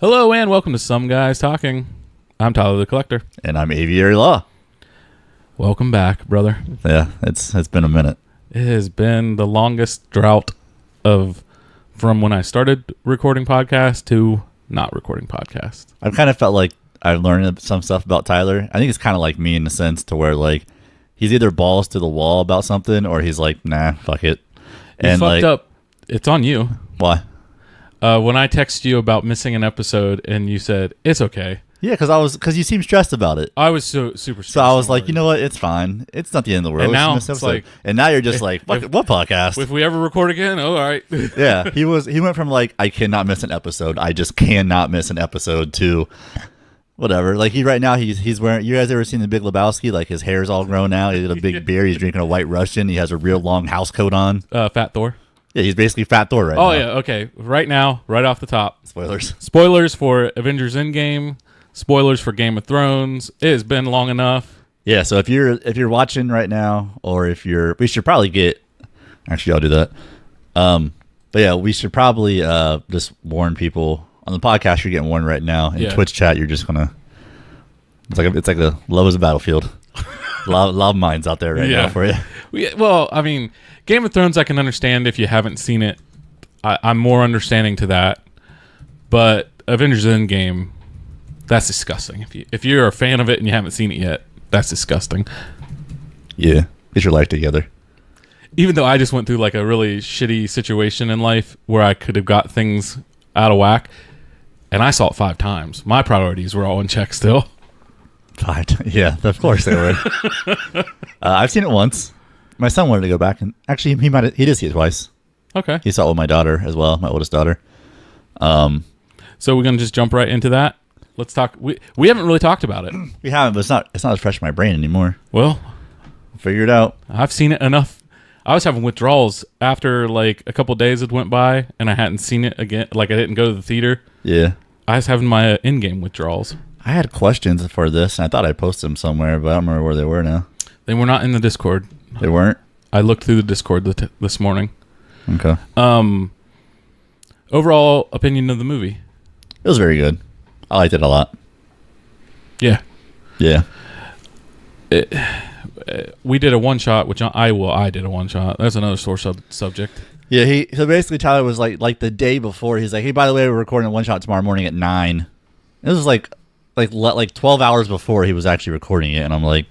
Hello and welcome to Some Guys Talking. I'm Tyler the Collector. And I'm Aviary Law. Welcome back, brother. Yeah, it's been a minute. It has been the longest drought from when I started recording podcasts to not recording podcasts. I've kind of felt like I've learned some stuff about Tyler. I think it's kind of like me in the sense to where like he's either balls to the wall about something or he's like, nah, fuck it. You fucked up. It's on you. Why? When I texted you about missing an episode and you said, it's okay. Yeah, because you seem stressed about it. I was super stressed. So I was like, you know what? It's fine. It's not the end of the world. And now it's like, and now you're just like, what podcast? If we ever record again, all right. Yeah, he went from like, I cannot miss an episode. I just cannot miss an episode to whatever. Like right now he's wearing. You guys ever seen The Big Lebowski? Like his hair's all grown out. He's got a big beard. He's drinking a White Russian. He has a real long house coat on. Fat Thor. Yeah, he's basically Fat Thor right now. Oh yeah, okay. Right now, right off the top. Spoilers for Avengers Endgame. Spoilers for Game of Thrones. It has been long enough. Yeah, so if you're watching right now, or we should probably get. Actually, I'll do that. But yeah, we should probably just warn people on the podcast. You're getting warned right now. In Twitch chat, you're just gonna. It's like the love is a battlefield. a lot of minds out there right now for you. Well, I mean, Game of Thrones, I can understand if you haven't seen it. I'm more understanding to that. But Avengers Endgame, that's disgusting. If you're a fan of it and you haven't seen it yet, that's disgusting. Yeah, get your life together. Even though I just went through like a really shitty situation in life where I could have got things out of whack, and I saw it 5 times. My priorities were all in check still. 5 times? Yeah, of course they were. I've seen it once. My son wanted to go back, and actually he did see it twice. Okay. He saw it with my daughter as well, my oldest daughter. So we're gonna just jump right into that. Let's talk. We haven't really talked about it. We haven't, but it's not as fresh in my brain anymore. Well, figure it out. I've seen it enough. I was having withdrawals after like a couple days had went by, and I hadn't seen it again. Like I didn't go to the theater. Yeah. I was having my in-game withdrawals. I had questions for this, and I thought I posted them somewhere, but I don't remember where they were now. They were not in the Discord. They weren't? I looked through the Discord this morning. Okay. Overall opinion of the movie. It was very good. I liked it a lot. Yeah. Yeah. We did a one-shot, which I did a one-shot. That's another sore subject. Yeah, so basically Tyler was like the day before, he's like, hey, by the way, we're recording a one-shot tomorrow morning at 9. This was like 12 hours before he was actually recording it, and I'm like,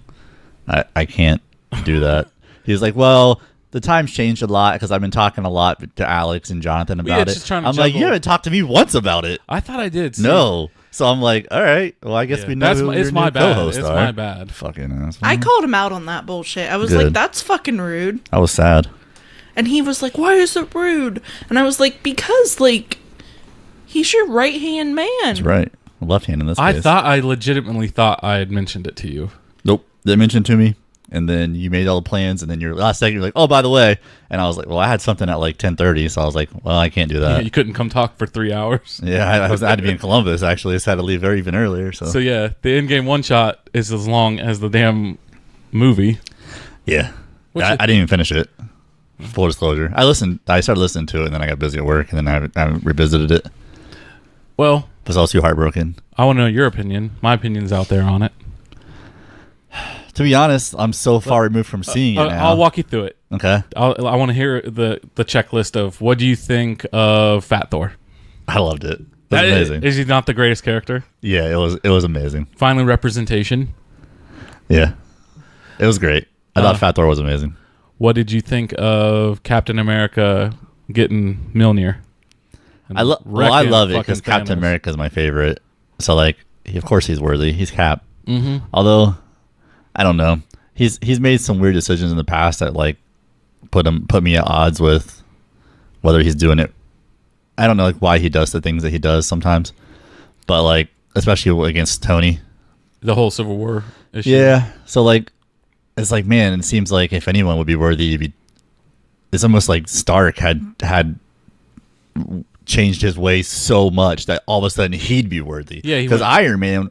I can't do that. He's like, well, the time's changed a lot because I've been talking a lot to Alex and Jonathan about it. I'm like, you haven't talked to me once about it. I thought I did. No. So I'm like, all right. Well, I guess we know who your new co-hosts are. It's my bad. Fucking asshole. I called him out on that bullshit. I was like, that's fucking rude. I was sad. And he was like, why is it rude? And I was like, because, like, he's your right-hand man. That's right. Left hand in this case. I legitimately thought I had mentioned it to you. Nope. They mentioned it to me. And then you made all the plans, and then your last second, you're like, oh, by the way. And I was like, well, I had something at like 10:30, so I was like, well, I can't do that. Yeah, you couldn't come talk for 3 hours? Yeah, I had to be in Columbus, actually. I just had to leave even earlier. So yeah, the in-game one-shot is as long as the damn movie. Yeah. I didn't even finish it. Full disclosure. I started listening to it, and then I got busy at work, and then I haven't revisited it. Well. Because I was too heartbroken. I want to know your opinion. My opinion's out there on it. To be honest, I'm so far removed from seeing it now. I'll walk you through it. Okay. I want to hear the checklist of what do you think of Fat Thor? I loved it. It was amazing. Is he not the greatest character? Yeah, it was amazing. Finally, representation. Yeah. It was great. I thought Fat Thor was amazing. What did you think of Captain America getting Mjolnir? I love it because Captain America is my favorite. So, like, of course he's worthy. He's Cap. Mm-hmm. Although, I don't know. He's made some weird decisions in the past that, like, put me at odds with whether he's doing it. I don't know, like, why he does the things that he does sometimes. But, like, especially against Tony. The whole Civil War issue. Yeah. So, like, it's like, man, it seems like if anyone would be worthy, it's almost like Stark had changed his ways so much that all of a sudden he'd be worthy. Yeah, because Iron Man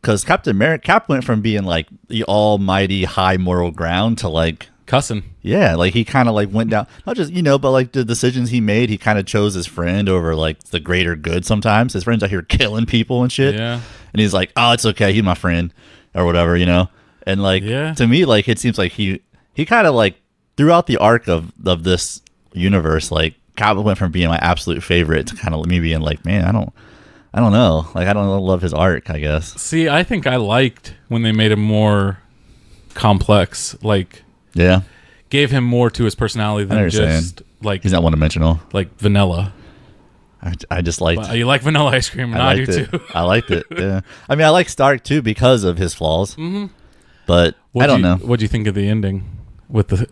because Captain America, Cap went from being like the almighty high moral ground to like cussing. Yeah, like he kind of like went down, not just, but like the decisions he made, he kind of chose his friend over like the greater good sometimes. His friend's out here killing people and shit. Yeah. And he's like, oh, it's okay. He's my friend or whatever, And like, to me, like, it seems like he kind of like throughout the arc of this universe, like Cap went from being my absolute favorite to kind of me being like, man, I don't know. Like, I don't love his arc, I guess. See, I think I liked when they made him more complex, like, yeah, gave him more to his personality than just like he's not one-dimensional, like vanilla. I just liked. Well, you like vanilla ice cream, and I do too. I liked it. Yeah, I mean, I like Stark too because of his flaws. Mm-hmm. But I don't know. What do you think of the ending with the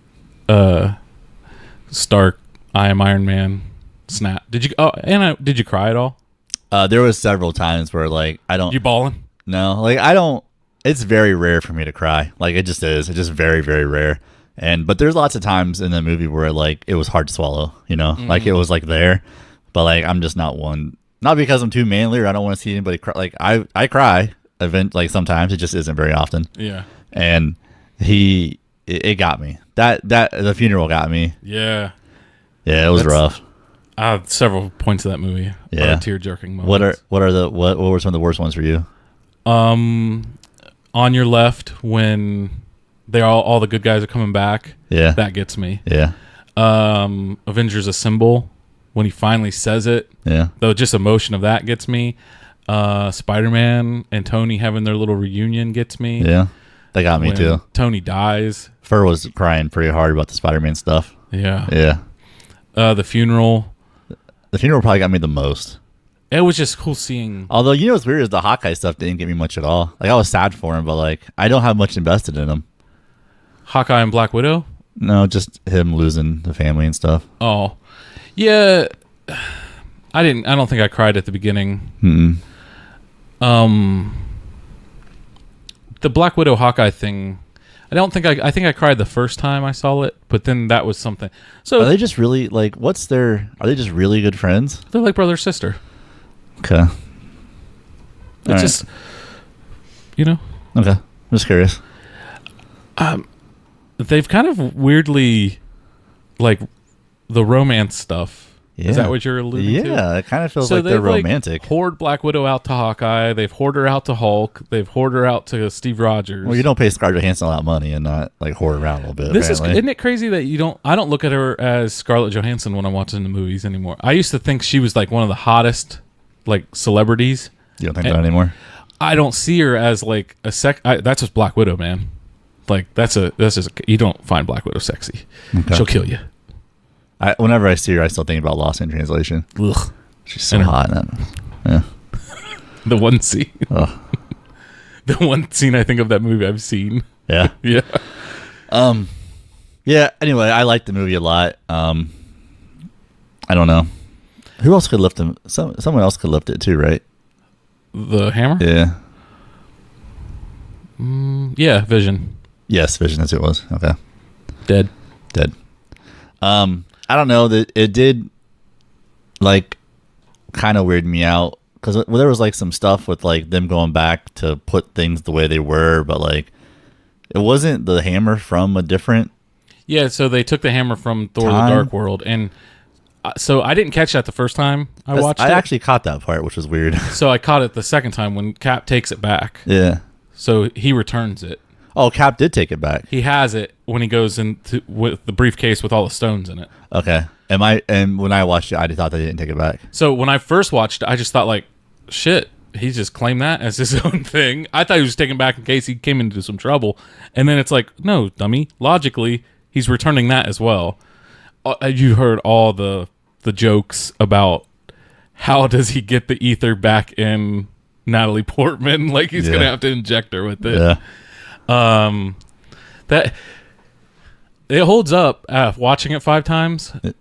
Stark, I am Iron Man snap? Did you? Oh, and did you cry at all? There was several times where like I don't. You balling? No, like I don't. It's very rare for me to cry. Like it just is. It's just very, very rare. But there's lots of times in the movie where like it was hard to swallow. Like it was like there, but like I'm just not one. Not because I'm too manly or I don't want to see anybody cry. Like I cry like sometimes. It just isn't very often. Yeah. And it got me. That the funeral got me. Yeah. Yeah, it was rough. I have several points of that movie. Yeah. Tear jerking moments. What were some of the worst ones for you? On your left when all the good guys are coming back. Yeah. That gets me. Yeah. Avengers Assemble, when he finally says it. Yeah. Though just emotion of that gets me. Spider-Man and Tony having their little reunion gets me. Yeah. That got me when too. Tony dies. Fur was crying pretty hard about the Spider-Man stuff. Yeah. Yeah. The funeral. The funeral probably got me the most. It was just cool seeing. Although, what's weird is the Hawkeye stuff didn't get me much at all. Like, I was sad for him, but, like, I don't have much invested in him. Hawkeye and Black Widow? No, just him losing the family and stuff. Oh. Yeah. I don't think I cried at the beginning. Mm-mm. The Black Widow Hawkeye thing, I think I cried the first time I saw it, but then that was something. So are they just really, like, are they just really good friends? They're like brother sister. Okay. It's just, Okay. I'm just curious. They've kind of weirdly, like, the romance stuff. Yeah. Is that what you're alluding to? Yeah, it kind of feels like they're romantic. Like, hoard Black Widow out to Hawkeye. They've hoard her out to Hulk. They've hoard her out to Steve Rogers. Well, you don't pay Scarlett Johansson a lot of money and not, like, hoard around a little bit. Isn't it crazy that I don't look at her as Scarlett Johansson when I'm watching the movies anymore. I used to think she was, like, one of the hottest, like, celebrities. You don't think that anymore? I don't see her as, like, that's just Black Widow, man. Like, you don't find Black Widow sexy. Okay. She'll kill you. Whenever I see her, I still think about Lost in Translation. Ugh. She's so hot in it. Yeah. The one scene. Oh. The one scene I think of that movie I've seen. Yeah. Yeah. Yeah, anyway, I liked the movie a lot. I don't know. Who else could lift him? Someone else could lift it too, right? The hammer? Yeah. Yeah, Vision. Yes, Vision, that's who it was. Okay. Dead. I don't know, that it did, like, kind of weird me out because there was like some stuff with like them going back to put things the way they were, but like it wasn't the hammer from a different. Yeah, so they took the hammer from Thor: The Dark World, and so I didn't catch that the first time I watched it. I actually caught that part, which was weird. So I caught it the second time when Cap takes it back. Yeah. So he returns it. Oh, Cap did take it back. He has it when he goes into with the briefcase with all the stones in it. Okay. And when I watched it, I thought they didn't take it back. So when I first watched it, I just thought like, shit, he just claimed that as his own thing. I thought he was taking back in case he came into some trouble. And then it's like, no, dummy. Logically, he's returning that as well. You heard all the jokes about how does he get the ether back in Natalie Portman? Like he's going to have to inject her with it. Yeah. That it holds up. Watching it 5 times, it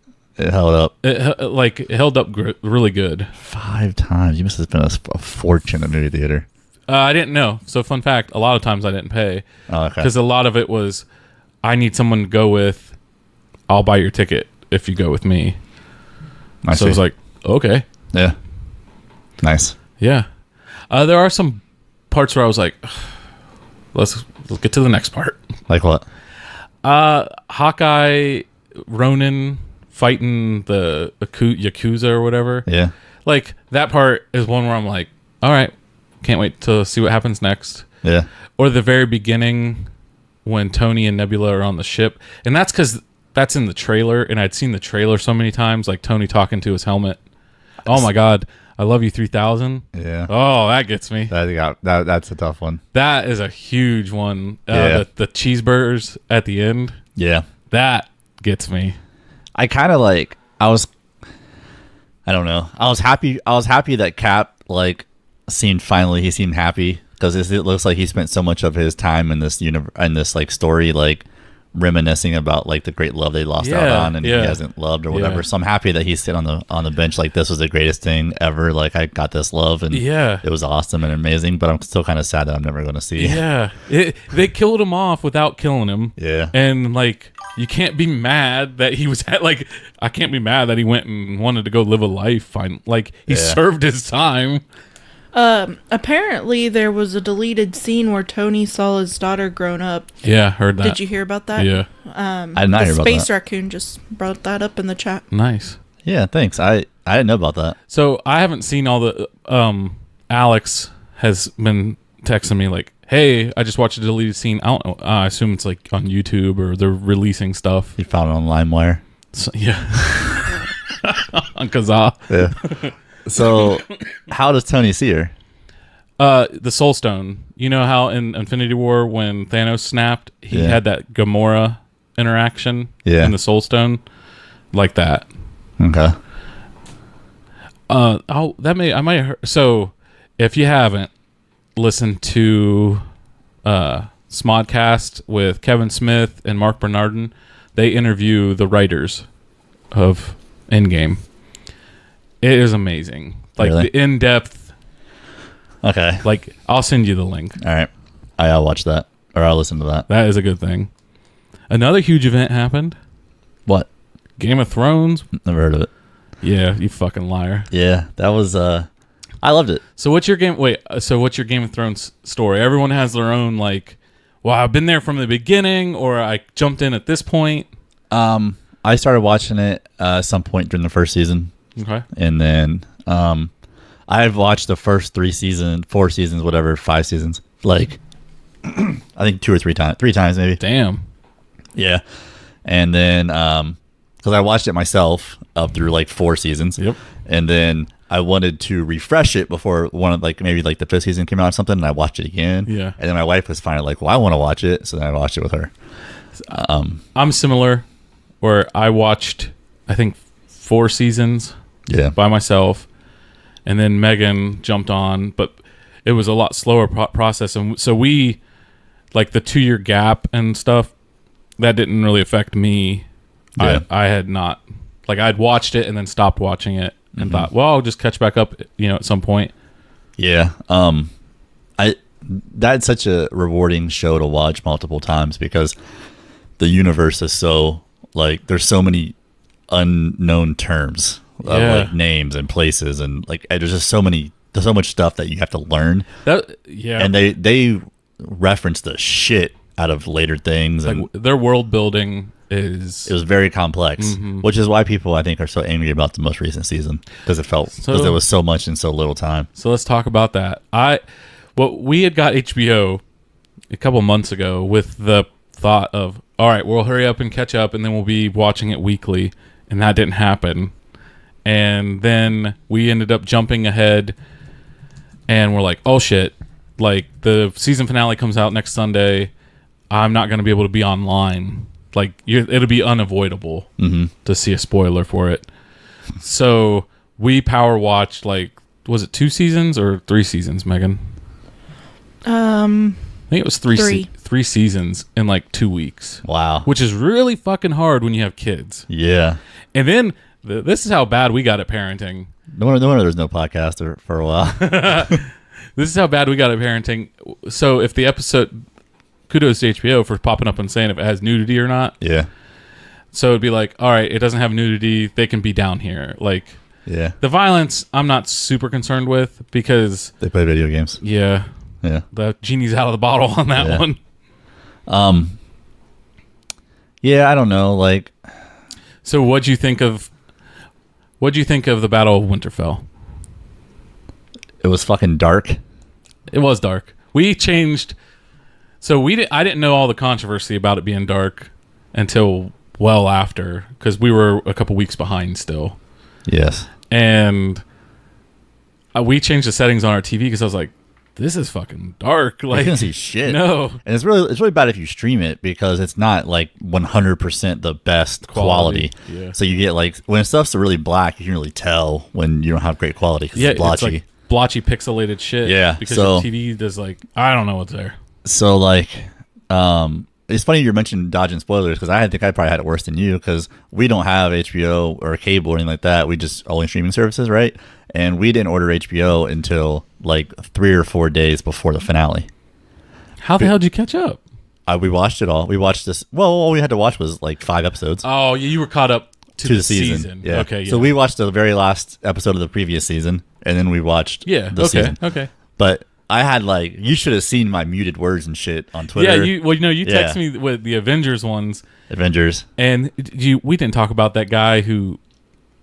held up. It held up really good. 5 times. You must have spent a fortune at a movie theater. I didn't know. So fun fact: a lot of times I didn't pay because a lot of it was, I need someone to go with. I'll buy your ticket if you go with me. So I was like, okay, yeah, nice, yeah. There are some parts where I was like, let's get to the next part. Like what? Hawkeye, Ronin fighting the Yakuza or whatever. Yeah. Like, that part is one where I'm like, all right, can't wait to see what happens next. Yeah. Or the very beginning when Tony and Nebula are on the ship. And that's because that's in the trailer, and I'd seen the trailer so many times, like Tony talking to his helmet. Oh, my God. I love you 3000. Yeah. Oh, that gets me. That's a tough one. That is a huge one. Yeah. The cheeseburgers at the end. Yeah. That gets me. I kind of I don't know. I was happy that Cap seemed happy because it looks like he spent so much of his time in this story reminiscing about the great love they lost out on, and he hasn't loved or whatever. Yeah. So I'm happy that he's sitting on the bench this was the greatest thing ever. I got this love, and it was awesome and amazing. But I'm still kind of sad that I'm never going to see. Yeah, they killed him off without killing him. Yeah, and you can't be mad that he was I can't be mad that he went and wanted to go live a life. Fine, he served his time. Apparently there was a deleted scene where Tony saw his daughter grown up. Yeah, heard that. Did you hear about that? Yeah. I did not hear about that. Space Raccoon just brought that up in the chat. Nice. Yeah, thanks. I didn't know about that. So I haven't seen all the. Alex has been texting me "Hey, I just watched a deleted scene. I don't know. I assume it's on YouTube or they're releasing stuff." You found it on LimeWire. So, yeah. On Kazaa. Yeah. So, how does Tony see her? The Soul Stone. You know how in Infinity War when Thanos snapped, he had that Gamora interaction in the Soul Stone, like that. Okay. I might. So, if you haven't listened to Smodcast with Kevin Smith and Mark Bernardin, they interview the writers of Endgame. It is amazing. Really? The in-depth. Okay. I'll send you the link. All right. I'll watch that. Or I'll listen to that. That is a good thing. Another huge event happened. What? Game of Thrones. Never heard of it. Yeah, you fucking liar. Yeah, that was I loved it. So what's your Game of Thrones story? Everyone has their own well, I've been there from the beginning, or I jumped in at this point. I started watching it at some point during the first season. Okay. And then I've watched the first 4 seasons, whatever, 5 seasons. I think 2 or 3 times. 3 times maybe. Damn. Yeah. And then because I watched it myself up through 4 seasons. Yep. And then I wanted to refresh it before one of maybe the 5th season came out or something, and I watched it again. Yeah. And then my wife was finally well, I want to watch it, so then I watched it with her. I'm similar, where I watched I think 4 seasons by myself, and then Megan jumped on, but it was a lot slower process, and so we the 2-year gap and stuff that didn't really affect me. Yeah. I had not I'd watched it and then stopped watching it and thought, well, I'll just catch back up at some point. Yeah. That's such a rewarding show to watch multiple times because the universe is so there's so many unknown terms of names and places, and there's just so much stuff that you have to learn. And they reference the shit out of later things, and their world building it was very complex, which is why people I think are so angry about the most recent season, because there was so much in so little time. So let's talk about that. We had got HBO a couple months ago with the thought of, all right, we'll hurry up and catch up, and then we'll be watching it weekly, and that didn't happen. And then we ended up jumping ahead, and we're like, oh shit, the season finale comes out next Sunday. I'm not going to be able to be online. It'll be unavoidable to see a spoiler for it. So we power watched was it 2 seasons or 3 seasons, Megan? I think it was 3 seasons in 2 weeks. Wow. Which is really fucking hard when you have kids. Yeah. And then this is how bad we got at parenting. No wonder there's no podcast for a while. This is how bad we got at parenting. So if the episode, kudos to HBO for popping up and saying if it has nudity or not. Yeah. So it'd be all right, it doesn't have nudity. They can be down here. Yeah. The violence, I'm not super concerned with because they play video games. Yeah. Yeah. The genie's out of the bottle on that one. Yeah, I don't know. Like, So what'd you think of the Battle of Winterfell? it was fucking dark. It was dark. We changed. So I didn't know all the controversy about it being dark until well after, because we were a couple weeks behind still. Yes. And we changed the settings on our TV because I was like, this is fucking dark. You Like, can't see shit. no. And it's really bad if you stream it because it's not like 100% the best quality. Yeah. So you get like when stuff's really black, you can really tell when you don't have great quality because Yeah, it's blotchy. like blotchy pixelated shit. Yeah, Because so- your TV does like, I don't know what's there. So like, it's funny you mentioned dodging spoilers because I think I probably had it worse than you because we don't have HBO or cable or anything like that. We just only streaming services, right? And we didn't order HBO until like 3 or 4 days before the finale. How the hell did you catch up? We watched it all. We watched this. Well, all we had to watch was like 5 episodes Oh, you were caught up to the season. Yeah. Okay. Yeah. So we watched the very last episode of the previous season, and then we watched Yeah. the Okay. season. Okay. But I had like you should have seen my muted words and shit on Twitter. Yeah. You Yeah. texted me with the Avengers ones, Avengers. and we didn't talk about that guy who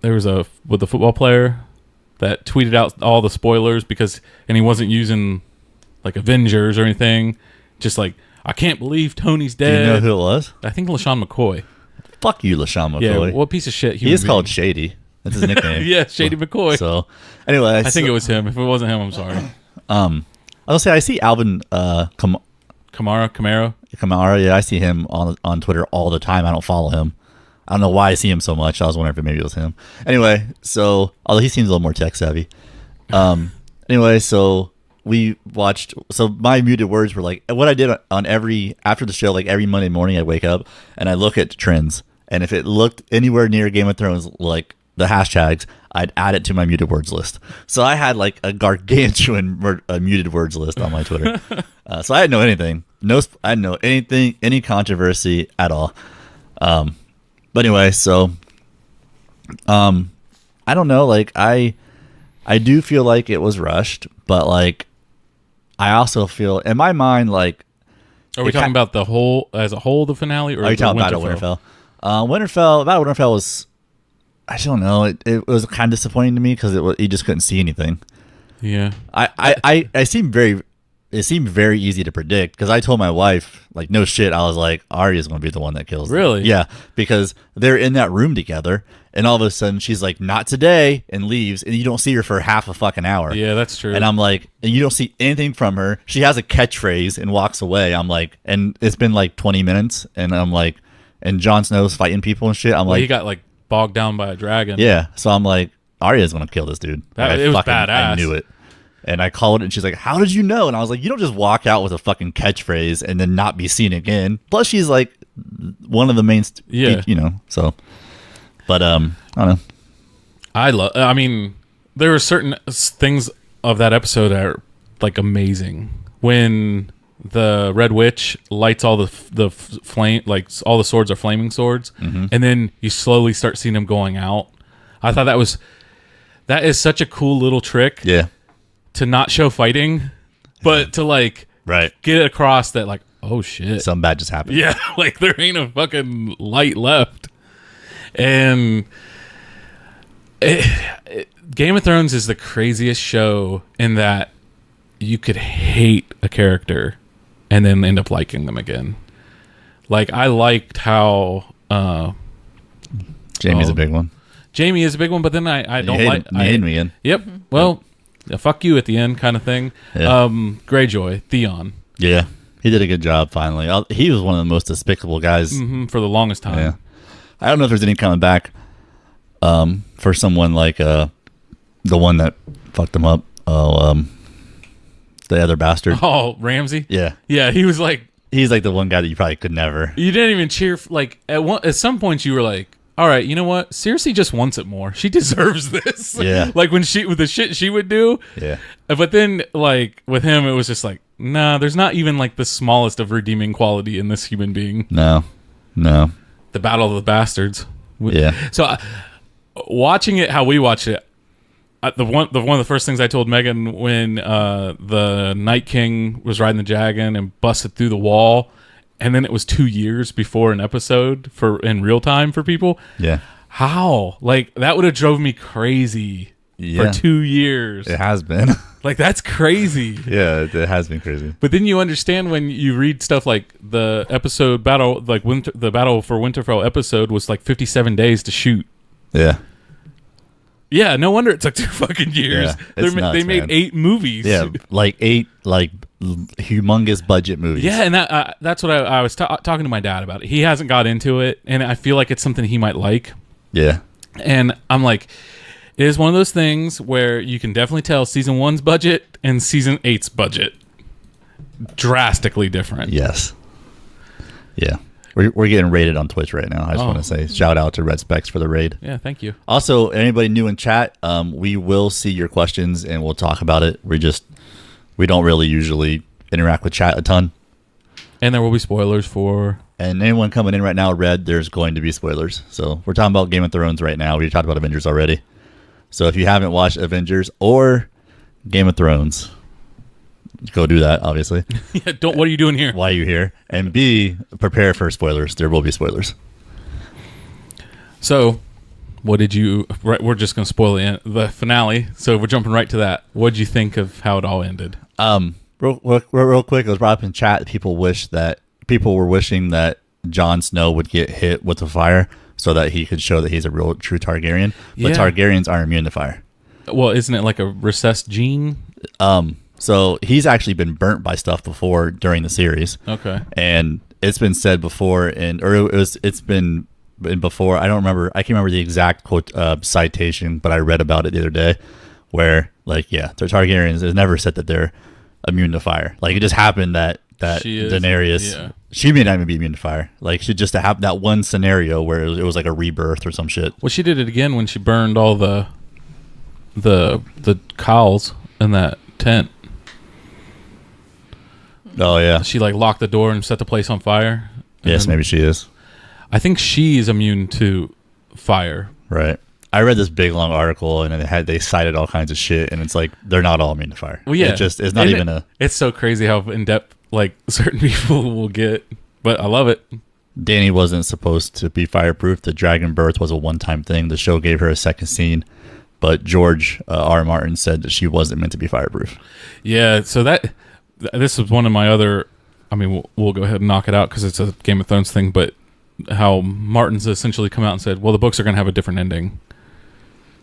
there was with the football player that tweeted out all the spoilers and he wasn't using like Avengers or anything. Just like, I can't believe Tony's Do dead. you know who it was? I think LaShawn McCoy. Fuck you, LaShawn McCoy. Yeah, what piece of shit. He is called Shady. That's his nickname. Yeah, Shady McCoy. So anyway, I think it was him. If it wasn't him, I'm sorry. I'll say I see Alvin Camaro. Kamara. Yeah, I see him on Twitter all the time. I don't follow him. I don't know why I see him so much. I was wondering if maybe it was him. Anyway, so although he seems a little more tech savvy. Anyway, so we watched. So my muted words were like what I did on after the show. Like every Monday morning, I wake up and I look at trends, and if it looked anywhere near Game of Thrones, like the hashtags, I'd add it to my muted words list. So I had like a gargantuan muted words list on my Twitter. So I didn't know anything. I didn't know anything, any controversy at all. But anyway, so I don't know. Like I do feel like it was rushed, but like I also feel in my mind like. Are we talking about the whole the finale, or are you talking about Winterfell? Battle of Winterfell was. I don't know. It was kind of disappointing to me because you just couldn't see anything. Yeah. It seemed very easy to predict because I told my wife, like, no shit, I was like, Arya's going to be the one that kills them. Really? Yeah, because they're in that room together, and all of a sudden she's like, not today, and leaves, and you don't see her for half a fucking hour. Yeah, that's true. And I'm like, and you don't see anything from her. She has a catchphrase and walks away. I'm like, and it's been like 20 minutes, and I'm like, and Jon Snow's fighting people and shit. I'm well, like, he got like bogged down by a dragon. yeah. So I'm like, Arya's going to kill this dude. It was badass. I knew it. And I called it, and she's like, how did you know? And I was like, you don't just walk out with a fucking catchphrase and then not be seen again. Plus, she's like one of the main, so. But, I don't know. I mean, there were certain things of that episode that are like amazing. When the Red Witch lights all the flame, like all the swords are flaming swords, and then you slowly start seeing them going out. I thought that is such a cool little trick. Yeah. To not show fighting, but to like Right. get across that like, oh shit, Something bad just happened. yeah, like there ain't a fucking light left. And Game of Thrones is the craziest show in that you could hate a character and then end up liking them again. Like I liked how Jamie's a big one. Jamie is a big one, but then I don't like. You hated me again. Yep. Well, fuck you at the end, kind of thing. Yeah. Greyjoy, Theon, Yeah. He did a good job finally. He was one of the most despicable guys. for the longest time. Yeah. I don't know if there's any coming back for someone like the one that fucked him up. The other bastard. Oh, Ramsay. Yeah. Yeah, he was like, He's like the one guy that you probably could never. you didn't even cheer. Like at some point, you were like, all right, you know what? Cersei just wants it more. She deserves this. Yeah. Like with the shit she would do. Yeah. But then, like with him, it was just like, nah. There's not even like the smallest of redeeming quality in this human being. No. The Battle of the Bastards. Yeah. So, watching it, how we watched it, one of the first things I told Megan when the Night King was riding the dragon and busted through the wall, and then it was 2 years before an episode for in real time for people. Yeah. How? Like, that would have drove me crazy for 2 years. It has been. Like, that's crazy. Yeah, it has been crazy. But then you understand when you read stuff like the episode battle, like the Battle for Winterfell episode was like 57 days to shoot. Yeah. Yeah, no wonder it took 2 fucking years. Yeah, it's nuts, they made man. 8 movies. Yeah, like 8 humongous budget movies. Yeah, and that's what I was talking to my dad about it. He hasn't got into it, and I feel like it's something he might like. Yeah. And I'm like, it is one of those things where you can definitely tell season 1's budget and season 8's budget drastically different. Yes. Yeah. We're getting raided on Twitch right now. I just want to say shout out to Red Specs for the raid. Yeah, thank you. Also, anybody new in chat, we will see your questions and we'll talk about it. We don't really usually interact with chat a ton. And there will be spoilers for... And anyone coming in right now, Red, there's going to be spoilers. So we're talking about Game of Thrones right now. We talked about Avengers already. So if you haven't watched Avengers or Game of Thrones, go do that, obviously. Yeah, what are you doing here? Why are you here? And B, prepare for spoilers. There will be spoilers. So, what did you... Right, we're just going to spoil the finale. So we're jumping right to that. What did you think of how it all ended? Real quick, it was brought up in chat. People were wishing that Jon Snow would get hit with the fire so that he could show that he's a real true Targaryen. But Targaryens aren't immune to fire. Well, isn't it like a recessed gene? So he's actually been burnt by stuff before during the series. Okay. And it's been said before, it's been before. I can't remember the exact quote citation, but I read about it the other day, where the Targaryens, it's never said that they're immune to fire. Like, it just happened that Daenerys, she may not even be immune to fire. Like, she just have that one scenario where it was like a rebirth or some shit. Well, she did it again when she burned all the cows in that tent. Oh yeah, she like locked the door and set the place on fire. Yes, maybe she is. I think she's immune to fire. Right. I read this big long article and they cited all kinds of shit, and it's like they're not all immune to fire. Well, yeah, it's not even a. It's so crazy how in depth like certain people will get, but I love it. Dany wasn't supposed to be fireproof. The dragon birth was a one-time thing. The show gave her a second scene, but George R. Martin said that she wasn't meant to be fireproof. Yeah, so this is one of my other. I mean, we'll go ahead and knock it out because it's a Game of Thrones thing, but how Martin's essentially come out and said, well, the books are going to have a different ending.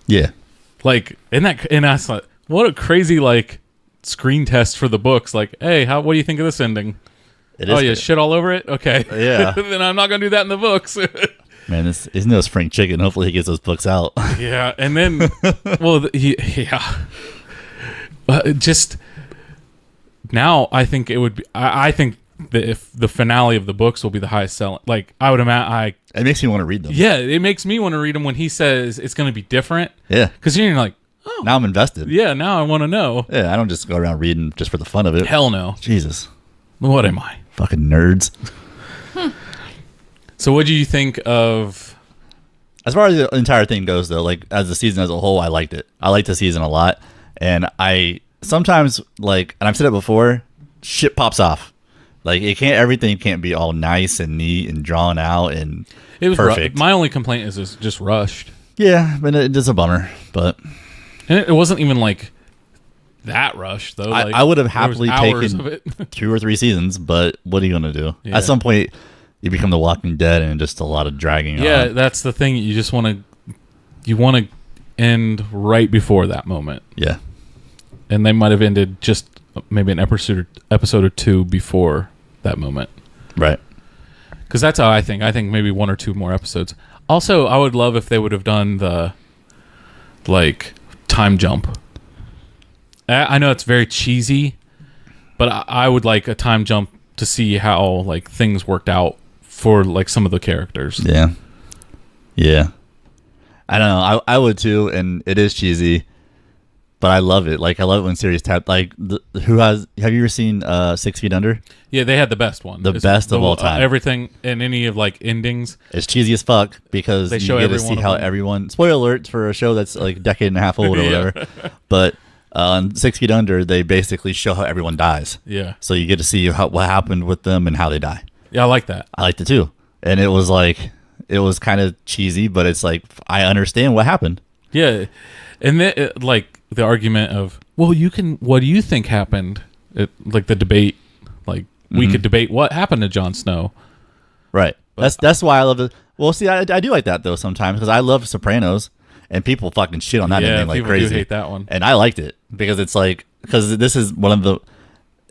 Yeah. Like, and I thought, what a crazy, like, screen test for the books. Like, hey, what do you think of this ending? Shit all over it? Okay. Yeah. Then I'm not going to do that in the books. Man, isn't this Frank Chicken? Hopefully he gets those books out. Yeah, and then, well, just now I think it would be, I think that if the finale of the books will be the highest selling, like, I would imagine, it makes me want to read them. Yeah, it makes me want to read them when he says it's going to be different. Yeah. Because you're like, oh. Now I'm invested. Yeah, now I want to know. Yeah, I don't just go around reading just for the fun of it. Hell no. Jesus. What am I? Fucking nerds. So what do you think of... As far as the entire thing goes, though, like, as the season as a whole, I liked it. I liked the season a lot. And I sometimes, like, and I've said it before, shit pops off. Like, everything can't be all nice and neat and drawn out and it was perfect. My only complaint is it's just rushed. Yeah, but it is a bummer. But and it wasn't even like that rushed though. Like, I would have happily taken of it. 2 or 3 seasons, but what are you gonna do? Yeah. At some point, you become The Walking Dead and just a lot of dragging. Yeah, on. that's the thing. You just want to end right before that moment. Yeah, and they might have ended just maybe an episode or 2 before that moment. Right. Because that's how I think. I think maybe 1 or 2 more episodes. Also, I would love if they would have done the, like, time jump. I know it's very cheesy, but I would like a time jump to see how, like, things worked out for, like, some of the characters. Yeah. Yeah. I don't know. I would too, and it is cheesy, but I love it. Like, I love it when series tap. Like, have you ever seen 6 Feet Under? Yeah, they had the best one. The best of all time. Everything and any of, like, endings. It's cheesy as fuck because they show you get to see how everyone. Spoiler alert for a show that's like a decade and a half old or whatever. But on 6 Feet Under, they basically show how everyone dies. Yeah. So you get to see what happened with them and how they die. Yeah, I like that. I liked it too. And it was like, it was kind of cheesy, but it's like, I understand what happened. Yeah. And then, like, the argument of, well, what do you think happened? Like, the debate, like, we could debate what happened to Jon Snow. Right. That's why I love it. Well, see, I do like that, though, sometimes, because I love Sopranos, and people fucking shit on that ending like crazy. Yeah, people do hate that one. And I liked it, because it's like, because this is one of the,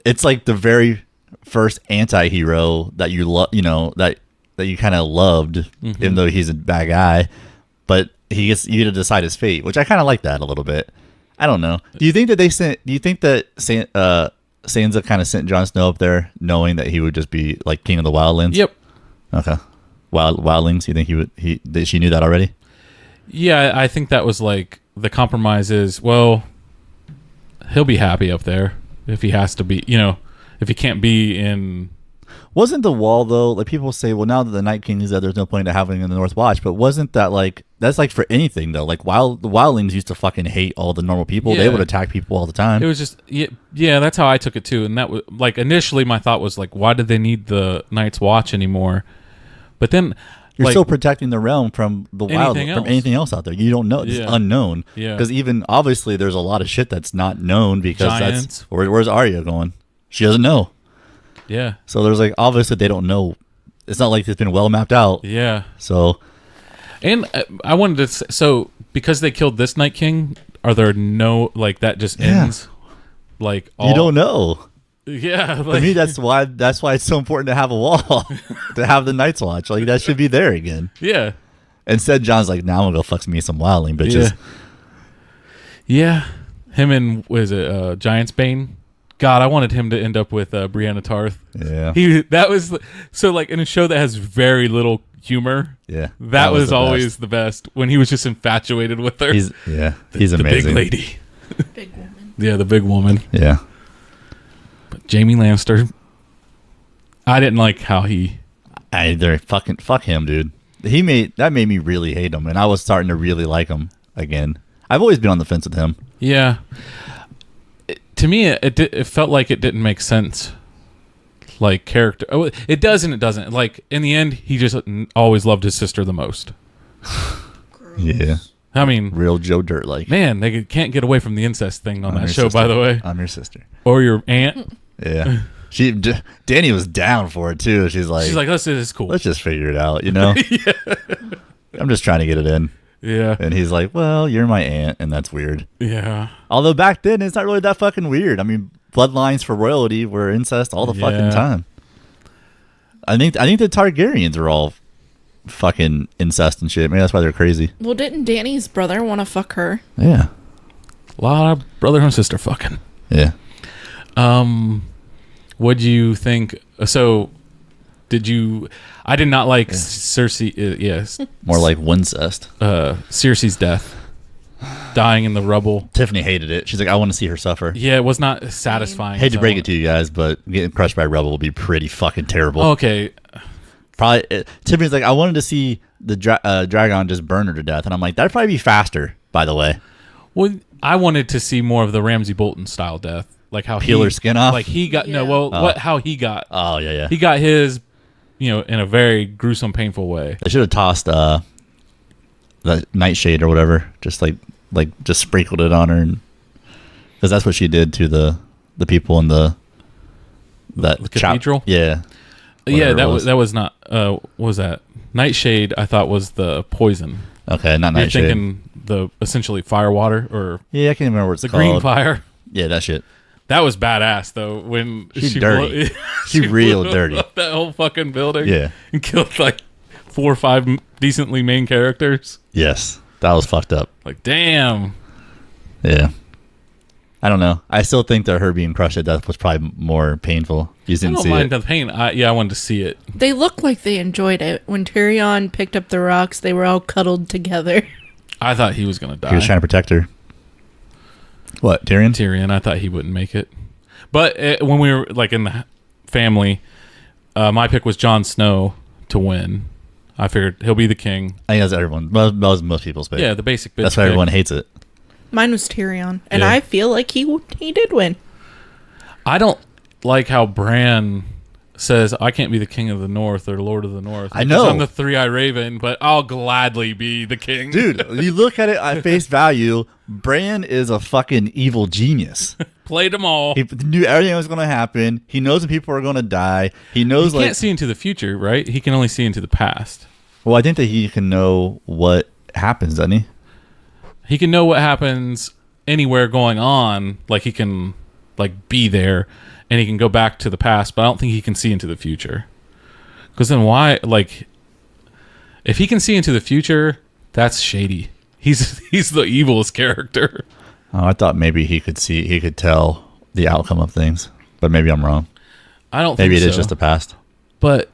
it's like the very first anti-hero that you love, you know, that you kind of loved, even though he's a bad guy, but he gets you to decide his fate, which I kind of like that a little bit. I don't know. Do you think that Sansa kind of sent Jon Snow up there knowing that he would just be like king of the wildlands? Yep. Okay. Wildlings. You think that she knew that already? Yeah, I think that was like the compromise is, well, he'll be happy up there if he has to be, you know, if he can't be in. Wasn't the wall, though, like people say, well, now that the Night King is there, there's no point in having in the North Watch, but wasn't that like, that's like for anything, though? Like, the wildlings used to fucking hate all the normal people. Yeah. They would attack people all the time. It was just, yeah, that's how I took it too. And that was, like, initially my thought was, like, why did they need the Night's Watch anymore? But then, you're like, still protecting the realm from the wild, anything from else. anything else out there. You don't know. It's unknown. Yeah. Because even, obviously, there's a lot of shit that's not known because Giants. where's Arya going? She doesn't know. Yeah. So there's like, obviously they don't know. It's not like it's been well mapped out. Yeah. So. And I wanted to, so because they killed this Night King, are there no, like, that just ends? Like, all, you don't know. Yeah. For me, that's why it's so important to have a wall, to have the Night's Watch. Like, that should be there again. Yeah. Instead, John's like, now I'm gonna go fuck me some wildling bitches. Yeah. Him and, was it Giant's Bane? God, I wanted him to end up with Brianna Tarth. Yeah. That was, so like in a show that has very little humor. Yeah. That was always the best when he was just infatuated with her. He's amazing. The big lady. Big woman. Yeah, the big woman. Yeah. But Jamie Lannister, I didn't like how he. Fuck him, dude. That made me really hate him, and I was starting to really like him again. I've always been on the fence with him. Yeah. To me, it felt like it didn't make sense. Like, character. Oh, it does and it doesn't. Like, in the end, he just always loved his sister the most. Gross. Yeah. I mean, real Joe Dirt like. Man, they can't get away from the incest thing on that show, sister. by the way. I'm your sister. Or your aunt. Yeah. Danny was down for it too. She's like, this is cool. Let's just figure it out, you know? Yeah. I'm just trying to get it in. Yeah. And he's like, well, you're my aunt, and that's weird. Yeah. Although back then, it's not really that fucking weird. I mean, bloodlines for royalty were incest all the fucking time. I think the Targaryens are all fucking incest and shit. Maybe that's why they're crazy. Well, didn't Danny's brother want to fuck her? Yeah. A lot of brother and sister fucking. Yeah. What do you think? So, I did not like Cersei. Yes. More like Wincest. Cersei's death. Dying in the rubble. Tiffany hated it. She's like, I want to see her suffer. Yeah, it was not satisfying. Hate to break it to you guys, but getting crushed by rubble will be pretty fucking terrible. Okay. Probably. Tiffany's like, I wanted to see the dragon just burn her to death, and I'm like, that'd probably be faster. By the way. Well, I wanted to see more of the Ramsay Bolton style death, like how peel her skin off. Like he got how he got. Oh yeah. He got his, in a very gruesome, painful way. They should have tossed the nightshade or whatever, just just sprinkled it on her, because that's what she did to the people in the cathedral. Yeah. Yeah, that was not. What was that? Nightshade, I thought was the poison. Okay, not You're nightshade. thinking the essentially fire water or yeah, I can't remember what it's the called. green fire. Yeah, that shit. That was badass though. When she's dirty, she real dirty. Up that whole fucking building. Yeah, and killed like 4 or 5 decently main characters. Yes, that was fucked up. Like damn. Yeah. I don't know. I still think that her being crushed to death was probably more painful. You didn't see it. I don't mind the pain. I wanted to see it. They looked like they enjoyed it. When Tyrion picked up the rocks, they were all cuddled together. I thought he was going to die. He was trying to protect her. What, Tyrion? Tyrion. I thought he wouldn't make it. But when we were like in the family, my pick was Jon Snow to win. I figured he'll be the king. I think that's everyone. Most people's pick. Yeah, the basic bitch That's why everyone hates it. Mine was Tyrion, and Yeah. I feel like he did win. I don't like how Bran says, I can't be the king of the north or lord of the north. I know. I'm the three-eyed raven, but I'll gladly be the king. Dude, you look at it at face value, Bran is a fucking evil genius. Played them all. He knew everything was going to happen. He knows when people are going to die. He knows, He can't see into the future, right? He can only see into the past. Well, I think that he can know what happens, doesn't he? He can know what happens anywhere going on. Like, he can, like, be there, and he can go back to the past, but I don't think he can see into the future. Because then why, like, if he can see into the future, that's shady. He's the evilest character. Oh, I thought maybe he could tell the outcome of things, but maybe I'm wrong. I don't think Maybe it so. is just the past. But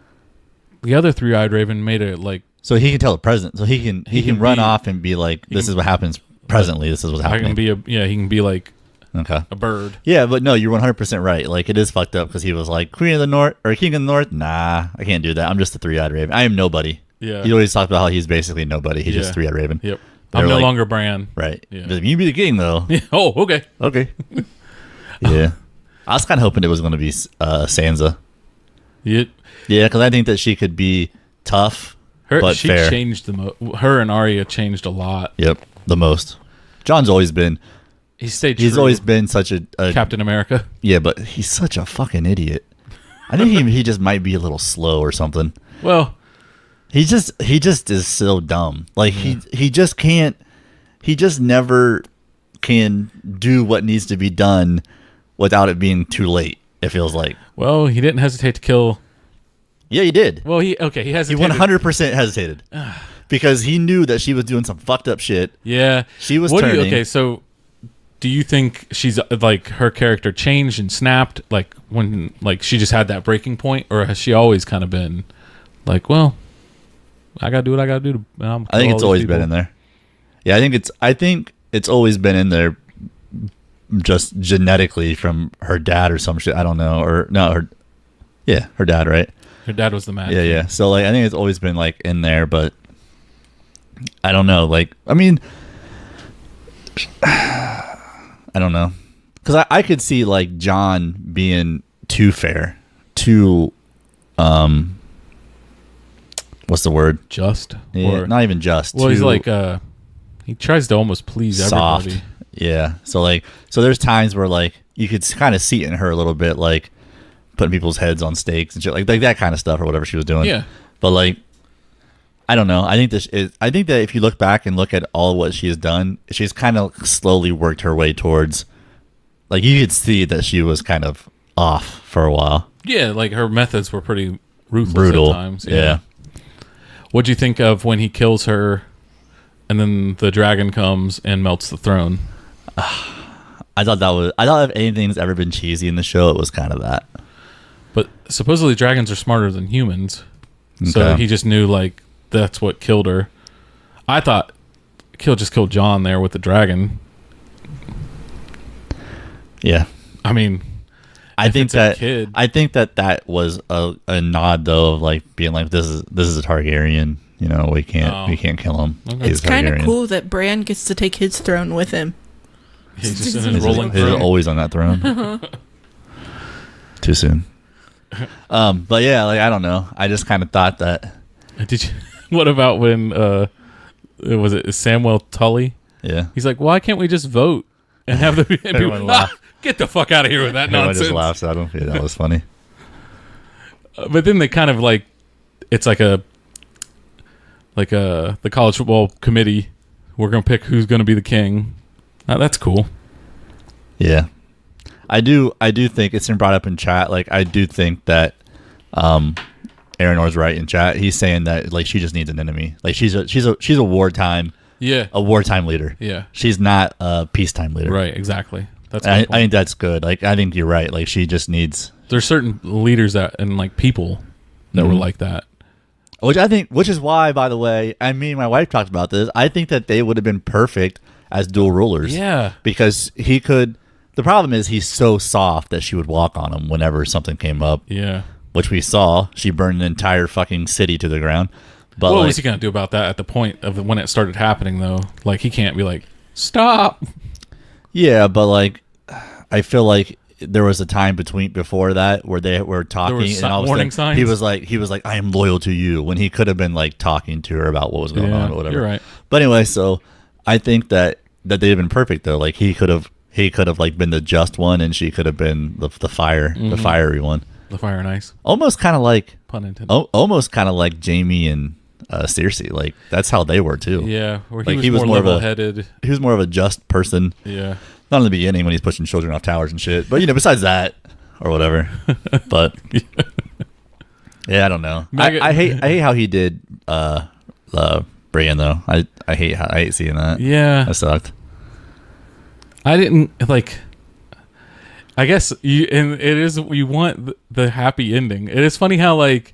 the other three-eyed raven made it, like... So he can tell the present. So he can run off and be like, this is what happens presently. This is what's I happening. can be he can be like Okay. a bird. Yeah, but no, you're 100% right. Like, it is fucked up because he was like, Queen of the North or King of the North. Nah, I can't do that. I'm just a three-eyed raven. I am nobody. Yeah. He always talked about how he's basically nobody. He's just three-eyed raven. Yep. They're I'm no like- longer Bran. Right. Yeah. But you be the king, though. Oh, okay. Okay. Yeah. I was kind of hoping it was going to be Sansa. Yeah. Yeah, because I think that she could be tough, but She fair. changed her and Arya changed a lot. Yep, the most. John's always been. He stayed He's true. always been such a Captain America. Yeah, but he's such a fucking idiot. I think he just might be a little slow or something. Well, He just is so dumb. Like he just can't. He just never can do what needs to be done without it being too late. It feels like. well, he didn't hesitate to kill. Yeah, he did. Well, he He hesitated. 100% hesitated because he knew that she was doing some fucked up shit. Yeah, She was What do you, turning. okay, so do you think she's like her character changed and snapped like when like she just had that breaking point, or has she always kind of been like, well, I gotta do what I gotta do. I think it's always been in there. Yeah, I think it's always been in there, just genetically from her dad or some shit. I don't know, or no, her dad, right? Her dad was the man. Yeah. So like, I think it's always been like in there, but I don't know. Like, I mean, I don't know, because I could see like John being too fair, too, what's the word? Just Yeah, or not even just. well, he's too like he tries to almost please soft. everybody. Yeah. So there's times where like you could kind of see it in her a little bit, like putting people's heads on stakes and shit, like that kind of stuff or whatever she was doing. Yeah. But like, I don't know. I think that if you look back and look at all what she has done, she's kind of slowly worked her way towards. Like, you could see that she was kind of off for a while. Yeah, like her methods were pretty ruthless Brutal. at times. Yeah. What'd you think of when he kills her and then the dragon comes and melts the throne? I thought if anything's ever been cheesy in the show, it was kind of that. But supposedly dragons are smarter than humans. So Okay. he just knew, like, that's what killed her. I thought just killed John there with the dragon. Yeah. I mean, I if think it's a that kid. I think that was a nod though of like being like, this is a Targaryen, you know, we can't kill him. Okay. He's It's kind of Targaryen. Cool that Bran gets to take his throne with him. He's just in his He's rolling he's throne. always on that throne. Too soon. But yeah, like, I don't know. I just kind of thought that. Did you? What about when was it Samuel Tully? Yeah. He's like, why can't we just vote and have the and Everyone people, laugh. get the fuck out of here with that Everyone nonsense? just laughs at him. Yeah, that was funny. But then they kind of like, it's like the college football committee. We're gonna pick who's gonna be the king. That's cool. Yeah. I do think it's been brought up in chat. Like, I do think that Aaronor's right in chat. He's saying that like she just needs an enemy. Like she's a wartime leader. Yeah. She's not a peacetime leader. Right. Exactly. That's. I my point. think that's good. Like, I think you're right. Like, she just needs, There's certain leaders that and like people that were like that. which is why, by the way, me and my wife talked about this. I think that they would have been perfect as dual rulers. Yeah. Because he could. The problem is he's so soft that she would walk on him whenever something came up. Yeah. Which we saw. She burned an entire fucking city to the ground. But What like, was he gonna do about that at the point of when it started happening though? Like he can't be like, stop. yeah, but like, I feel like there was a time before that where they were talking, and all of a warning sudden signs? he was like, I am loyal to you, when he could have been like talking to her about what was going on or whatever. You're right. But anyway, so I think that they'd have been perfect though. Like he could have like been the just one, and she could have been the fiery one. The fire and ice. Almost kind of like Pun intended. almost kind of like Jamie and Cersei. Like that's how they were too. Yeah, where Like, he was more level-headed. He was more of a just person. Yeah. Not in the beginning when he's pushing children off towers and shit, but besides that or whatever. But yeah, I don't know. I hate how he did Brienne though. I hate seeing that. Yeah. That sucked. I didn't like. I guess you want the happy ending. It is funny how like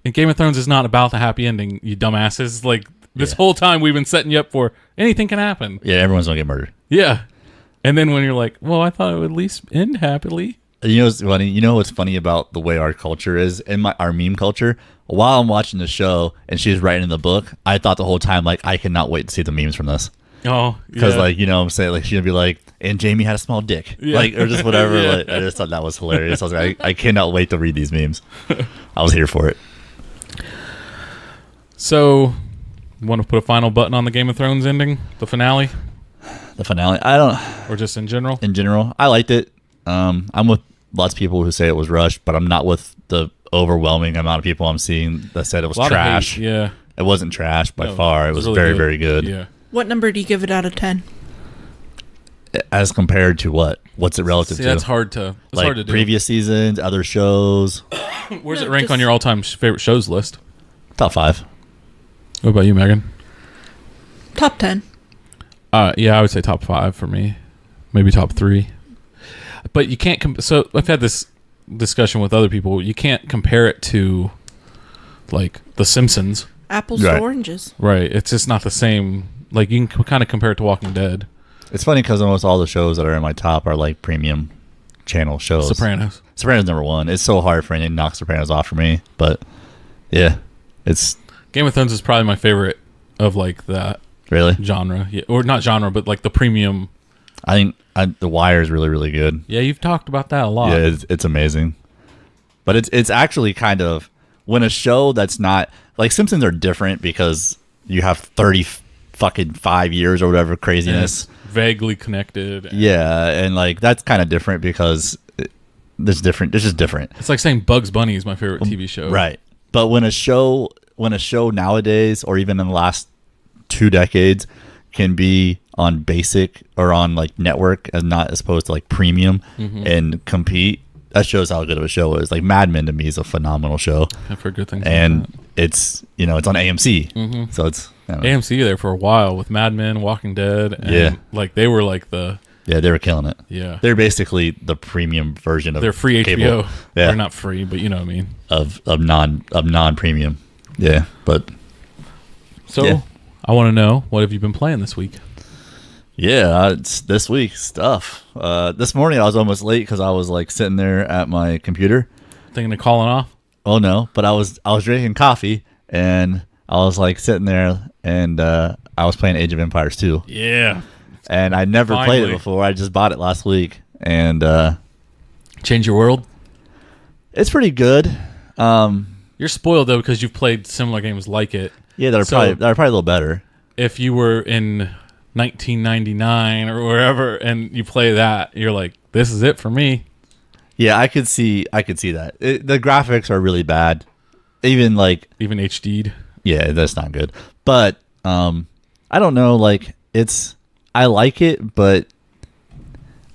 in Game of Thrones is not about the happy ending. You dumbasses! Like this whole time we've been setting you up for anything can happen. Yeah, everyone's gonna get murdered. Yeah, and then when you're like, well, I thought it would at least end happily. You know what's funny? You know what's funny about the way our culture is and our meme culture? While I'm watching the show and she's writing in the book, I thought the whole time like I cannot wait to see the memes from this. Oh, because yeah. like what I'm saying, like she's gonna be like, and Jamie had a small dick, like or just whatever. Yeah. Like, I just thought that was hilarious. I was like, I cannot wait to read these memes. I was here for it. So, want to put a final button on the Game of Thrones ending, the finale, The finale, I don't. or just in general? In general, I liked it. I'm with lots of people who say it was rushed, but I'm not with the overwhelming amount of people I'm seeing that said it was A lot trash. of hate, yeah. It wasn't trash by No, far. It was really very, very good. Yeah. What number do you give it out of 10? As compared to what? What's it relative See, to? that's hard to. It's like hard to do. previous seasons, other shows. Where's No, it rank just- on your all-time favorite shows list? Top 5. What about you, Megan? Top 10. Yeah, I would say top 5 for me, maybe top 3. But you can't. So I've had this discussion with other people. You can't compare it to like The Simpsons, Apples Right. to oranges. right? It's just not the same. Like you can kind of compare it to Walking Dead, It's funny because almost all the shows that are in my top are like premium channel shows. Sopranos. Sopranos number 1. It's so hard for anything to knock Sopranos off for me, but yeah, it's Game of Thrones is probably my favorite of like that really. genre, yeah, or not genre, but like the premium. I think The Wire is really, really good. Yeah, you've talked about that a lot. Yeah, it's amazing. But it's actually kind of when a show that's not like Simpsons are different because you have 30 fucking 5 years or whatever And craziness. it's vaguely connected. and Yeah, and like that's kind of different because there's just different. It's like saying Bugs Bunny is my favorite TV show. Right. But when a show nowadays or even in the last 2 decades can be on basic or on like network and not as opposed to like premium and compete, that shows how good of a show it is. Like Mad Men to me is a phenomenal show. I've heard good things. And about it's it's on AMC. So it's I don't that. know. AMC there for a while with Mad Men, Walking Dead. And Yeah. like they were like the Yeah, they were killing it. yeah. They're basically the premium version of They're free cable. HBO. Yeah. They're not free, but you know what I mean. of non premium. Yeah, but So Yeah. I want to know, what have you been playing this week? yeah, it's this week stuff. This morning I was almost late because I was like sitting there at my computer. Thinking of calling off? Oh no, but I was drinking coffee and I was like sitting there and I was playing Age of Empires 2. Yeah. And I never played it Finally. before. I just bought it last week and Change your world? it's pretty good. You're spoiled though because you've played similar games like it. Yeah, they're probably a little better. If you were in 1999 or wherever and you play that, you're like, this is it for me. Yeah, I could see that. The graphics are really bad. Even like Even HD'd. yeah, that's not good. But I don't know, like I like it, but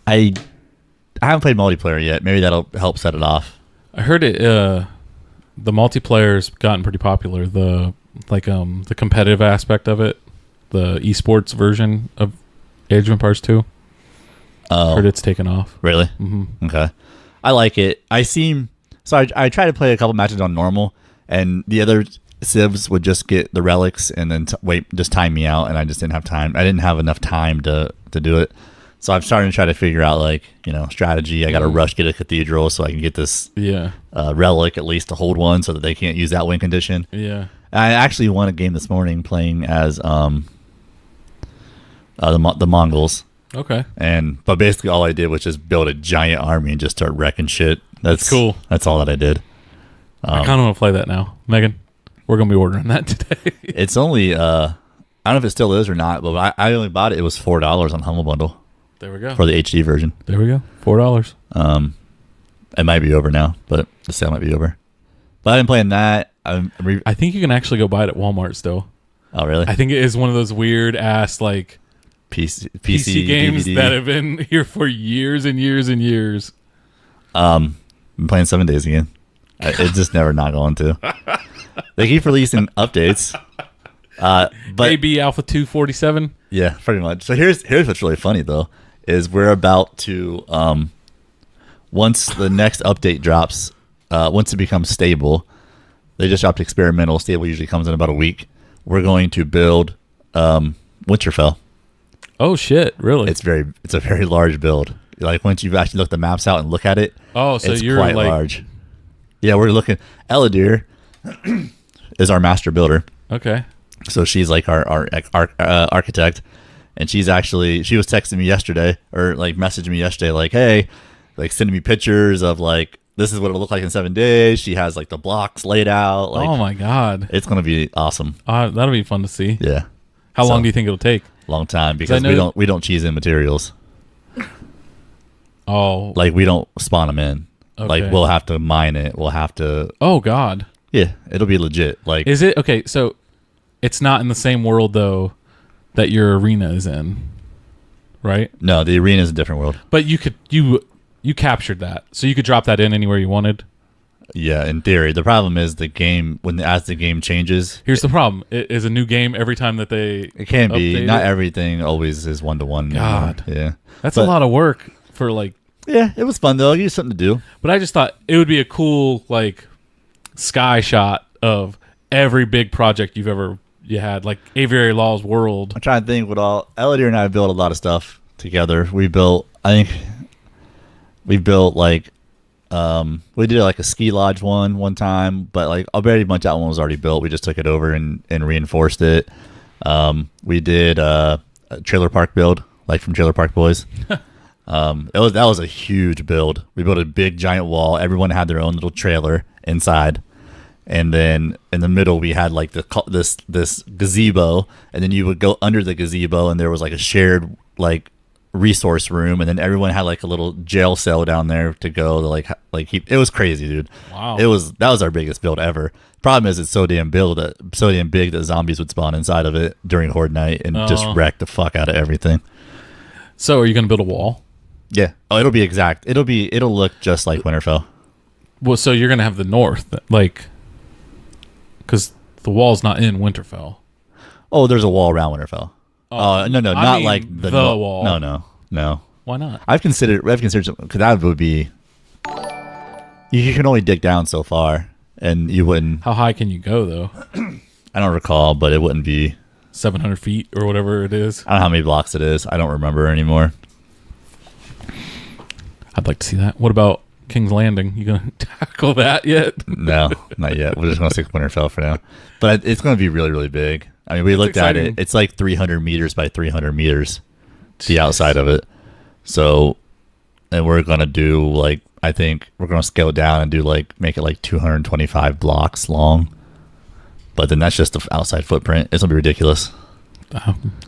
I haven't played multiplayer yet. Maybe that'll help set it off. I heard it. The multiplayer's gotten pretty popular. The competitive aspect of it, the esports version of Age of Empires 2. Oh, Heard it's taken off. really? hmm Okay. I like it. I try to play a couple matches on normal, and the other civs would just get the relics and then just time me out, and I just didn't have time. I didn't have enough time to do it. So I'm starting to try to figure out like strategy. I got to rush get a cathedral so I can get this Yeah, relic at least to hold one so that they can't use that win condition. yeah. I actually won a game this morning playing as the Mongols. Okay. But basically all I did was just build a giant army and just start wrecking shit. That's cool. That's all that I did. I kind of want to play that now. Megan, we're going to be ordering that today. It's only, I don't know if it still is or not, but I only bought it. It was $4 on Humble Bundle. There we go. For the HD version. There we go. $4. It might be over now, but the sale might be over. But I've been playing that. I think you can actually go buy it at Walmart still. Oh, really? I think it is one of those weird ass like PC games DVD. that have been here for years and years and years. Been playing 7 Days again. It's just never not going to. They keep releasing updates. But AB Alpha 247. Yeah, pretty much. So here's what's really funny though, is we're about to once the next update drops, once it becomes stable, they just dropped experimental. Stable usually comes in about a week. We're going to build Winterfell. Oh shit! Really? It's a very large build. Like once you've actually looked the maps out and look at it, so it's you're quite like large. Yeah, we're looking. Eladir is our master builder. Okay. So she's like our architect, and she was texting me yesterday, or like messaging me yesterday, like, hey, like sending me pictures of like this is what it'll look like in 7 days. She has like the blocks laid out. Like, oh my god, it's gonna be awesome. That'll be fun to see. Yeah. How long do you think it'll take? Long time, because we don't cheese in materials. Oh, like we don't spawn them in. Okay. Like we'll have to mine it. We'll have to. Oh god. Yeah, it'll be legit. Like, is it okay? So it's not in the same world though that your arena is in, right? No, the arena is a different world. But you captured that, so you could drop that in anywhere you wanted. Yeah, in theory. The problem is the game as the game changes. Here's the problem: it is a new game every time that they. It can be. Not everything always is 1-to-1. God, yeah, that's a lot of work for like. Yeah, it was fun though. It was something to do. But I just thought it would be a cool like sky shot of every big project you had, like Aviary Law's world. I'm trying to think what all Eladir and I built a lot of stuff together. We built like we did like a ski lodge one time, but like a very much that one was already built. We just took it over and reinforced it. We did a trailer park build, like from Trailer Park Boys. That was a huge build. We built a big giant wall. Everyone had their own little trailer inside, and then in the middle we had like this gazebo, and then you would go under the gazebo and there was like a shared like resource room, and then everyone had like a little jail cell down there to go to it was crazy, dude. Wow. That was our biggest build ever. Problem is it's so damn big that zombies would spawn inside of it during Horde Night and just wreck the fuck out of everything. So are you going to build a wall? Yeah. Oh, it'll be exact. It'll look just like Winterfell. Well, so you're going to have the north, like, because the wall's not in Winterfell. Oh, there's a wall around Winterfell. No, not like the wall. No. Why not? I've considered because that would be. You can only dig down so far, and you wouldn't. How high can you go though? I don't recall, but it wouldn't be 700 feet or whatever it is. I don't know how many blocks it is. I don't remember anymore. I'd like to see that. What about King's Landing? You gonna tackle that yet? No, not yet. We're just gonna stick with Winterfell for now. But it's gonna be really, really big. I mean, we looked at it. It's like 300 meters by 300 meters, the outside of it. So, and we're gonna do like I think we're gonna scale down and do like make it like 225 blocks long. But then that's just the outside footprint. It's gonna be ridiculous.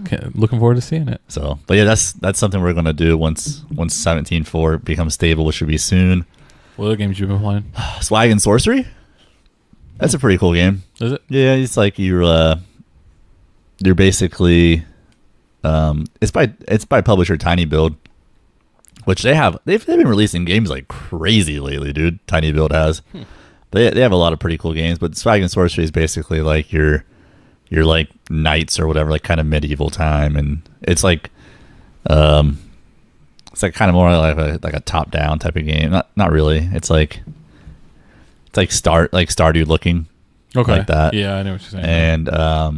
Okay, looking forward to seeing it. So, but yeah, that's something we're gonna do once 17.4 becomes stable, which should be soon. What other games you been playing? Swag and Sorcery. That's a pretty cool game. Is it? Yeah, it's like you're basically it's by publisher Tiny Build, which they've been releasing games like crazy lately, dude. Tiny Build has. They have a lot of pretty cool games, but Swag and Sorcery is basically like your like knights or whatever, like kind of medieval time, and it's like kind of more like a top down type of game. Not really. It's like Stardew looking. Okay. Like that. Yeah, I know what you're saying. And I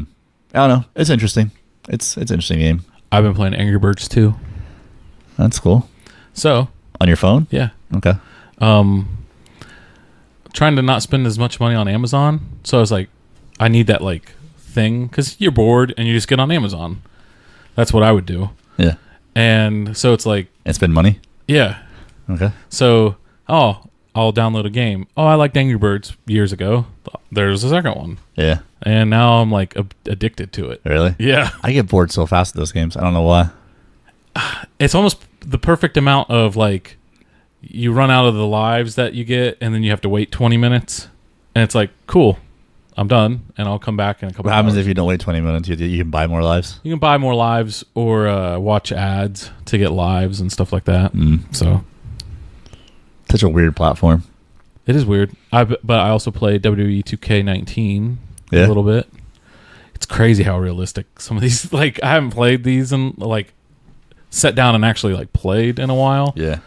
don't know. It's interesting. It's an interesting game. I've been playing Angry Birds 2. That's cool. So on your phone? Yeah. Okay. Trying to not spend as much money on Amazon. So I was like, I need that like thing because you're bored and you just get on Amazon. That's what I would do. Yeah. And so it's like, And spend money. yeah. Okay. So, I'll download a game. Oh, I liked Angry Birds years ago. There's a second one. Yeah. And now I'm like addicted to it. Really? Yeah. I get bored so fast with those games. I don't know why. It's almost the perfect amount of like, you run out of the lives that you get and then you have to wait 20 minutes. And it's like, cool, I'm done. And I'll come back in a couple What happens hours. if you don't wait 20 minutes? You can buy more lives? You can buy more lives or watch ads to get lives and stuff like that. So Such a weird platform. it is weird. But I also played WWE 2K19 Yeah. a little bit. It's crazy how realistic some of these. Like, I haven't played these and like sat down and actually like played in a while. Yeah.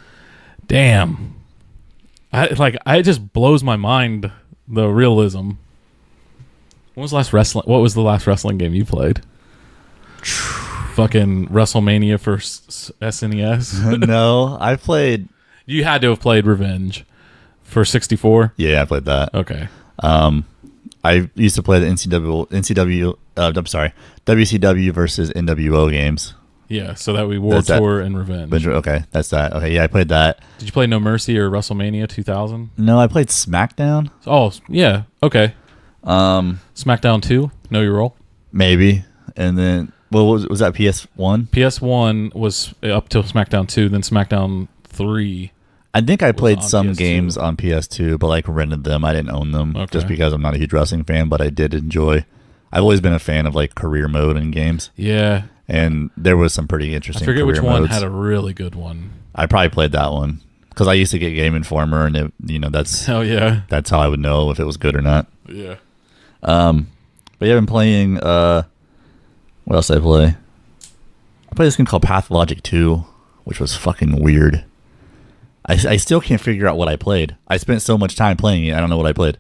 Damn. It just blows my mind, the realism. What was the last wrestling game you played? Fucking WrestleMania for SNES. No, I played. You had to have played Revenge for 64. Yeah, I played that. Okay. I used to play the WCW versus NWO games. Yeah, so that we War That's that. Tour and Revenge. Okay, that's that. Okay, yeah, I played that. Did you play No Mercy or WrestleMania 2000? No, I played SmackDown. Oh, yeah. Okay. SmackDown 2, Know Your Role. Maybe, and then was that PS1? PS1 was up till SmackDown 2, then SmackDown 3. I think I played on some PS2. games on PS2, but like rented them. I didn't own them just Okay. because I'm not a huge wrestling fan, but I did enjoy. I've always been a fan of like career mode in games, Yeah. and there was some pretty I interesting. forget which career one modes. had a really good one. I probably played that one because I used to get Game Informer, and that's Hell yeah. how I would know if it was good or not. Yeah. But yeah, I've been playing. What else did I play? I played this game called Pathologic 2, which was fucking weird. I still can't figure out what I played. I spent so much time playing it, I don't know what I played.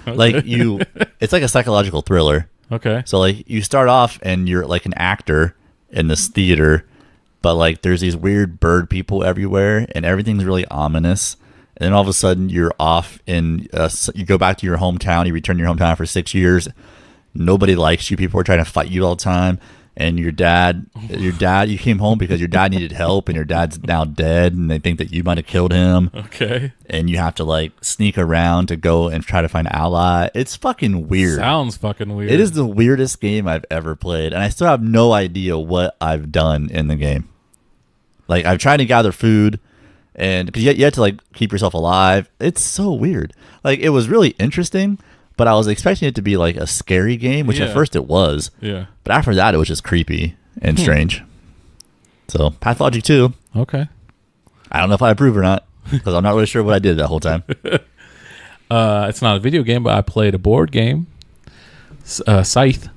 Like it's like a psychological thriller. Okay. So like you start off and you're like an actor in this theater, but like there's these weird bird people everywhere, and everything's really ominous. And then all of a sudden you're off in you go back to your hometown. You return to your hometown for 6 years. Nobody likes you. People are trying to fight you all the time. And your dad, you came home because your dad needed help, and your dad's now dead, and they think that you might have killed him. Okay. And you have to like sneak around to go and try to find an ally. It's fucking weird. Sounds fucking weird. It is the weirdest game I've ever played, and I still have no idea what I've done in the game. Like, I've tried to gather food, and because you have to like keep yourself alive. It's so weird. Like, it was really interesting, but I was expecting it to be like a scary game, which Yeah. at first it was. Yeah. But after that, it was just creepy and strange. So, Pathologic 2, Okay. I don't know if I approve or not, because I'm not really sure what I did that whole time. It's not a video game, but I played a board game. Scythe.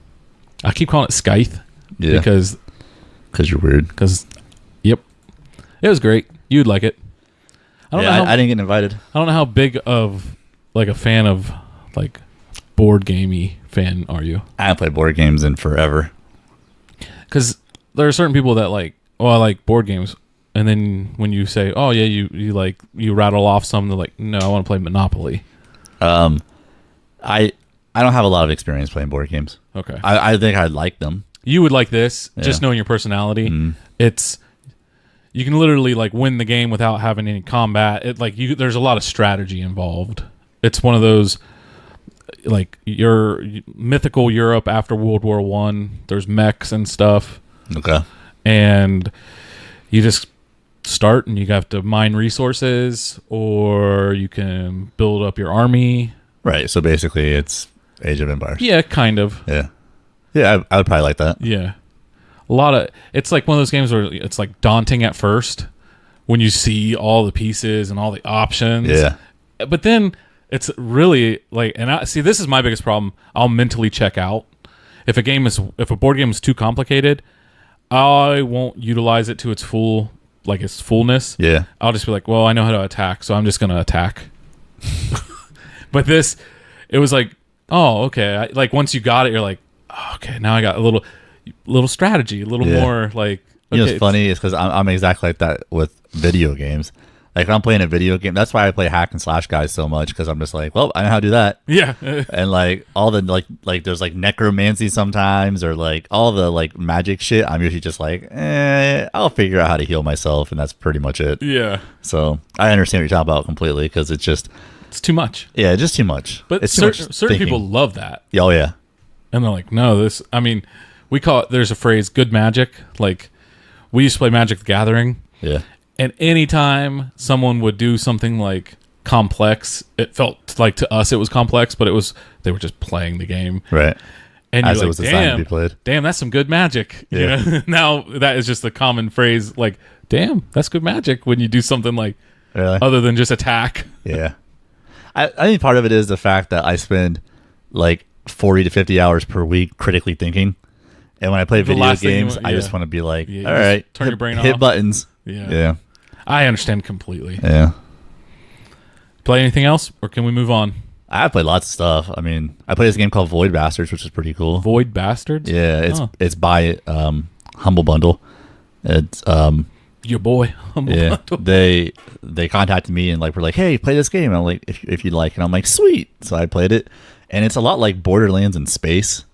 I keep calling it Scythe. Yeah. Because, You're weird. yep. It was great. You'd like it. I don't know how, I didn't get invited. I don't know how big of like a fan of like board gamey fan are you? I haven't played board games in forever. Because there are certain people that like, oh, I like board games, and then when you say, oh yeah, you rattle off some, they're like, no, I want to play Monopoly. I don't have a lot of experience playing board games. Okay. I think I'd like them. You would like this, just Yeah. knowing your personality. It's you can literally like win the game without having any combat. There's a lot of strategy involved. It's one of those like your mythical Europe after World War One. There's mechs and stuff, Okay. and you just start and you have to mine resources, or you can build up your army. Right. So basically, it's Age of Empires. Yeah, kind of. Yeah. Yeah, I would probably like that. Yeah. It's like one of those games where it's like daunting at first when you see all the pieces and all the options. Yeah. But then it's really like, this is my biggest problem. I'll mentally check out. If a board game is too complicated, I won't utilize it to its fullness. Yeah. I'll just be like, well, I know how to attack, so I'm just going to attack. But it was like, oh, okay. Like once you got it, you're like, oh, okay, now I got a little strategy, a little Yeah. more like. You know Okay, what's funny is because I'm exactly like that with video games. Like, when I'm playing a video game, that's why I play hack and slash guys so much, because I'm just like, well, I know how to do that. Yeah. And like all the like there's like necromancy sometimes, or like all the like magic shit. I'm usually just like, I'll figure out how to heal myself, and that's pretty much it. Yeah. So I understand what you're talking about completely, because it's just It's too much. yeah, just too much. But it's too much certain thinking. people love that. Oh yeah, And they're like, no, this, I mean, we call it, there's a phrase, good magic. Like, we used to play Magic the Gathering. yeah, And anytime someone would do something like complex, it felt like to us it was complex, but they were just playing the game. right. And As you're it like, was designed to be played. damn, that's some good magic. You Yeah. know? Now that is just a common phrase, like, damn, that's good magic when you do something like Really? other than just attack. Yeah. I think part of it is the fact that I spend like 40 to 50 hours per week critically thinking. And when I play video last thing you games, want- I yeah. just want to be like, Yeah, you all just right, turn your brain hit off. buttons. Yeah. Yeah. I understand completely. Yeah. Play anything else, or can we move on? I played lots of stuff. I mean, I played this game called Void Bastards, which is pretty cool. Void Bastards? Yeah, Oh. it's by Humble Bundle. It's Your boy. Humble yeah. Bundle. They contacted me and like were like, hey, play this game. And I'm like, if you'd like, and I'm like, sweet. So I played it, and it's a lot like Borderlands in space.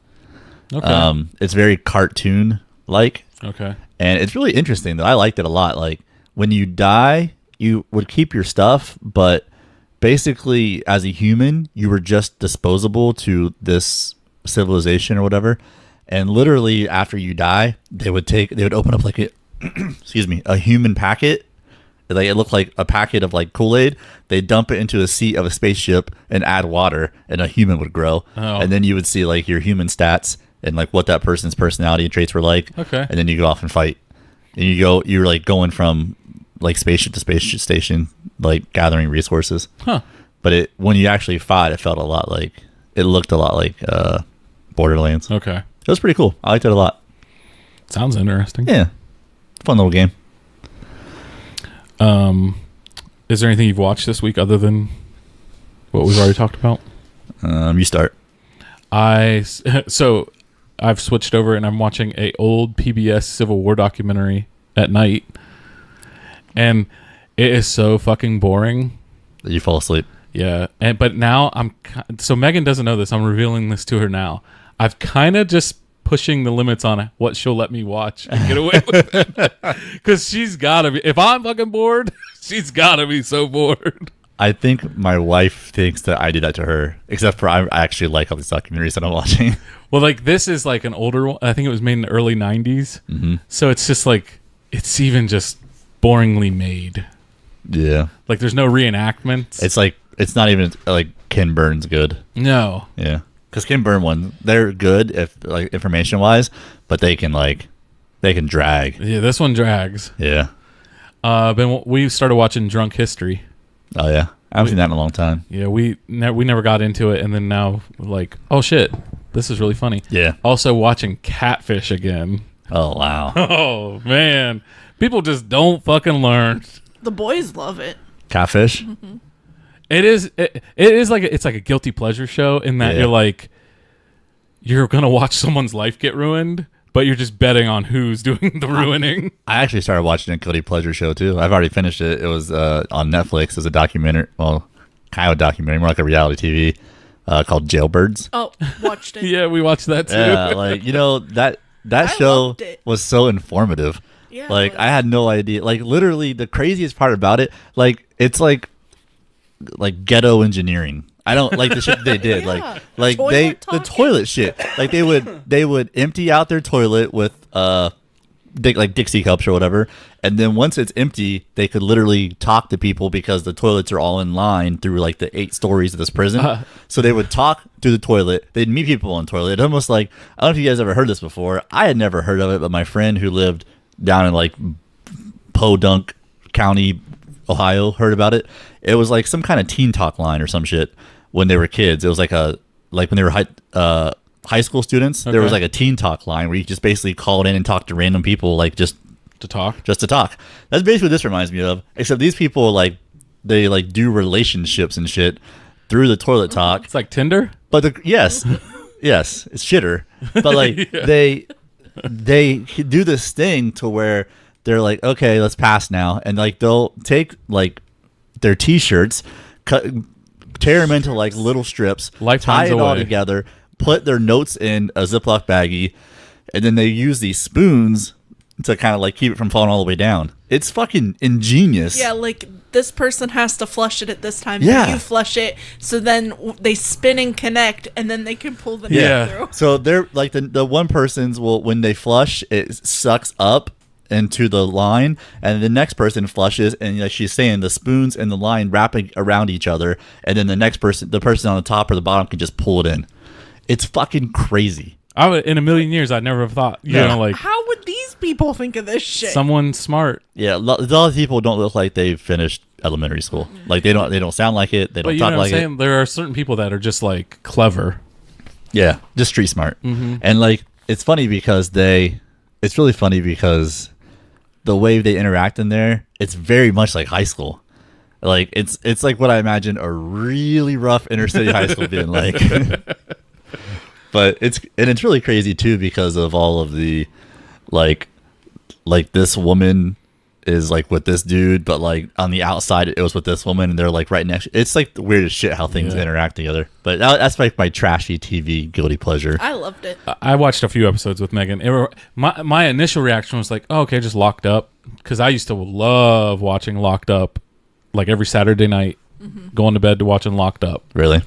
Okay. It's very cartoon like, Okay. and it's really interesting though. I liked it a lot. Like when you die, you would keep your stuff, but basically as a human, you were just disposable to this civilization or whatever. And literally after you die, they would open up like a excuse me, a human packet. Like it looked like a packet of like Kool-Aid. They dump it into a seat of a spaceship and add water, and a human would grow. Oh. And then you would see like your human stats and like what that person's personality and traits were like. Okay. And then you go off and fight. And you're like going from like spaceship to spaceship station, like gathering resources. Huh. But when you actually fought, it looked a lot like Borderlands. Okay. It was pretty cool. I liked it a lot. Sounds interesting. Yeah. Fun little game. Is there anything you've watched this week other than what we've already talked about? You start. So I've switched over and I'm watching a old PBS Civil War documentary at night, and it is so fucking boring. You fall asleep. Yeah, but now so Megan doesn't know this. I'm revealing this to her now. I've kind of just pushing the limits on what she'll let me watch and get away with it, because she's gotta be. If I'm fucking bored, she's gotta be so bored. I think my wife thinks that I do that to her, except for I actually like all these documentaries that I'm watching. Well, like this is like an older one. I think it was made in the early 90s. Mm-hmm. So it's just like, it's even just boringly made. Yeah. Like there's no reenactments. It's not even like Ken Burns good. No. Yeah. Because Ken Burn one, they're good if like information wise, but they can drag. Yeah, this one drags. Yeah. We started watching Drunk History. Oh yeah. I haven't seen that in a long time. Yeah, we never got into it, and then now like, oh shit, this is really funny. Yeah. Also watching Catfish again. Oh wow. Oh man, people just don't fucking learn. The boys love it. Catfish? It is like it's like a guilty pleasure show in that Yeah. you're gonna watch someone's life get ruined, but you're just betting on who's doing the ruining. I actually started watching a guilty pleasure show too. I've already finished it. It was on Netflix. It was a documentary, well, kind of a documentary, more like a reality TV, called Jailbirds. Oh, watched it. Yeah, we watched that too. Yeah, like that show loved it. was so informative. Yeah, like it I had no idea. Like literally, the craziest part about it, like it's like ghetto engineering. I don't like the shit they did. Yeah. Like Toilet the talking. toilet shit. Like they would empty out their toilet with like Dixie cups or whatever, and then once it's empty, they could literally talk to people because the toilets are all in line through like the 8 stories of this prison. So they would talk through the toilet. They'd meet people on the toilet. It's almost like, I don't know if you guys ever heard this before. I had never heard of it, but my friend who lived down in like Podunk County, Ohio, heard about it. It was like some kind of teen talk line or some shit when they were kids. It was like when they were high school students. There was Okay. like a teen talk line where you just basically called in and talked to random people, like just To talk. to talk. That's basically what this reminds me of. Except these people they do relationships and shit through the toilet talk. It's like Tinder. But yes, it's shitter. But like they do this thing to where they're like, okay, let's pass now, and like they'll take like their T-shirts, tear them into like little strips, Lifetimes tie it all away. together, put their notes in a Ziploc baggie, and then they use these spoons to kind of like keep it from falling all the way down. It's fucking ingenious. Yeah, like this person has to flush it at this time. Yeah. You flush it, so then they spin and connect, and then they can pull the Yeah. net through. So they're like the one person's will, when they flush, it sucks up into the line, and the next person flushes, and like she's saying, the spoons and the line wrapping around each other, and then the next person, the person on the top or the bottom, can just pull it in. It's fucking crazy. I would, in a million years, I'd never have thought. You Yeah. know, like How would these people think of this shit? someone smart. Yeah, a lot of people don't look like they've finished elementary school. Like they don't sound like it. They But don't you know talk what I'm like it. saying? There are certain people that are just like clever. Yeah, just street smart. And like it's funny because it's really funny because the way they interact in there, it's very much like high school. Like it's like what I imagine a really rough inner city high school being like. But it's really crazy too because of all of the like this woman is like with this dude, but like on the outside it was with this woman, and they're like right next. It's like the weirdest shit how things interact together. But that's like my trashy TV guilty pleasure. I loved it. I watched a few episodes with Megan. My initial reaction was like, oh, okay, just Locked Up. Because I used to love watching Locked Up like every Saturday night, going to bed to watching Locked Up. Really, I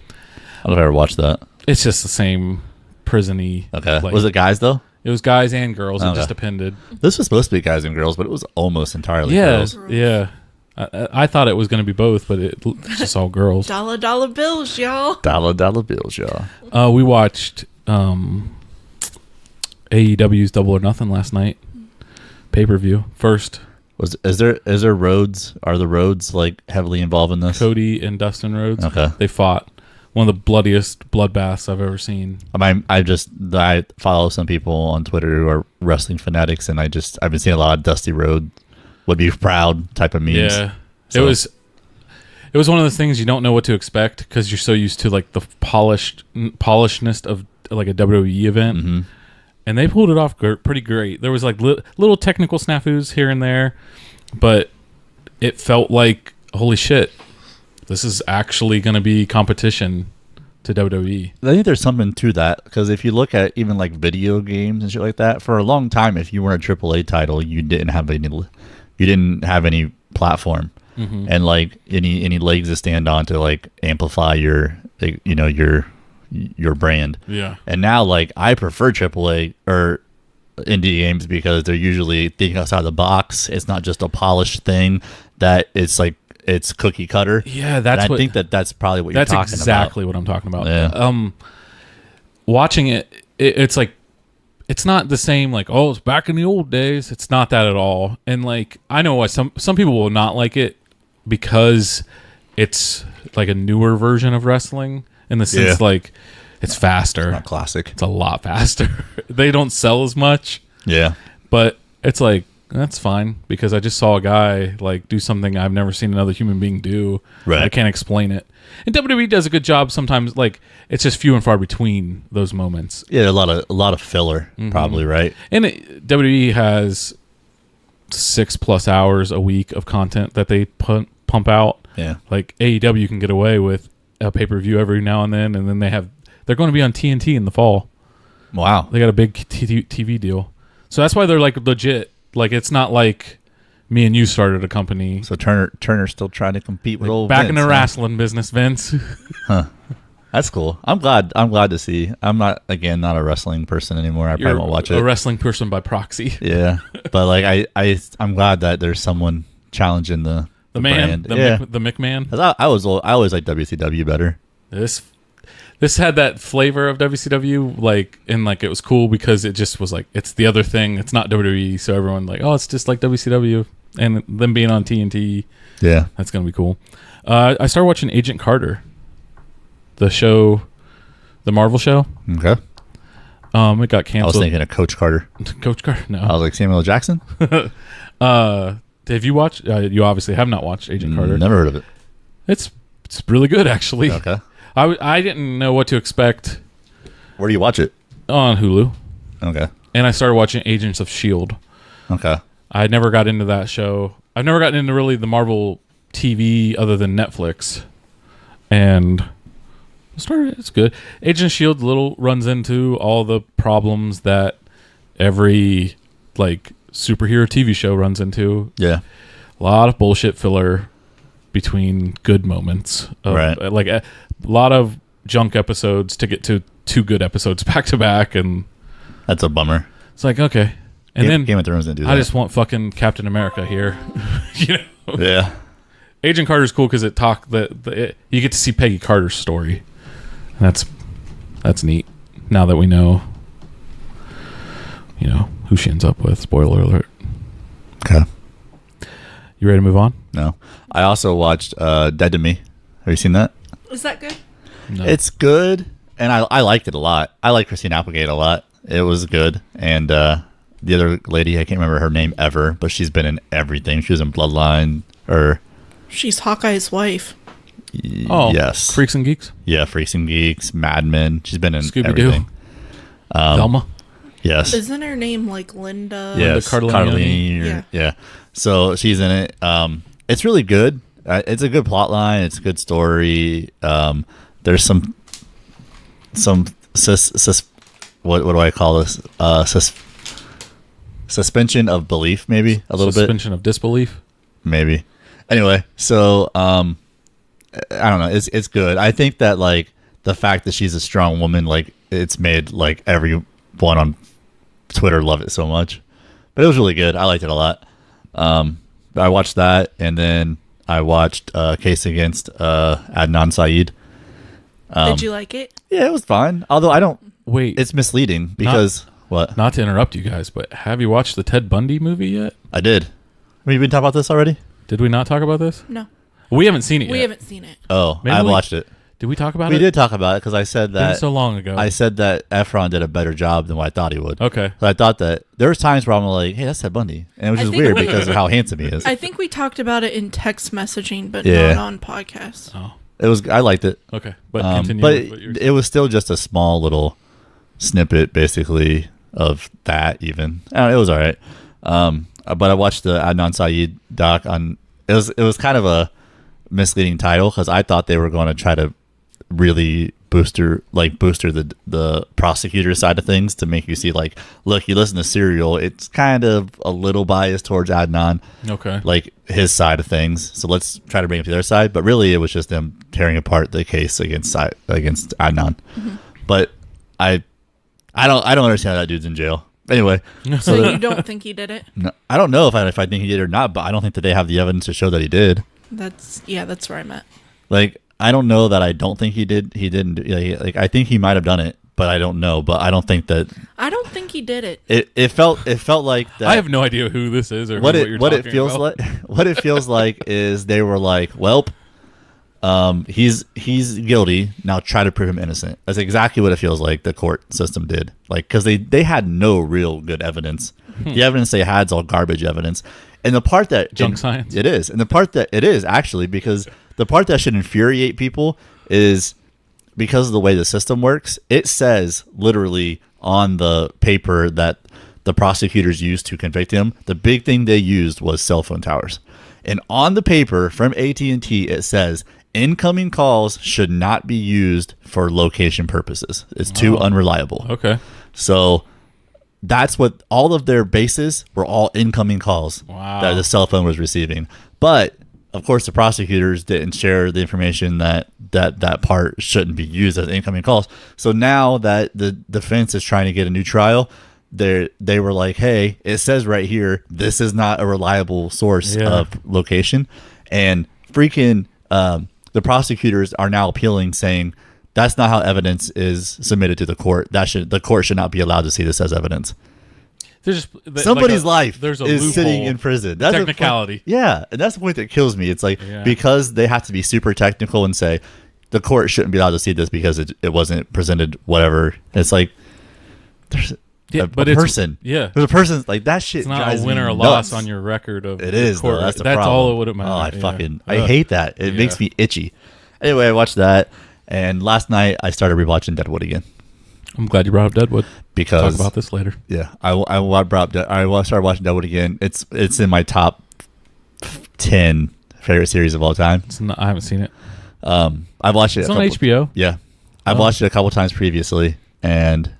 don't know if I ever watched that. It's just the same prison-y. Okay, like- was it guys though? It was guys and girls. It Okay. just depended. This was supposed to be guys and girls, but it was almost entirely Yeah, girls. yeah. I thought it was going to be both, but it's just all girls. Dollar bills, y'all. Dollar bills, y'all. We watched AEW's Double or Nothing last night. Pay-per-view. First, Is there Rhodes? Are the Rhodes like heavily involved in this? Cody and Dustin Rhodes. Okay. They fought. One of the bloodiest bloodbaths I've ever seen. I follow some people on Twitter who are wrestling fanatics, and I've been seeing a lot of Dusty Rhodes would be proud type of memes. Yeah. So- It was one of those things you don't know what to expect because you're so used to like the polishedness of like a WWE event. Mm-hmm. And they pulled it off pretty great. There was like little technical snafus here and there, but it felt like, holy shit, this is actually going to be competition to WWE. I think there's something to that because if you look at even like video games and shit like that, for a long time, if you weren't a AAA title, you didn't have any platform and like any legs to stand on to like amplify your brand. Yeah. And now like I prefer AAA or indie games because they're usually thinking outside the box. It's not just a polished thing that it's like it's cookie cutter. Yeah, And I think that's probably what you're that's talking exactly what I'm talking about. Yeah. Watching it's like it's not the same like, oh, it's back in the old days. It's not that at all. And like I know why some people will not like it because it's like a newer version of wrestling in the sense like it's faster. Not classic. It's a lot faster. They don't sell as much, Yeah. but it's like that's fine because I just saw a guy like do something I've never seen another human being do. Right. I can't explain it. And WWE does a good job sometimes. Like it's just few and far between those moments. Yeah, a lot of filler, probably, right? And WWE has 6+ hours a week of content that they pump out. Yeah. Like AEW can get away with a pay-per-view every now and then they're going to be on TNT in the fall. Wow. They got a big TV deal. So that's why they're like legit. Like it's not like me and you started a company. So Turner's still trying to compete with old Back in Vince, the huh? wrestling business, Vince. That's cool. I'm glad to see. I'm not a wrestling person anymore. I You're probably won't watch a it. wrestling person by proxy. Yeah. But like I'm glad that there's someone challenging the man, brand. the McMahon. 'Cause I always like WCW better. This had that flavor of WCW, like, and like it was cool because it just was like it's the other thing. It's not WWE, so everyone like, oh, it's just like WCW, and them being on TNT, Yeah. that's gonna be cool. I started watching Agent Carter, the show, the Marvel show. Okay. It got I was canceled. thinking of Coach Carter. Coach Carter. No. I was like Samuel L. Jackson. Have you watched? You obviously have not watched Agent Carter. Never heard of it. It's really good actually. Okay. I didn't know what to expect Where do you watch it? on Hulu, Okay. and I started watching Agents of Shield. Okay. I never got into that show. I've never gotten into really the Marvel TV other than Netflix, and it's good. Agent of Shield little runs into all the problems that every like superhero TV show runs into. Yeah, a lot of bullshit filler between good moments. Right. Like a lot of junk episodes to get to 2 good episodes back to back, and that's a bummer. it's like, okay. And then Game of Thrones didn't do that. I just want fucking Captain America here. You know? Yeah. Agent Carter's cool because you get to see Peggy Carter's story. And that's neat. Now that we know, who she ends up with. Spoiler alert. Okay. You ready to move on? No. I also watched Dead to Me. Have you seen that? Is that good? No. It's good, and I liked it a lot. I like Christine Applegate a lot. It was good, and the other lady, I can't remember her name ever, but she's been in everything. She was in Bloodline, or She's Hawkeye's wife. Yes, Freaks and Geeks. Yeah, Freaks and Geeks, Mad Men. She's been in Scooby-Doo. everything. Velma. Yes. Isn't her name like Linda? Yes, Cardellini. Yeah. So she's in it. It's really good. It's a good plot line. It's a good story. There's some what do I call this? Suspension of belief, maybe a little bit. Suspension of disbelief. Maybe. Anyway, so I don't know. It's good. I think that like the fact that she's a strong woman, like it's made like everyone on Twitter love it so much. But it was really good. I liked it a lot. I watched that, and then I watched Case Against Adnan Syed. Did you like it? Yeah, it was fine. Although I don't. Wait, It's misleading because what? not to interrupt you guys, but have you watched the Ted Bundy movie yet? I did. Have we been talking about this already? Did we not talk about this? No. We haven't seen it yet. We haven't seen it. Oh, Maybe I we- watched it. Did we talk about We it? did talk about it because I said It was that so long ago. I said that Efron did a better job than what I thought he would. Okay. So I thought that there was times where I'm like, hey, that's Ted Bundy, and it was I just think weird we- because of how handsome he is. I think we talked about it in text messaging, but Yeah. not on podcast. Oh, It was. I liked it. okay. But continue. But with what you were it was still just a small little snippet, basically, of that. Even I don't know, it was all right. But I watched the Adnan Syed doc on. It was kind of a misleading title because I thought they were going to try to really booster the prosecutor side of things to make you see like, look, you listen to Serial, it's kind of a little biased towards Adnan, okay. like his side of things. So let's try to bring it to their side. But really, it was just them tearing apart the case against Adnan. Mm-hmm. But I don't understand how that dude's in jail. Anyway, So you don't think he did it? no, I don't know if I think he did or not, but I don't think that they have the evidence to show that he did. That's where I'm at. Like, I don't know that I don't think he did. He didn't. Like, I think he might have done it, but I don't know. But I don't think that I don't think he did it. it felt like that. I have no idea who this is or what you're it talking feels about. like. What it feels like is they were like, "Welp, he's guilty. Now try to prove him innocent." That's exactly what it feels like the court system did. Like, because they had no real good evidence. The evidence they had is all garbage evidence. And the part that Junk science. it is, and the part that it is actually, because the part that should infuriate people is because of the way the system works. It says literally on the paper that the prosecutors used to convict him, the big thing they used was cell phone towers. And on the paper from AT&T, it says incoming calls should not be used for location purposes. It's too unreliable. Okay. So that's what all of their bases were, all incoming calls Wow. that the cell phone was receiving. But of course, the prosecutors didn't share the information that part shouldn't be used as incoming calls. So now that the defense is trying to get a new trial, they were like, hey, it says right here, this is not a reliable source of location. And freaking the prosecutors are now appealing, saying that's not how evidence is submitted to the court. The court should not be allowed to see this as evidence. There's Somebody's life there's a is loophole. sitting in prison. That's the point- Technicality. Yeah, and that's the point that kills me. It's like, Yeah. because they have to be super technical and say the court shouldn't be allowed to see this because it wasn't presented, whatever. It's like there's a it's- person. Yeah. There's a person like that shit. It's not drives a win me or a nuts. loss on your record of It the is, court. though. That's the That's problem. all it would have Oh, mattered. I hate that. It makes me itchy. Anyway, I watched that, and last night I started rewatching Deadwood again I'm glad you brought up Deadwood. because Talk about this later. yeah, I started watching Deadwood again. It's in my top 10 favorite series of all time. I haven't seen it. I've watched it. It's on HBO. Yeah, I've watched it a couple times previously, and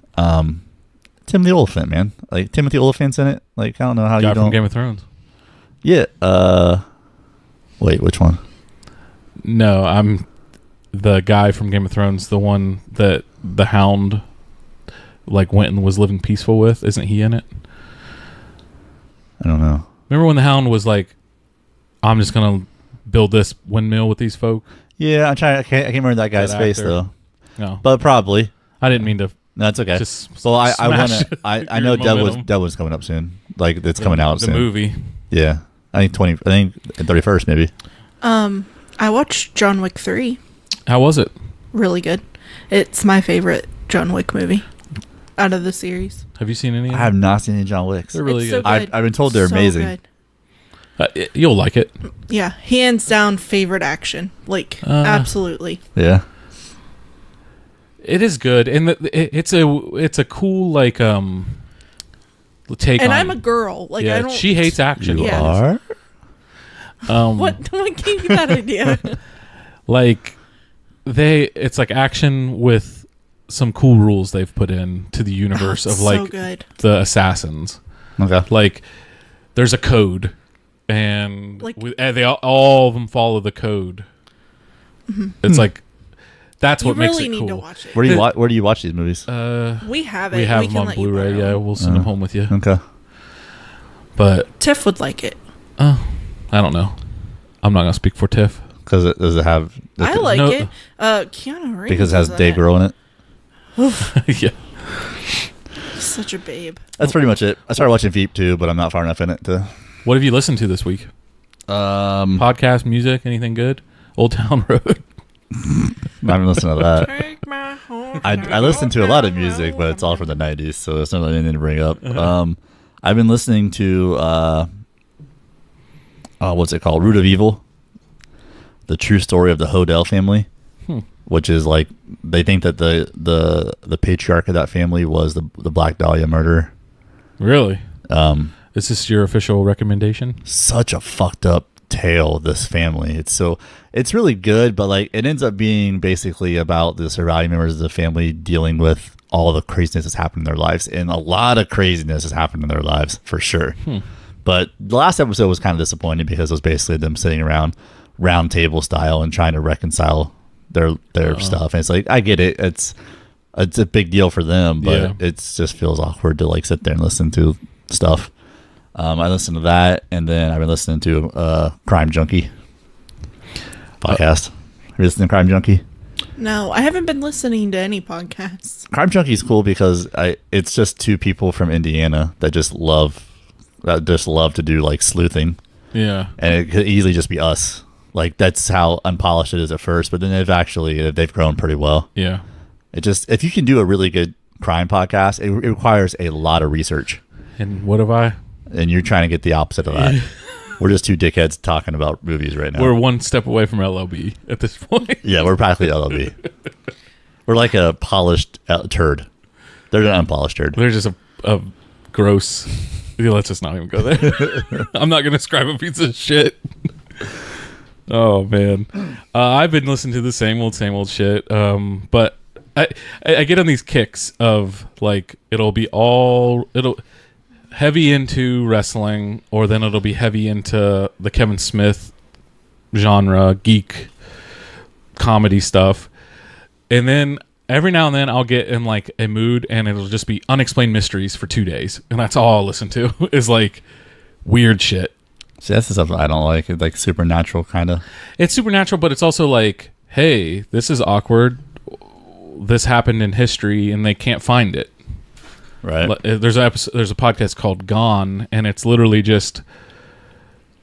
Timothy Olyphant, man, like Timothy Olyphant's in it. Like, I don't know how Guy you don't. from Game of Thrones. Yeah. Wait, which one? No, I'm the guy from Game of Thrones, the one that the Hound like went and was living peaceful with. Isn't he in it? I don't know. Remember when the Hound was like, I'm just gonna build this windmill with these folk? Yeah, I'm trying. I can't remember that guy's That face actor. though. No, But probably. I didn't mean to. No, that's okay. Just Well, I want smash to. I your know momentum. Deadwood's coming up soon. Like, it's coming out the soon. movie. Yeah, I think 31st maybe. I watched John Wick 3. How was it? Really good. It's my favorite John Wick movie out of the series. Have you seen any? I have not seen any John Wicks. They're really It's so good. good. I've been told they're So amazing. good. You'll like it. Yeah, hands down favorite action. Like, absolutely. Yeah. It is good, and it's a cool like take. And on, I'm a girl. Like, yeah, I don't. she hates action. You Yeah. are? What gave you that idea? Like it's like action with some cool rules they've put in to the universe It's of like so good. the assassins. Okay. Like there's a code, and Like- and they all of them follow the code. It's like that's You what makes really it need cool. to watch it. Where do you watch these movies? We have it. We have we them can on let you Blu-ray. borrow. Yeah, we'll send them home with you. Okay. But Tiff would like it. I don't know. I'm not gonna speak for Tiff. Because does it have? I like no- it. Keanu Reeves. Because it has is in Dave Grohl in it. Yeah. He's such a babe. That's pretty much it. I started watching Veep too, but I'm not far enough in it to. What have you listened to this week? Podcast, music, anything good? Old Town Road. I haven't listened to that. Take my horse I listen to a lot of music, but it's all from the 90s, so it's not really anything to bring up. I've been listening to what's it called? Root of Evil, the true story of the Hodel family, which is like they think that the patriarch of that family was the Black Dahlia murderer. Really? Is this your official recommendation? Such a fucked up tale, this family. It's really good, but like it ends up being basically about the surviving members of the family dealing with all the craziness that's happened in their lives, and a lot of craziness has happened in their lives for sure. But the last episode was kind of disappointing because it was basically them sitting around round table style and trying to reconcile their stuff. And it's like, I get it, it's a big deal for them, but it just feels awkward to like sit there and listen to stuff. I listened to that, and then I've been listening to Crime Junkie podcast. Have you listened to Crime Junkie? No, I haven't been listening to any podcasts. Crime Junkie is cool because it's just two people from Indiana that just love to do like sleuthing, Yeah. and it could easily just be us. Like that's how unpolished it is at first, but then they've grown pretty well. Yeah. If you can do a really good crime podcast, it requires a lot of research, And what have I? and you're trying to get the opposite of that. We're just two dickheads talking about movies right now. We're one step away from LLB at this point. Yeah, we're practically LLB. We're like a polished turd. They're an unpolished turd. They're just a gross. Yeah, let's just not even go there. I'm not going to describe a piece of shit. Oh, man. I've been listening to the same old shit. But I get on these kicks of like, it'll heavy into wrestling, or then it'll be heavy into the Kevin Smith genre, geek comedy stuff. And then every now and then I'll get in like a mood and it'll just be unexplained mysteries for 2 days. And that's all I'll listen to is like weird shit. See, that's the stuff I don't like. It's like supernatural kind of. It's supernatural, but it's also like, hey, this is awkward. This happened in history and they can't find it. Right. There's a podcast called Gone, and it's literally just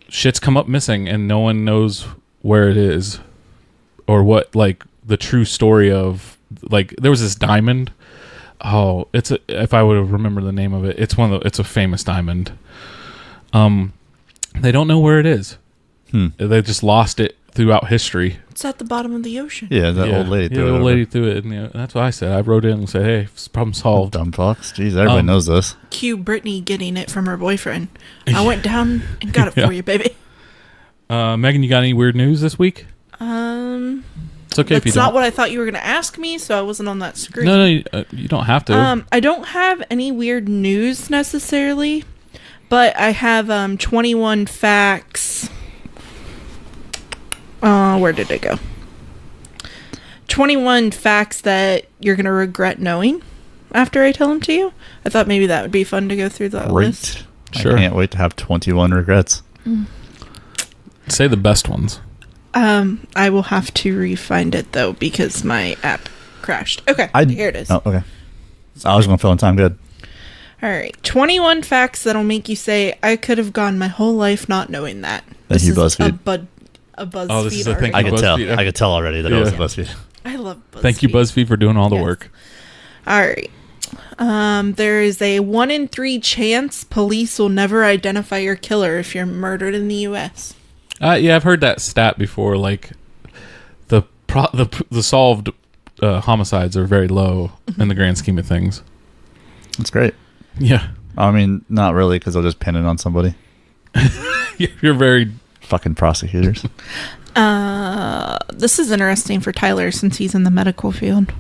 shit's come up missing and no one knows where it is or what, like the true story of, like there was this diamond. Oh, if I would remember the name of it, it's a famous diamond. They don't know where it is. They just lost it throughout history. It's at the bottom of the ocean. Yeah, old lady. Yeah, the old lady threw it. And, that's what I said. I wrote in and said, hey, problem solved. Dumb fucks. Jeez, everybody knows this. Cue Brittany getting it from her boyfriend. I went down and got it for you, baby. Megan, you got any weird news this week? It's okay if you That's don't. not what I thought you were going to ask me, so I wasn't on that screen. No, you don't have to. I don't have any weird news necessarily, but I have 21 facts. Where did it go? 21 facts that you're going to regret knowing after I tell them to you. I thought maybe that would be fun to go through that list. Sure. I can't wait to have 21 regrets. Say the best ones. I will have to re-find it, though, because my app crashed. Okay, here it is. Oh, okay. So I was going to fill in time. Good. All right. 21 facts that'll make you say, I could have gone my whole life not knowing that. Thank you, BuzzFeed. A BuzzFeed Oh, this is a article. thank I could tell. I could tell already that it was a BuzzFeed. I love BuzzFeed. Thank you, BuzzFeed, for doing all the work. All right. There is a 1 in 3 chance police will never identify your killer if you're murdered in the U.S. Yeah, I've heard that stat before. Like, the solved homicides are very low in the grand scheme of things. That's great. Yeah. I mean, not really, because they'll just pin it on somebody. You're very... Fucking prosecutors. This is interesting for Tyler since he's in the medical field.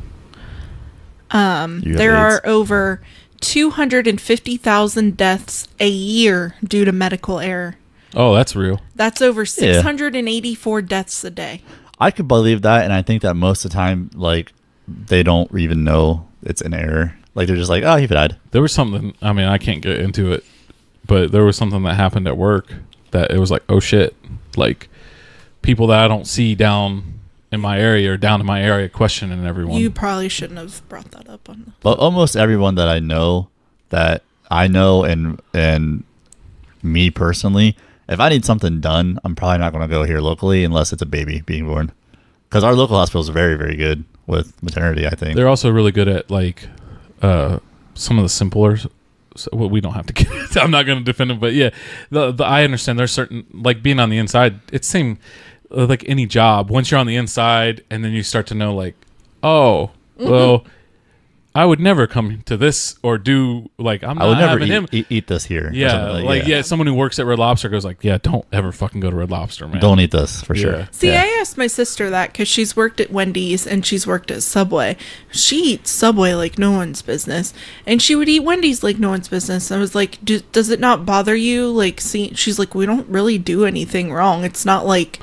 There are over 250,000 deaths a year due to medical error. Oh, that's real. That's over 684 deaths a day. I could believe that, and I think that most of the time, like, they don't even know it's an error. Like, they're just like, oh, he died. There was something, I mean, I can't get into it, but there was something that happened at work that it was like, oh shit. Like, people that I don't see down in my area or down in my area questioning everyone. You probably shouldn't have brought that up on the... But almost everyone that I know and me personally, if I need something done, I'm probably not going to go here locally unless it's a baby being born. Because our local hospital is very, very good with maternity, I think. They're also really good at, like, some of the simpler... So, well, we don't have to get... I'm not going to defend them, but yeah, I understand there's certain... Like, being on the inside, it's same... like any job, once you're on the inside and then you start to know, like, oh, well, I would never come to this or do, like, I'm not having him eat this here. Yeah, someone who works at Red Lobster goes like, yeah, don't ever fucking go to Red Lobster, man. Don't eat this for sure. See, I asked my sister that because she's worked at Wendy's and she's worked at Subway. She eats Subway like no one's business, and she would eat Wendy's like no one's business. I was like, does it not bother you? Like, she's like, we don't really do anything wrong. It's not like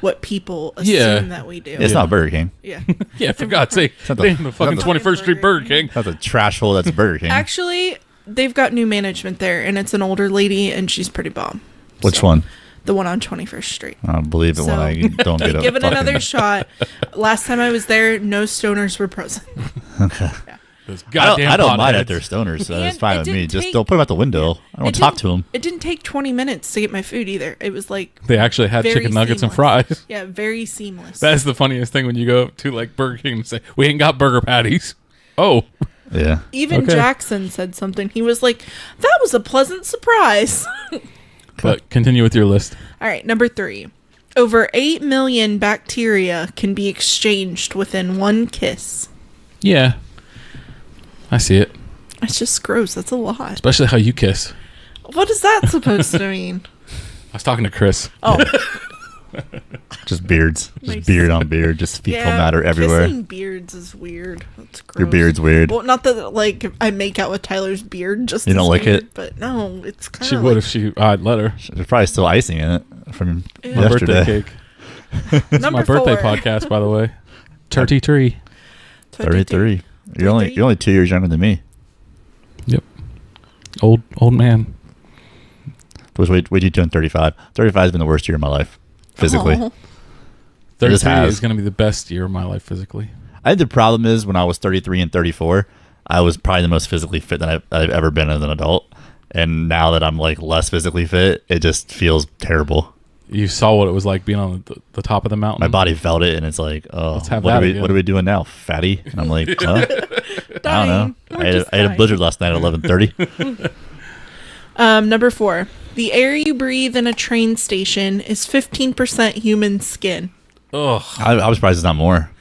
what people assume that we do. It's not Burger King. Yeah. Yeah, for God's sake. They in the fucking 21st Street Burger King. That's a trash hole that's Burger King. Actually, they've got new management there, and it's an older lady, and she's pretty bomb. Which one? The one on 21st Street. I believe it when I don't get it. Give it another shot. Last time I was there, no stoners were present. Okay. Yeah. I don't mind that they're stoners, so that's fine with me. Just don't put them out the window. I don't want to talk to them. It didn't take 20 minutes to get my food either. It was like... They actually had chicken nuggets and fries. Yeah, very seamless. That's the funniest thing when you go to, like, Burger King and say, we ain't got burger patties. Oh. Yeah. Even Jackson said something. He was like, that was a pleasant surprise. But continue with your list. All right, number 3. Over 8 million bacteria can be exchanged within one kiss. Yeah. I see it. It's just gross. That's a lot. Especially how you kiss. What is that supposed to mean? I was talking to Chris. Oh. Just beards. Just Nice. beard on beard. Just fecal matter everywhere. Kissing beards is weird. That's gross. Your beard's weird. Well, not that, like, I make out with Tyler's beard. Just You don't like weird, it? But no, it's kind of She would if I'd let her. There's probably still icing in it from My birthday yesterday. cake. It's my birthday 4. podcast, by the way. Turkey tree. 33. You're only 2 years younger than me. Yep. Old man. Wait, you turn 35. 35 has been the worst year of my life, physically. Oh. 33 is going to be the best year of my life physically. I think the problem is when I was 33 and 34, I was probably the most physically fit that I've ever been as an adult. And now that I'm like less physically fit, it just feels terrible. You saw what it was like being on the top of the mountain. My body felt it, and it's like, oh, Let's have what that are again. we doing now, fatty? And I'm like, huh? I don't know. I ate a blizzard last night at 11:30. Number 4. The air you breathe in a train station is 15% human skin. Ugh. I was surprised it's not more.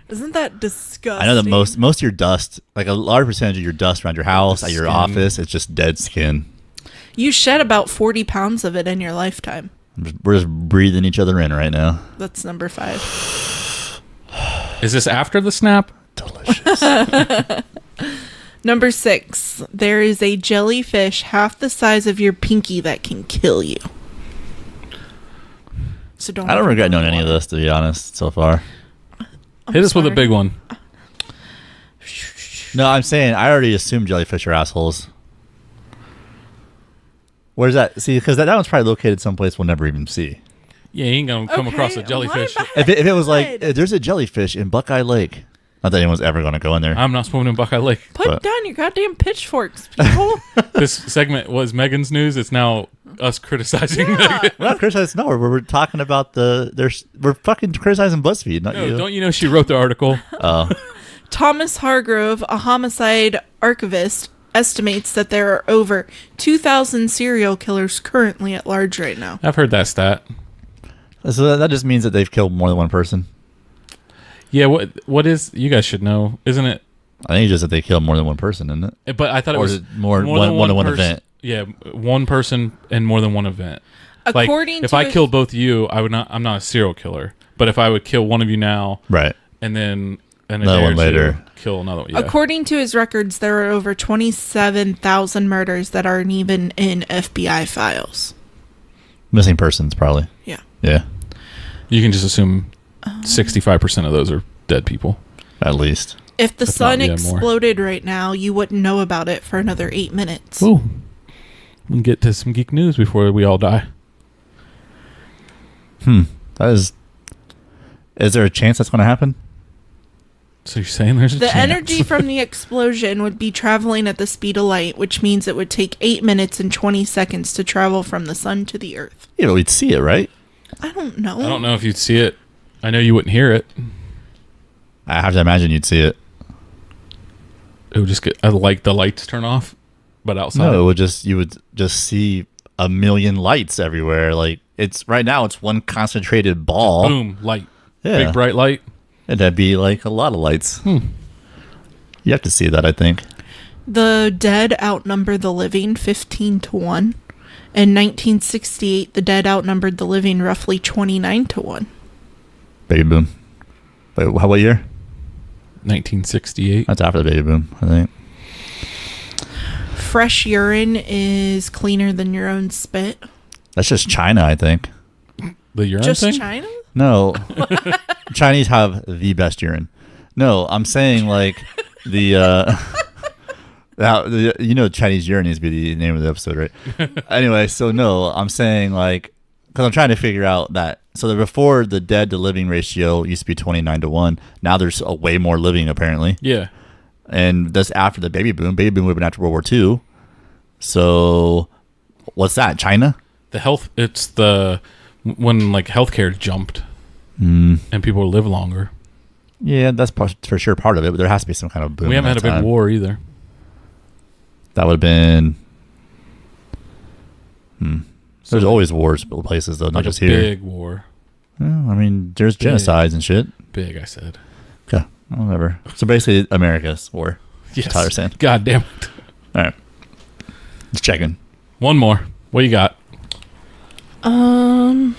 Isn't that disgusting? I know that most of your dust, like a large percentage of your dust around your house, at your office, it's just dead skin. You shed about 40 pounds of it in your lifetime. We're just breathing each other in right now. That's number 5. Is this after the snap? Delicious. Number 6. There is a jellyfish half the size of your pinky that can kill you. So don't. I don't regret knowing any of this, to be honest, so far. Hit us with a big one. No, I'm saying I already assumed jellyfish are assholes. Where's that? See, because that one's probably located someplace we'll never even see. Yeah, you ain't gonna come Okay, across a jellyfish. my If it was like, bad. there's a jellyfish in Buckeye Lake. Not that anyone's ever going to go in there. I'm not swimming in Buckeye Lake. Put but- down your goddamn pitchforks, people. This segment was Megan's news. It's now us criticizing Megan. We're not criticizing. No, we're talking about we're fucking criticizing BuzzFeed, not No, you. don't you know she wrote the article? Oh, Thomas Hargrove, a homicide archivist, estimates that there are over 2,000 serial killers currently at large right now. I've heard that stat. so that just means that they've killed more than one person. Yeah, what is? You guys should know, isn't it? I think it's just that they killed more than one person, isn't it? But I thought it Or was is it more than one person- event? Yeah, one person and more than one event. According if to I killed both of you, I'm not a serial killer. But if I would kill one of you now, Right. and then Another one later. kill another one. Yeah. According to his records, there are over 27,000 murders that aren't even in FBI files. Missing persons, probably. Yeah. Yeah, You can just assume 65% of those are dead people. at least. If the If sun not, yeah, more. exploded right now, you wouldn't know about it for another 8 minutes. Ooh. We can get to some geek news before we all die. That is. Is there a chance that's going to happen? So you're saying there's a The chance? energy from the explosion would be traveling at the speed of light, which means it would take 8 minutes and 20 seconds to travel from the sun to the earth. Yeah, but we'd see it, right? I don't know. I don't know if you'd see it. I know you wouldn't hear it. I have to imagine you'd see it. It would just get the lights turn off, but outside. No, you would just see a million lights everywhere. Like right now, it's one concentrated ball. Boom, light. Yeah. Big bright light. And that'd be like a lot of lights. You have to see that, I think. The dead outnumber the living 15-1. In 1968, the dead outnumbered the living roughly 29-1. Baby boom. Wait, what year? 1968. That's after the baby boom, I think. Fresh urine is cleaner than your own spit. That's just China, I think. The urine Just thing? China? No. Chinese have the best urine. No, I'm saying like Chinese urine needs to be the name of the episode, right? Anyway, so no, I'm saying like, because I'm trying to figure out that. So before the dead to living ratio used to be 29-1. Now there's a way more living apparently. Yeah. And that's after the baby boom. Baby boom would have been after World War II. So what's that? China? It's when like healthcare jumped and people live longer. Yeah, that's for sure part of it. But there has to be some kind of boom. We haven't in had a that big time. war either. That would have been. There's always wars places though, not Like just a here. big war. Well, I mean, there's Big. genocides and shit. Big, I said. Okay, whatever. So basically, America's war. Yes. Tyler saying. God damn it. All right, just checking. One more. What you got? The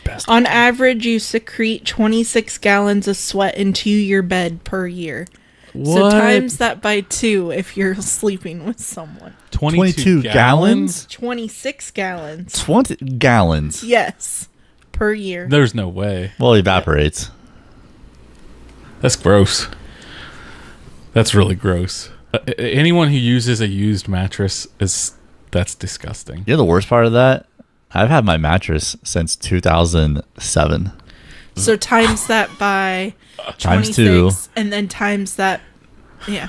best. On average, you secrete 26 gallons of sweat into your bed per year. So times that by 2 if you're sleeping with someone. 22 gallons? 26 gallons. 20 gallons. Yes. Per year. There's no way. Well, it evaporates. That's gross. That's really gross. Anyone who uses a used mattress that's disgusting. You know the worst part of that? I've had my mattress since 2007. So times that by Times 26 and then times that, yeah.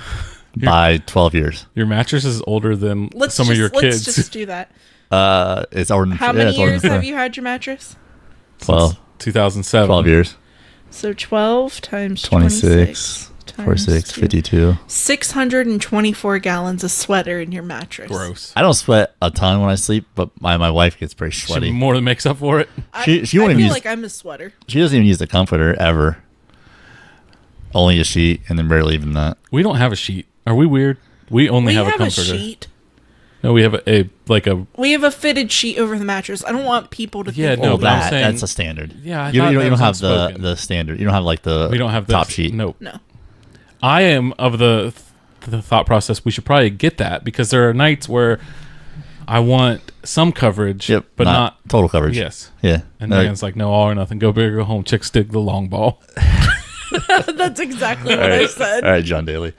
By 12 years. Your mattress is older than Let's some of your kids. Let's just do that. It's older. How many years have you had your mattress? 12. 2007. 12 years. So 12 times 26. 46, 52. 624 gallons of sweater in your mattress. Gross. I don't sweat a ton when I sleep, but my wife gets pretty sweaty. She more than makes up for it. She I won't even feel use. like I'm a sweater. She doesn't even use the comforter ever. Only a sheet, and then barely even that. We don't have a sheet. Are we weird? We only We have a have a comforter. sheet. No, we have a We have a fitted sheet over the mattress. I don't want people to Yeah, think. no, Oh, but I'm that saying- that's a standard. Yeah, I you thought don't that was have the unspoken. standard. You don't have like the we don't have top this. sheet. Nope. No. I am of the thought process we should probably get that because there are nights where I want some coverage, Yep, but not total coverage. yes. Yeah. And Megan's like, no, all or nothing. Go big or go home. Chicks dig the long ball. That's exactly what I said. All right, John Daly.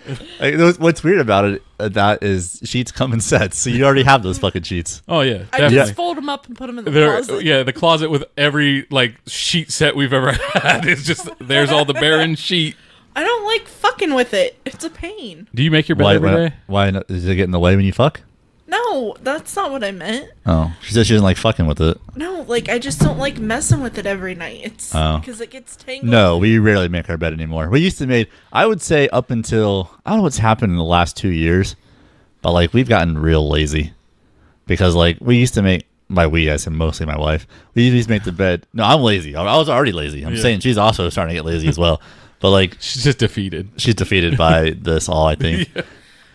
What's weird about it that is sheets come in sets, so you already have those fucking sheets. Oh yeah, I definitely. just fold them up and put them in the closet. Yeah, the closet with every like sheet set we've ever had is just there's all the barren sheet. I don't like fucking with it. It's a pain. Do you make your bed every day? Why not? Does it get in the way when you fuck? No, that's not what I meant. Oh, she said she doesn't like fucking with it. No, like I just don't like messing with it every night. It's Oh. because it gets tangled. No, we rarely make our bed anymore. We used to make, I would say up until, I don't know what's happened in the last 2 years, but like we've gotten real lazy because like we used to make, by we, I said mostly my wife, we used to make the bed. No, I'm lazy. I was already lazy. I'm Yeah. saying she's also starting to get lazy as well. But like She's just defeated. she's defeated by this all, I think. Yeah.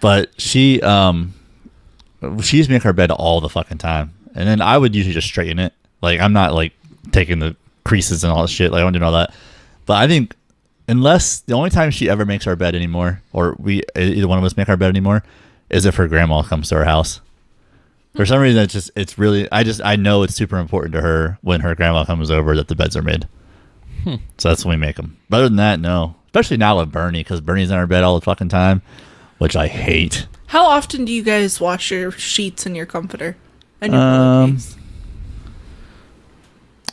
But she used to make her bed all the fucking time. And then I would usually just straighten it. Like I'm not like taking the creases and all that shit. Like I don't do all that. But I think unless the only time she ever makes our bed anymore, or we either one of us make our bed anymore, is if her grandma comes to our house. For some reason, it's really I know it's super important to her when her grandma comes over that the beds are made. So that's when we make them. But other than that, no. Especially now with Bernie, because Bernie's in our bed all the fucking time, which I hate. How often do you guys wash your sheets and your comforter and your pillowcase?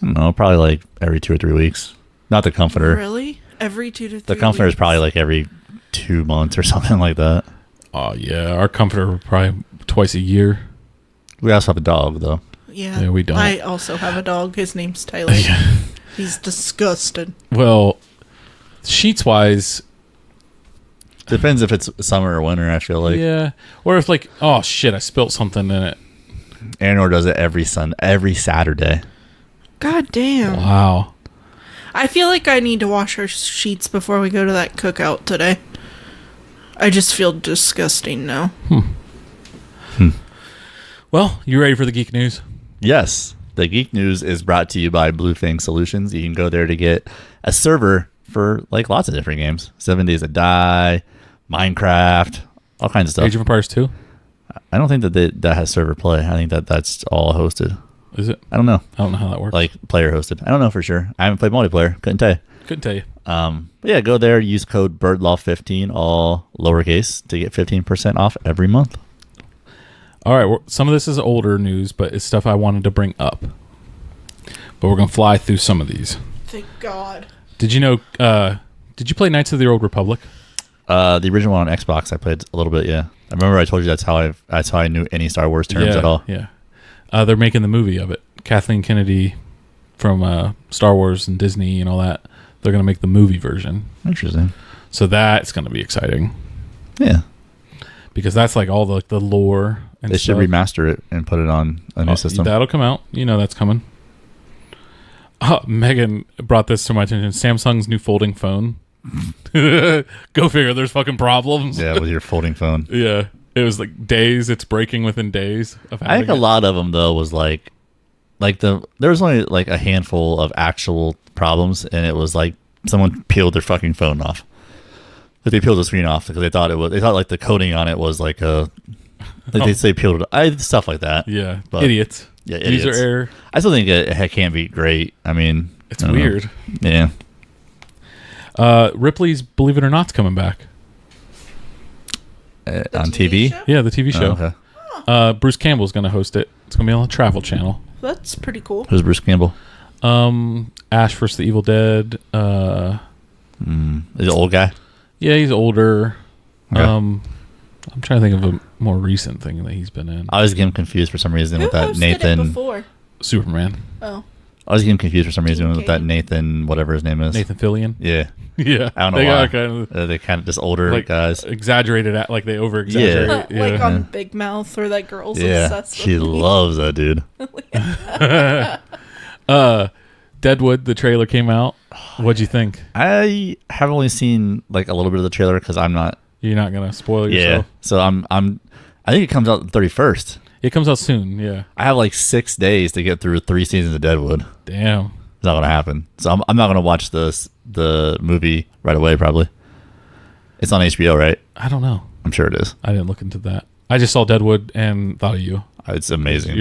I don't know, probably like every 2 or 3 weeks. Not the comforter. Really? Every 2 to 3 The comforter is weeks? probably like every 2 months or something like that. Oh yeah, our comforter probably twice a year. We also have a dog though. Yeah. Yeah, we don't. I also have a dog. His name's Tyler. He's disgusted. Well, sheets wise, Depends if it's summer or winter. I feel like yeah. Or if like, oh shit, I spilt something in it. Anor does it every Saturday. God damn. Wow. I feel like I need to wash our sheets before we go to that cookout today. I just feel disgusting now. Well, you ready for the geek news? Yes, the Geek News is brought to you by Bluefang Solutions. You can go there to get a server for like lots of different games. 7 Days to Die, Minecraft, all kinds of stuff. Age of Empires 2? I don't think that has server play. I think that's all hosted. Is it? I don't know. I don't know how that works. Like player hosted. I don't know for sure. I haven't played multiplayer. Couldn't tell you. Couldn't tell you. But yeah, go there, use code BirdLaw15, all lowercase, to get 15% off every month. All right, some of this is older news, but it's stuff I wanted to bring up. But we're going to fly through some of these. Thank God. Did you know, did you play Knights of the Old Republic? The original one on Xbox, I played a little bit. Yeah, I remember I told you that's how I knew any Star Wars terms at all. Yeah. They're making the movie of it. Kathleen Kennedy from Star Wars and Disney and all that. They're going to make the movie version. Interesting. So that's going to be exciting Yeah, because that's like all the lore and they should stuff. remaster it and put it on a new system. That'll come out. You know that's coming. Megan brought this to my attention. Samsung's new folding phone. Go figure. There's fucking problems. Yeah, with your folding phone. Yeah. It was like days. It's breaking within days of having I think a it. lot of them though was like there was only like a handful of actual problems, and it was like someone peeled their fucking phone off. Like they peeled the screen off because they thought like the coating on it was like they say peeled it. Stuff like that. Yeah. But- Idiots. Yeah, User idiots. error. I still think it can be great. I mean, It's I don't know. weird. Yeah. Ripley's Believe It or Not's coming back. On TV. show? Yeah, the TV show. Oh, okay. Bruce Campbell's going to host it. It's going to be on the Travel Channel. That's pretty cool. Who's Bruce Campbell? Ash vs. the Evil Dead. Is it old guy? Yeah, he's older. Okay. I'm trying to think of a more recent thing that he's been in. I always get him confused for some reason Who with that hosted it Nathan. before? Superman. Oh. I always get him confused for some reason with that Okay. Nathan, whatever his name is. Nathan Fillion. Yeah. Yeah. I don't know They why. got kind of They're kind of just older like guys. exaggerated at like they over exaggerate. Yeah. Like on Big Mouth, or that girl's Yeah. obsessed She with me. loves that dude. Deadwood, the trailer came out. What'd you think? I have only seen like a little bit of the trailer because I'm not. You're not gonna spoil Yeah. yourself. So I think it comes out the 31st. It comes out soon. Yeah. I have like 6 days to get through 3 seasons of Deadwood. Damn. It's not gonna happen. So I'm not gonna watch the movie right away. Probably. It's on HBO, right? I don't know. I'm sure it is. I didn't look into that. I just saw Deadwood and thought of you. It's amazing.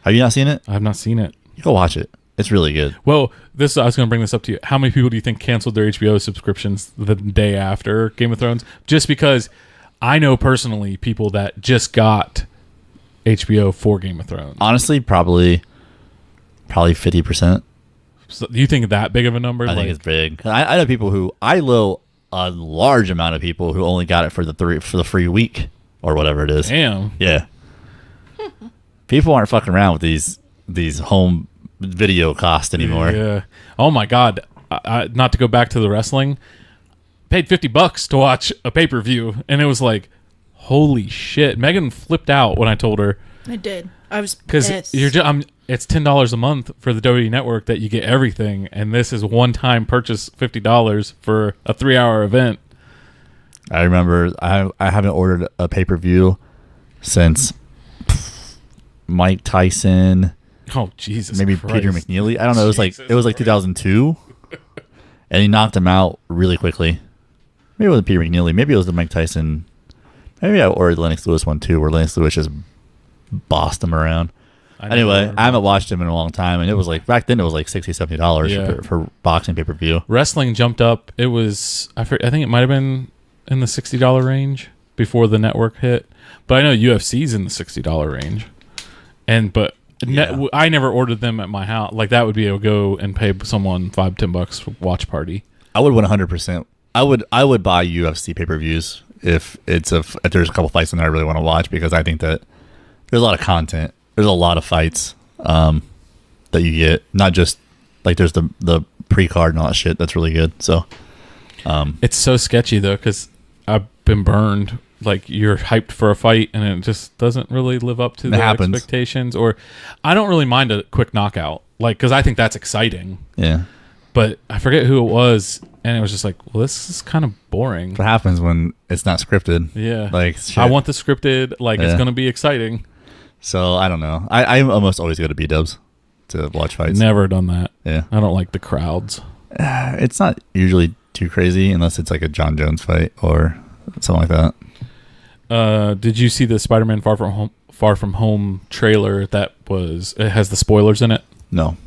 Have you not seen it? I've not seen it. You go watch it. It's really good. Well, I was going to bring this up to you. How many people do you think canceled their HBO subscriptions the day after Game of Thrones? Just because I know personally people that just got HBO for Game of Thrones. Honestly, probably 50%. So do you think that big of a number? I think it's big. I know people who I know a large amount of people who only got it for the free week or whatever it is. Damn. Yeah. People aren't fucking around with these home video costs anymore. Yeah. Oh my God. Not to go back to the wrestling. Paid $50 to watch a pay-per-view, and it was like, holy shit. Megan flipped out when I told her. I did. I was pissed. Because it's $10 a month for the WWE Network that you get everything, and this is one-time purchase $50 for a 3-hour event. I remember I haven't ordered a pay-per-view since Mike Tyson. Oh Jesus! Maybe Christ. Peter McNeely. I don't know. It was like 2002, and he knocked him out really quickly. Maybe it wasn't Peter McNeely. Maybe it was the Mike Tyson. Maybe I ordered the Lennox Lewis one too, where Lennox Lewis just bossed him around. Anyway, I haven't watched him in a long time, and it was like back then it was like $60-$70 for boxing pay per view. Wrestling jumped up. It was I think it might have been in the $60 range before the network hit, but I know UFC's in the $60 range, I never ordered them at my house. Like that would be a go and pay someone $5-$10 for watch party. I would 100%. I would buy UFC pay per views if there's a couple fights in there I really want to watch, because I think that there's a lot of content. There's a lot of fights that you get, not just like there's the pre-card and all that shit. That's really good. So it's so sketchy though, because I've been burned. Like you're hyped for a fight and it just doesn't really live up to the expectations. Or I don't really mind a quick knockout, like because I think that's exciting. Yeah. But I forget who it was, and it was just like, well, this is kind of boring. What happens when it's not scripted? Yeah. Like shit. I want the scripted. Like it's gonna be exciting. So I don't know. I almost always go to B-dubs to watch fights. Never done that. Yeah. I don't like the crowds. It's not usually too crazy unless it's like a John Jones fight or something like that. Did you see the Spider-Man Far From Home trailer? It has the spoilers in it. No.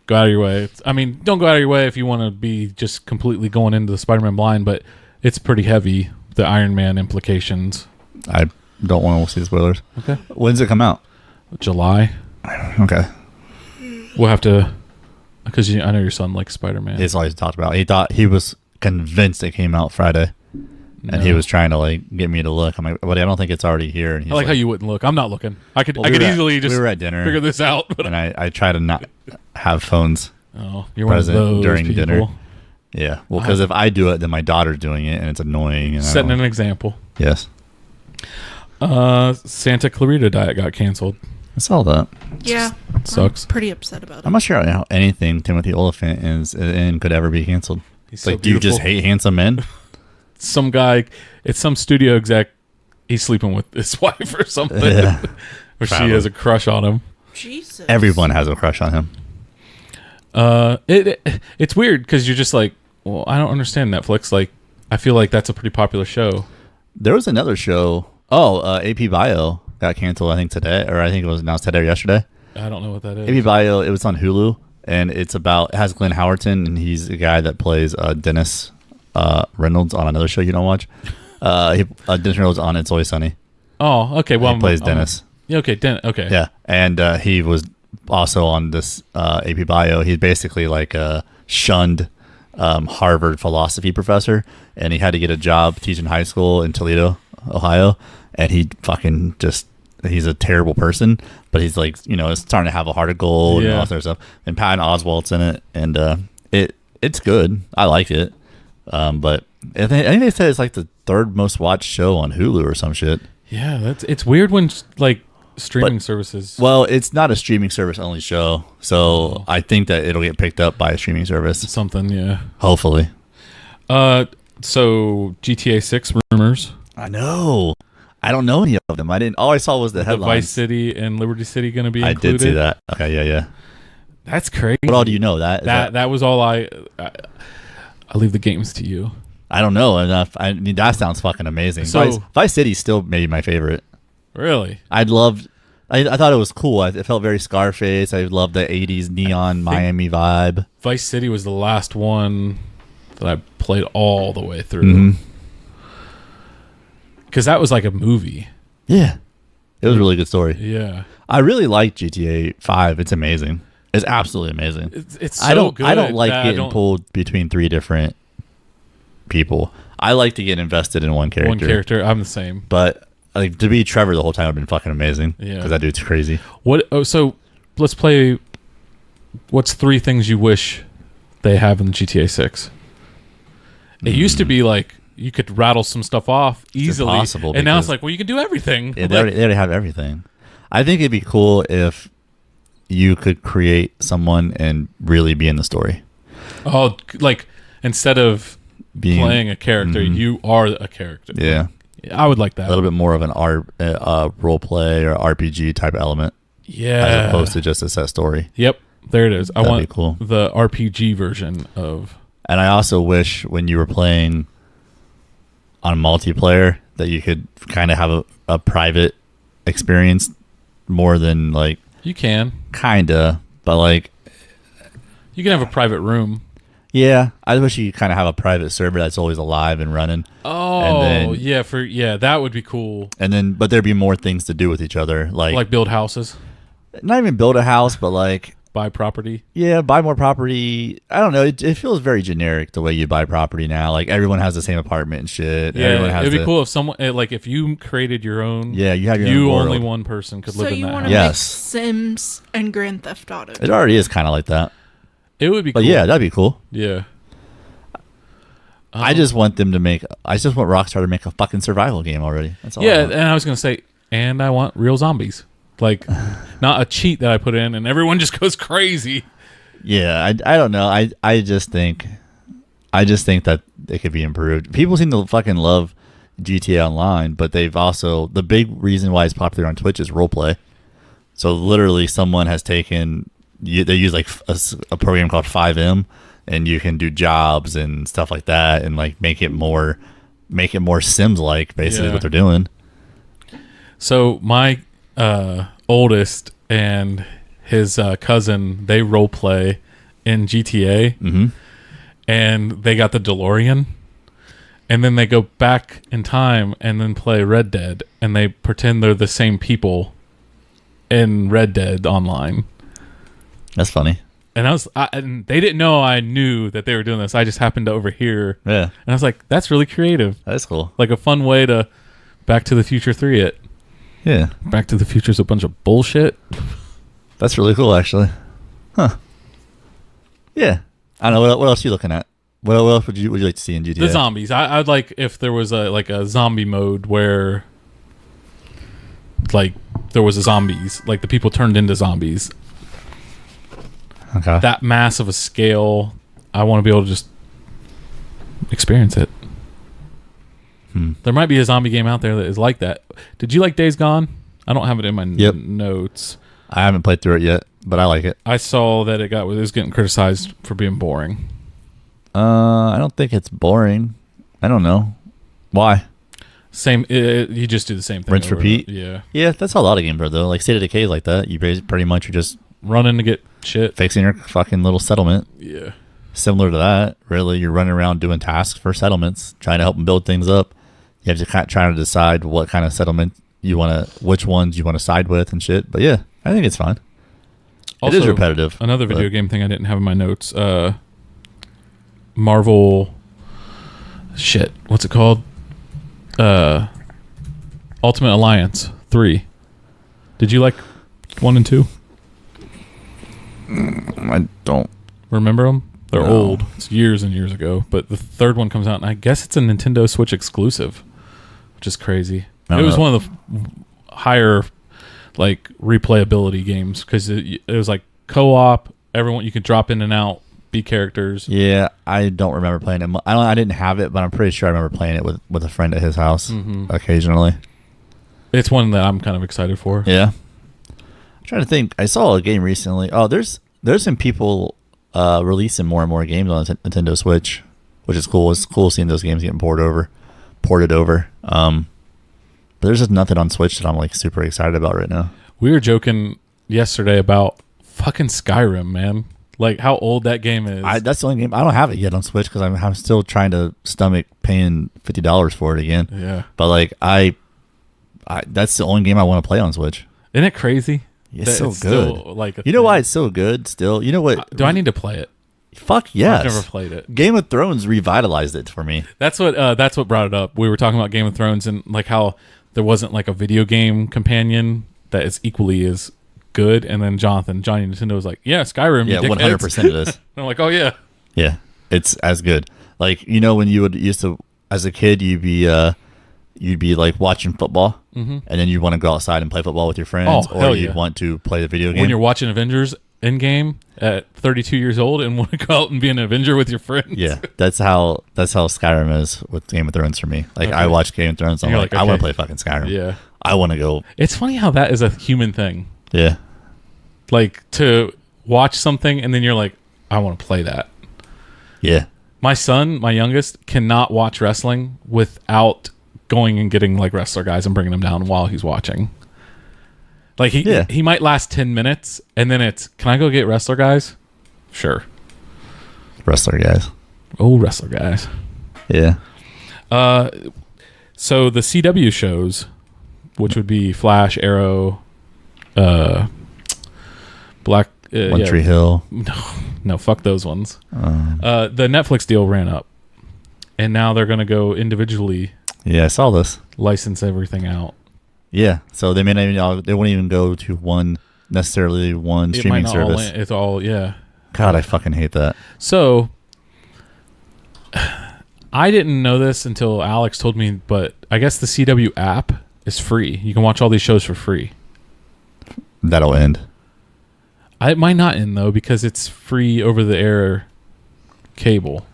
Go out of your way. I mean, don't go out of your way if you want to be just completely going into the Spider-Man blind, but it's pretty heavy, the Iron Man implications. I don't want to see the spoilers. Okay. When does it come out? July. Okay. We'll have to, because I know your son likes Spider-Man. It's always talked about. He was convinced it came out Friday. And he was trying to like get me to look. I'm like, but I don't think it's already here. And he's I like how you wouldn't look. I'm not looking. I could easily just we were at dinner, figure this out. But and I try to not have phones you're present one of those during people. dinner. Yeah, well, because if I do it, then my daughter's doing it, and it's annoying. And setting an example. Yes. Santa Clarita Diet got canceled. I saw that. Yeah, sucks. I'm pretty upset about it. I'm not sure how anything Timothy Olyphant is in could ever be canceled. He's like, do you just hate handsome men? Some guy, it's some studio exec. He's sleeping with his wife or something, or she has a crush on him. Jesus, everyone has a crush on him. It's weird because you're just like, well, I don't understand Netflix. Like, I feel like that's a pretty popular show. There was another show. AP Bio got canceled. I think today, or I think it was announced today or yesterday. I don't know what that is. AP Bio. It was on Hulu, and it has Glenn Howerton, and he's the guy that plays Dennis Reynolds on another show you don't watch. Dennis Reynolds on It's Always Sunny. Oh, okay. Well, he plays Dennis. Okay, okay. Yeah, and he was also on this AP Bio. He's basically like a shunned Harvard philosophy professor, and he had to get a job teaching high school in Toledo, Ohio, and he fucking he's a terrible person, but he's like, is starting to have a heart of gold and all that sort of stuff. And Patton Oswalt's in it, and it's good. I liked it. But I think they said it's like the third most watched show on Hulu or some shit. Yeah, it's weird when like streaming services. Well, it's not a streaming service only show, so I think that it'll get picked up by a streaming service. Something, yeah. Hopefully. So GTA 6 rumors. I know. I don't know any of them. I didn't. All I saw was the The headlines. Vice City and Liberty City going to be I included. did see that. Okay, yeah. That's crazy. What all do you know? That was all I leave the games to you. I don't know enough. I mean, that sounds fucking amazing. So- Vice City's still maybe my favorite. Really? I thought it was cool. It felt very Scarface. I loved the 80s neon Miami vibe. Vice City was the last one that I played all the way through. Mhm. Because that was like a movie. Yeah. It was a really good story. Yeah. I really like GTA 5. It's amazing. It's absolutely amazing. It's so I don't good like that getting pulled between 3 different people. I like to get invested in one character. One character. I'm the same. But like to be Trevor the whole time would have been fucking amazing. Yeah. Because that dude's crazy. What? Oh, so let's play. What's 3 things you wish they have in GTA 6? It used to be like you could rattle some stuff off easily, impossible and now it's because- like, well, you can do everything. Yeah, they already have everything. I think it'd be cool if you could create someone and really be in the story. Oh, like instead of Being, playing a character, you are a character. Yeah. I would like that. A little bit more of an role play or RPG type element Yeah. as opposed to just a set story. Yep. There it is. I That'd want be cool. the RPG version of. And I also wish when you were playing on multiplayer that you could kind of have a private experience more than like You can. kinda, but like You can have a private room. yeah, I wish you kind of have a private server that's always alive and running. Oh, then- yeah. That would be cool. And then but there'd be more things to do with each other, Like build houses, not even build a house, but like buy property. yeah, buy more property. I don't know. It feels very generic the way you buy property now. Like everyone has the same apartment and shit. Everyone Yeah, has it'd be cool if someone like if you created your own. Yeah, you have your you own only world. one person could So live in you that want house. to Yes. mix Sims and Grand Theft Auto? It already is kind of like that. It would be But cool. yeah, that'd be cool. Yeah. I just want them to make. I just want Rockstar to make a fucking survival game already. That's all. I Yeah, want. and I was gonna say, and I want real zombies, like not a cheat that I put in, and everyone just goes crazy. Yeah. I don't know. I just think that it could be improved. People seem to fucking love GTA Online, but they've also the big reason why it's popular on Twitch is roleplay. So literally, someone has taken. They use like a program called 5M, and you can do jobs and stuff like that, and like make it more Sims like. Basically, Yeah. what they're doing. So my oldest and his cousin, they role play in GTA, Mm-hmm. and they got the DeLorean, and then they go back in time and then play Red Dead, and they pretend they're the same people in Red Dead Online. That's funny. And and they didn't know I knew that they were doing this. I just happened to overhear, Yeah, and I was like, "That's really creative, that's cool. like a fun way to Back to the Future 3 it." Yeah, Back to the Future's a bunch of bullshit. that's really cool, actually. Huh. Yeah. I don't know. What else are you looking at? What else would you like to see in GTA? The zombies. I'd like if there was a zombie mode where like there was a zombies, like the people turned into zombies. Okay. That mass of a scale, I want to be able to just experience it. There might be a zombie game out there that is like that. Did you like Days Gone? I don't have it in my Yep. notes. I haven't played through it yet, but I like it. I saw that it was getting criticized for being boring. I don't think it's boring. I don't know. Why? Same. You just do the same thing. Rinse, over and repeat? over. Yeah. Yeah, that's how a lot of games are, though. Like State of Decay is like that. You pretty much are just Running to get shit. fixing your fucking little settlement. Yeah. Similar to that, really. You're running around doing tasks for settlements, trying to help them build things up. You have to try to decide what kind of settlement which ones you want to side with and shit. But yeah, I think it's fine. It is Also, repetitive. Another video but- game thing I didn't have in my notes. Marvel. Shit. What's it called? Ultimate Alliance 3. Did you like 1 and 2? I don't. Remember them? They're No. old. It's years and years ago. But the third one comes out, and I guess it's a Nintendo Switch exclusive, which is crazy. I It don't was know. one of the higher, like, replayability games because it was like co-op. Everyone, you could drop in and out, be characters. Yeah, I don't remember playing it. I didn't have it, but I'm pretty sure I remember playing it with a friend at his house Mm-hmm. occasionally. it's one that I'm kind of excited for. Yeah. I'm trying to think. I saw a game recently. Oh, there's some people releasing more and more games on Nintendo Switch, which is cool. It's cool seeing those games getting ported over. But there's just nothing on Switch that I'm like super excited about right now. We were joking yesterday about fucking Skyrim, man. Like how old that game is. That's the only game I don't have it yet on Switch because I'm still trying to stomach paying $50 for it again. Yeah. But like I that's the only game I want to play on Switch. Isn't it crazy? It's so good. Still, like you know why it's so good still? You know what? Do I need to play it? Fuck yes. I've never played it. Game of Thrones revitalized it for me. That's what brought it up. We were talking about Game of Thrones and like how there wasn't like a video game companion that is equally as good. And then Johnny Nintendo was like, yeah, Skyrim. Yeah, 100% it is. And I'm like, oh yeah. Yeah, it's as good. Like, you know, when you used to, as a kid, you'd be like watching football, and then you'd want to go outside and play football with your friends, or you'd want to play the video game. When you're watching Avengers Endgame at 32 years old and want to go out and be an Avenger with your friends. Yeah, that's how Skyrim is with Game of Thrones for me. Like, Okay. I watch Game of Thrones, I'm like, okay. I want to play fucking Skyrim. Yeah. I want to go. It's funny how that is a human thing. Yeah. Like to watch something and then you're like, I want to play that. Yeah. My son, my youngest, cannot watch wrestling without going and getting like wrestler guys and bringing them down while he's watching. Like he might last 10 minutes and then it's, can I go get wrestler guys? Sure. Wrestler guys. Oh, wrestler guys. Yeah. So the CW shows, which would be Flash, Arrow, Black... One Tree Hill. No, fuck those ones. The Netflix deal ran up. And now they're going to go individually Yeah, I saw this. license everything out. Yeah, so they may not even, they won't even go to one streaming service. It's all, yeah. God, I fucking hate that. So, I didn't know this until Alex told me, but I guess the CW app is free. You can watch all these shows for free. That'll end. It might not end, though, because it's free over-the-air cable.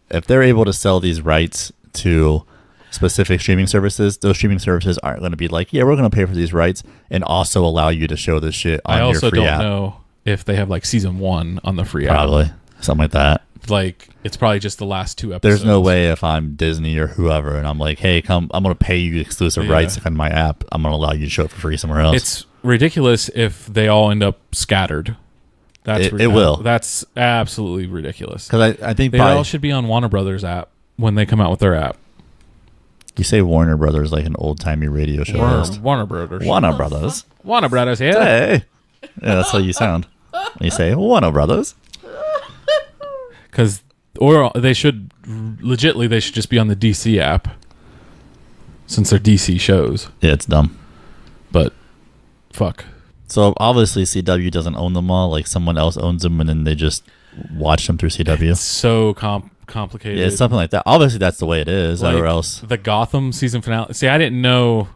If they're able to sell these rights to specific streaming services, those streaming services aren't going to be like, yeah, we're going to pay for these rights and also allow you to show this shit on your free app. I also don't know if they have like season 1 on the free Probably. app. Something like that. Like, it's probably just the last 2 episodes. There's no way if I'm Disney or whoever and I'm like, hey, come, I'm going to pay you exclusive rights on my app. I'm going to allow you to show it for free somewhere else. It's ridiculous if they all end up scattered. It will. That's absolutely ridiculous. Because I think they all should be on Warner Brothers app when they come out with their app. You say Warner Brothers like an old-timey radio show host. Warner Brothers. Warner Brothers. Warner Brothers, yeah. Hey. Yeah, that's how you sound. When you say Warner Brothers. Or they should, legitly, they should just be on the DC app. Since they're DC shows. Yeah, it's dumb. But, fuck. So, obviously, CW doesn't own them all. Like, someone else owns them, and then they just watch them through CW. It's so complicated. Yeah, it's something like that. Obviously, that's the way it is. Like, or else. The Gotham season finale. See, I didn't know.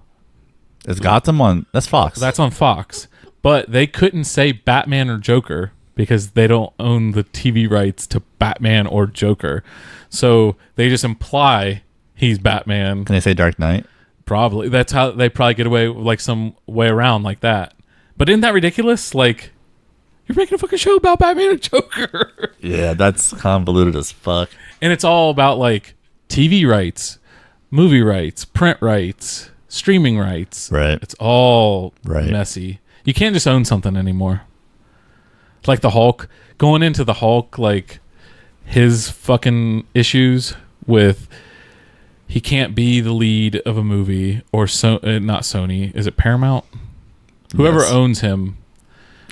Is Gotham on? That's Fox. That's on Fox. But they couldn't say Batman or Joker because they don't own the TV rights to Batman or Joker. So they just imply he's Batman. Can they say Dark Knight? Probably. That's how they probably get away with like some way around like that. But isn't that ridiculous? Like, you're making a fucking show about Batman and Joker. Yeah, that's convoluted as fuck. And it's all about like TV rights, movie rights, print rights, streaming rights. Right. It's all messy. You can't just own something anymore. It's like the Hulk. Going into the Hulk, like his fucking issues with he can't be the lead of a movie or not Sony. Is it Paramount? Whoever owns him,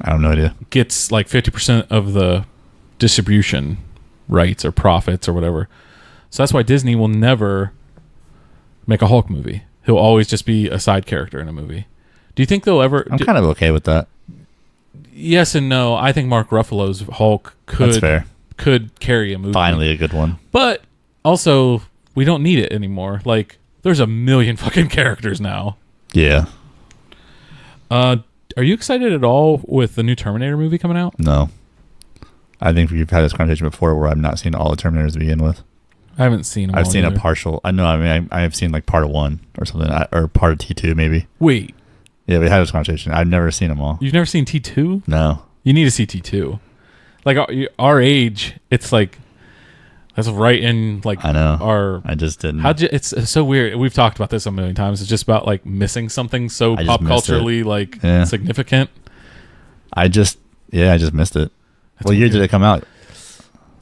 I have no idea, gets like 50% of the distribution rights or profits or whatever. So that's why Disney will never make a Hulk movie. He'll always just be a side character in a movie. Do you think they'll ever... I'm kind of okay with that. Yes and no. I think Mark Ruffalo's Hulk could carry a movie. Finally a good one. But also, we don't need it anymore. Like, there's a million fucking characters now. Yeah. Are you excited at all with the new Terminator movie coming out? No. I think we've had this conversation before where I've not seen all the Terminators to begin with. I haven't seen them. I've seen either. a partial. I know. I mean, I've seen like part of 1 or something, or part of T2 maybe. Wait, Yeah, we had this conversation. I've never seen them all. you've never seen T2? No. You need to see T2. Like our age, it's like that's right in like I know. our. I just didn't. It's so weird. We've talked about this a million times. It's just about like missing something so I just pop missed culturally like Yeah. significant. I just missed it. That's What year weird. did it come out?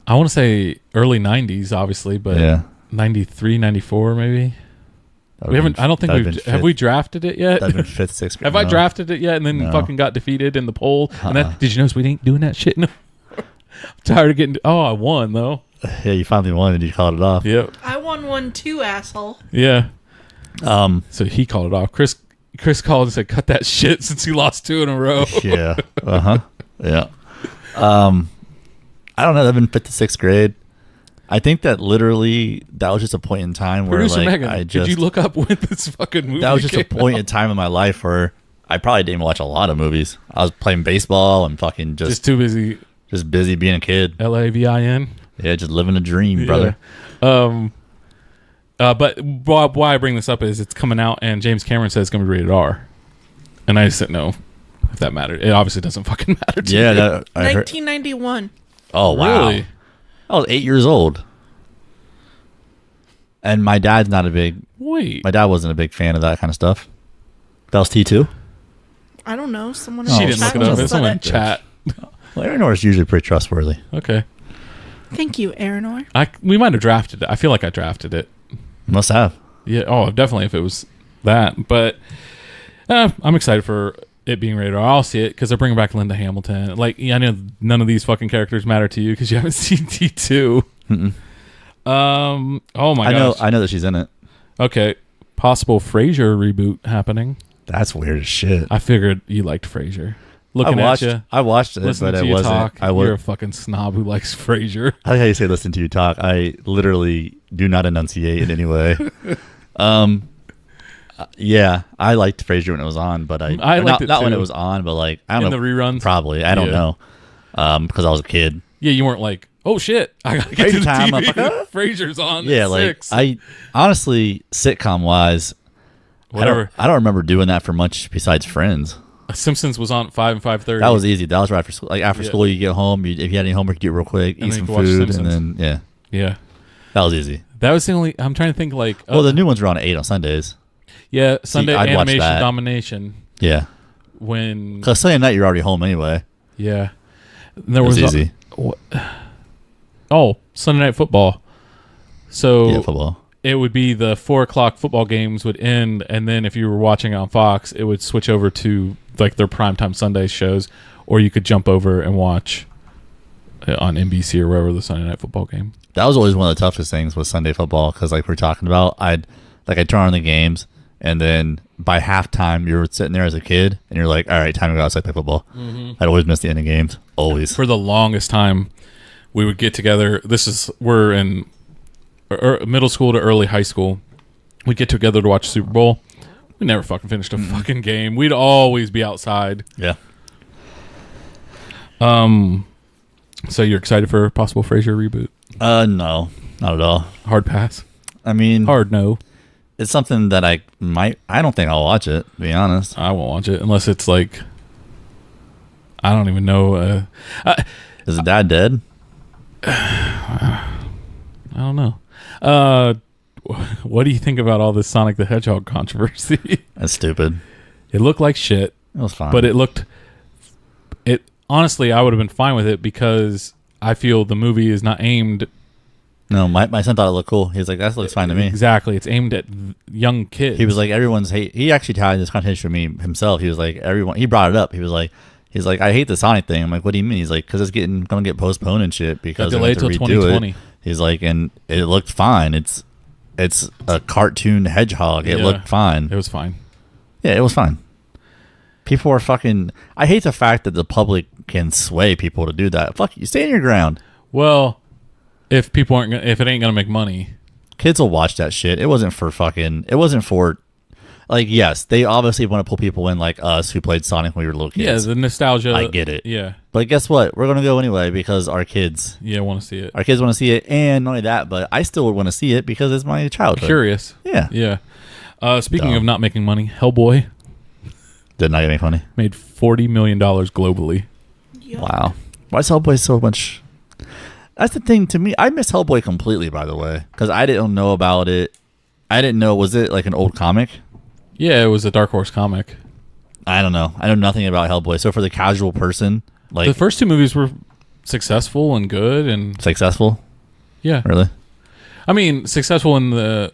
I want to say early 90s, obviously, but Yeah. 93, 94 maybe. That We would've haven't. been- I don't think that'd we've. been Have fifth- we drafted it yet? That'd been 5th, 6th grade. Have I No. drafted it yet and then No. fucking got defeated in the poll? And Uh-uh. then, did you notice we ain't doing that shit? No. I'm tired of getting. Oh, I won though. Yeah, you finally won and you called it off. Yep. I won 1 too, asshole. Yeah. So he called it off. Chris called and said, "Cut that shit," since he lost 2 in a row. yeah. Yeah. I don't know. That'd been 5th to 6th grade. I think that literally that was just a point in time where Producer like Megan, I did just you look up when this fucking movie? that was just a came point out? in time in my life where I probably didn't watch a lot of movies. I was playing baseball and fucking Just just too busy. busy being a kid. LAVIN. Yeah, just living a dream, brother. Yeah. But why I bring this up is it's coming out and James Cameron says it's going to be rated R. And I just didn't know if that mattered. It obviously doesn't fucking matter to Yeah, you. that, I heard. 1991. Oh wow, Really? I was 8 years old, and my dad's not a big. Wait. My dad wasn't a big fan of that kind of stuff. That was T2. I don't know. Someone She in the didn't chat look it up. just It's said someone in it. chat. Well, Aaron Orr's usually pretty trustworthy. Okay. Thank you, Aranor. We might have drafted it. I feel like I drafted it. Must have. Yeah. Oh, definitely if it was that. But I'm excited for it being rated R. I'll see it because they're bringing back Linda Hamilton. Like, yeah, I know none of these fucking characters matter to you because you haven't seen T2. Mm-mm. Oh my gosh. I know that she's in it. Okay. Possible Frasier reboot happening. That's weird as shit. I figured you liked Frasier. Looking I watched at you, it, listening but to it you wasn't. talk. I You're a was. fucking snob who likes Frasier. I like how you say "listen to you talk." I literally do not enunciate in any way. Yeah, I liked Frasier when it was on, but I or liked it not when too. it was on, but like I In don't the know. reruns? Probably, I don't Yeah. know, because I was a kid. Yeah, you weren't like, oh shit, I gotta get to Frasier the time, TV. motherfucker. Frasier's on. Yeah, at like 6. I honestly, sitcom wise, Whatever. I don't remember doing that for much besides Friends. Simpsons was on at 5 and 5:30. That was easy. That was right after school. Like after Yeah. school, you get home. If you had any homework, you get real quick, And eat then some you could watch food, and Simpsons. then Yeah, that was easy. that was the only. I'm trying to think like. Well, the new ones were on at 8 on Sundays. yeah, Sunday I'd watch Animation that. Domination. Yeah, When because Sunday night you're already home anyway. yeah, and there It was was easy. Sunday Night Football. So Yeah, football. it would be the 4:00 football games would end, and then if you were watching on Fox, it would switch over to like their primetime Sunday shows, or you could jump over and watch on NBC or wherever the Sunday Night Football game. That was always one of the toughest things with Sunday football because like we're talking about, I'd turn on the games and then by halftime you're sitting there as a kid and you're like, all right, time to go outside play football. I'd always miss the end of games, always. For the longest time, we would get together. We're in middle school to early high school. We'd get together to watch Super Bowl. We never fucking finished a fucking game. We'd always be outside. Yeah. So you're excited for a possible Frasier reboot? No, not at all. Hard pass. I mean, Hard no. it's something that I don't think I'll watch it, to be honest. I won't watch it unless it's like, I don't even know. Is the dad dead? I don't know. What do you think about all this Sonic the Hedgehog controversy? That's stupid. It looked like shit, It was fine. but it honestly, I would have been fine with it because I feel the movie is not aimed No, my son thought it looked cool. He was like, that looks fine to me. exactly. It's aimed at young kids. He was like, everyone's hate. He actually tied this conversation with me himself. He was like, everyone. He brought it up. He's like, I hate the Sonic thing. I'm like, what do you mean? He's like, because it's gonna get postponed and shit because Got they delayed have to till redo 2020. it. He's like, and it looked fine. It's a cartoon hedgehog. It Yeah. looked fine. It was fine. Yeah, it was fine. People are fucking. I hate the fact that the public can sway people to do that. Fuck you. Stay in your ground. Well, if people aren't, if it ain't gonna make money, Kids will watch that shit. It wasn't for fucking. It wasn't for. like, yes, they obviously want to pull people in like us who played Sonic when we were little Yeah, kids. the nostalgia. I get it. Yeah. But guess what? We're going to go anyway because our kids Want to see it. want to see it. And not only that, but I still would want to see it because it's my childhood. Curious. Yeah. Yeah. Speaking Dumb. of not making money, Hellboy Did not get any funny. made $40 million globally. Yup. Wow. Why is Hellboy so much? That's the thing to me. I miss Hellboy completely, by the way, because I didn't know about it. I didn't know. Was it like an old comic? Yeah, it was a Dark Horse comic. I don't know. I know nothing about Hellboy. So for the casual person, like The first two movies were successful and good, and successful, yeah, really? I mean successful in the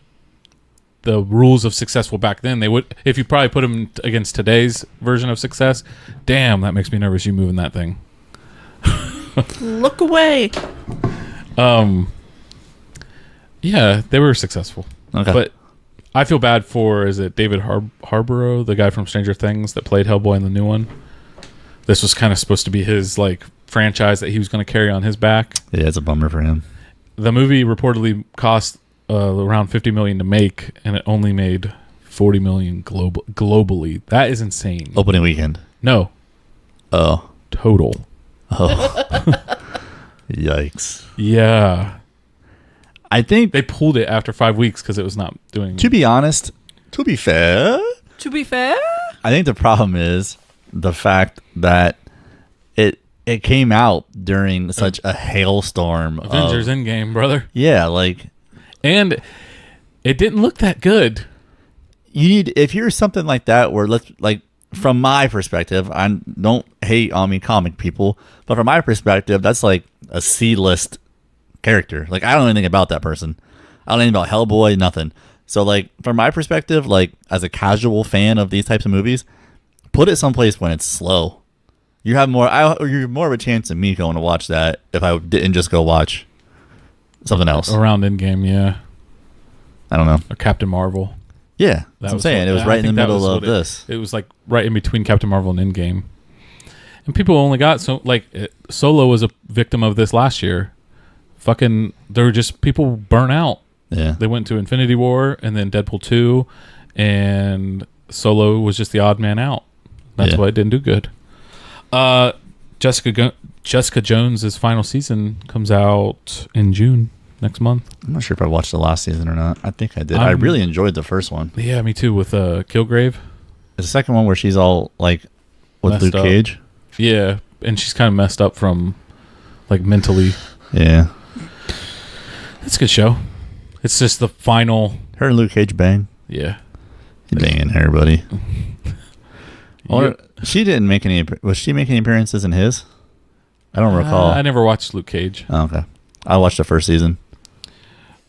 rules of successful back then. They would, if you probably put them against today's version of success. Damn, that makes me nervous. You moving that thing? Look away. Yeah, they were successful. Okay. But I feel bad for, is it David Harborough, the guy from Stranger Things that played Hellboy in the new one? This was kind of supposed to be his like franchise that he was going to carry on his back. Yeah, it's a bummer for him. The movie reportedly cost around $50 million to make, and it only made $40 million globally. That is insane. Opening weekend. No, Oh. total. Yikes. Yeah, I think, they pulled it after 5 weeks because it was not doing. to be honest, to be fair, To be fair, I think the problem is the fact that it came out during such a hailstorm. Avengers Endgame, brother, Yeah, like and it didn't look that good. you need, if you're something like that where, let's like, from my perspective, I don't hate on me comic people, but from my perspective, that's like a C-list character. Like, I don't know anything about that person. I don't know anything about Hellboy, nothing. So like, from my perspective, like as a casual fan of these types of movies, put it someplace when it's slow. You have you're more of a chance of me going to watch that if I didn't just go watch something else. Around Endgame, yeah, I don't know. or Captain Marvel. Yeah, that's what I'm saying. It was right in the middle of this. It was like right in between Captain Marvel and Endgame, and people only got Solo was a victim of this last year. Fucking, there were just people burnt out. Yeah. They went to Infinity War and then Deadpool 2, and Solo was just the odd man out. That's why it didn't do good. Jessica Jones' final season comes out in June next month. I'm not sure if I watched the last season or not. I think I did. I really enjoyed the first one. Yeah, me too, with Kilgrave. The second one where she's all like with Messed Luke up. Cage. Yeah, and she's kind of messed up from like mentally. Yeah. It's a good show. It's just the final. Her and Luke Cage bang. Yeah. You banging her, buddy. You- She didn't make any. Was she making appearances in his? I don't recall. I never watched Luke Cage. Oh, okay. I watched the first season.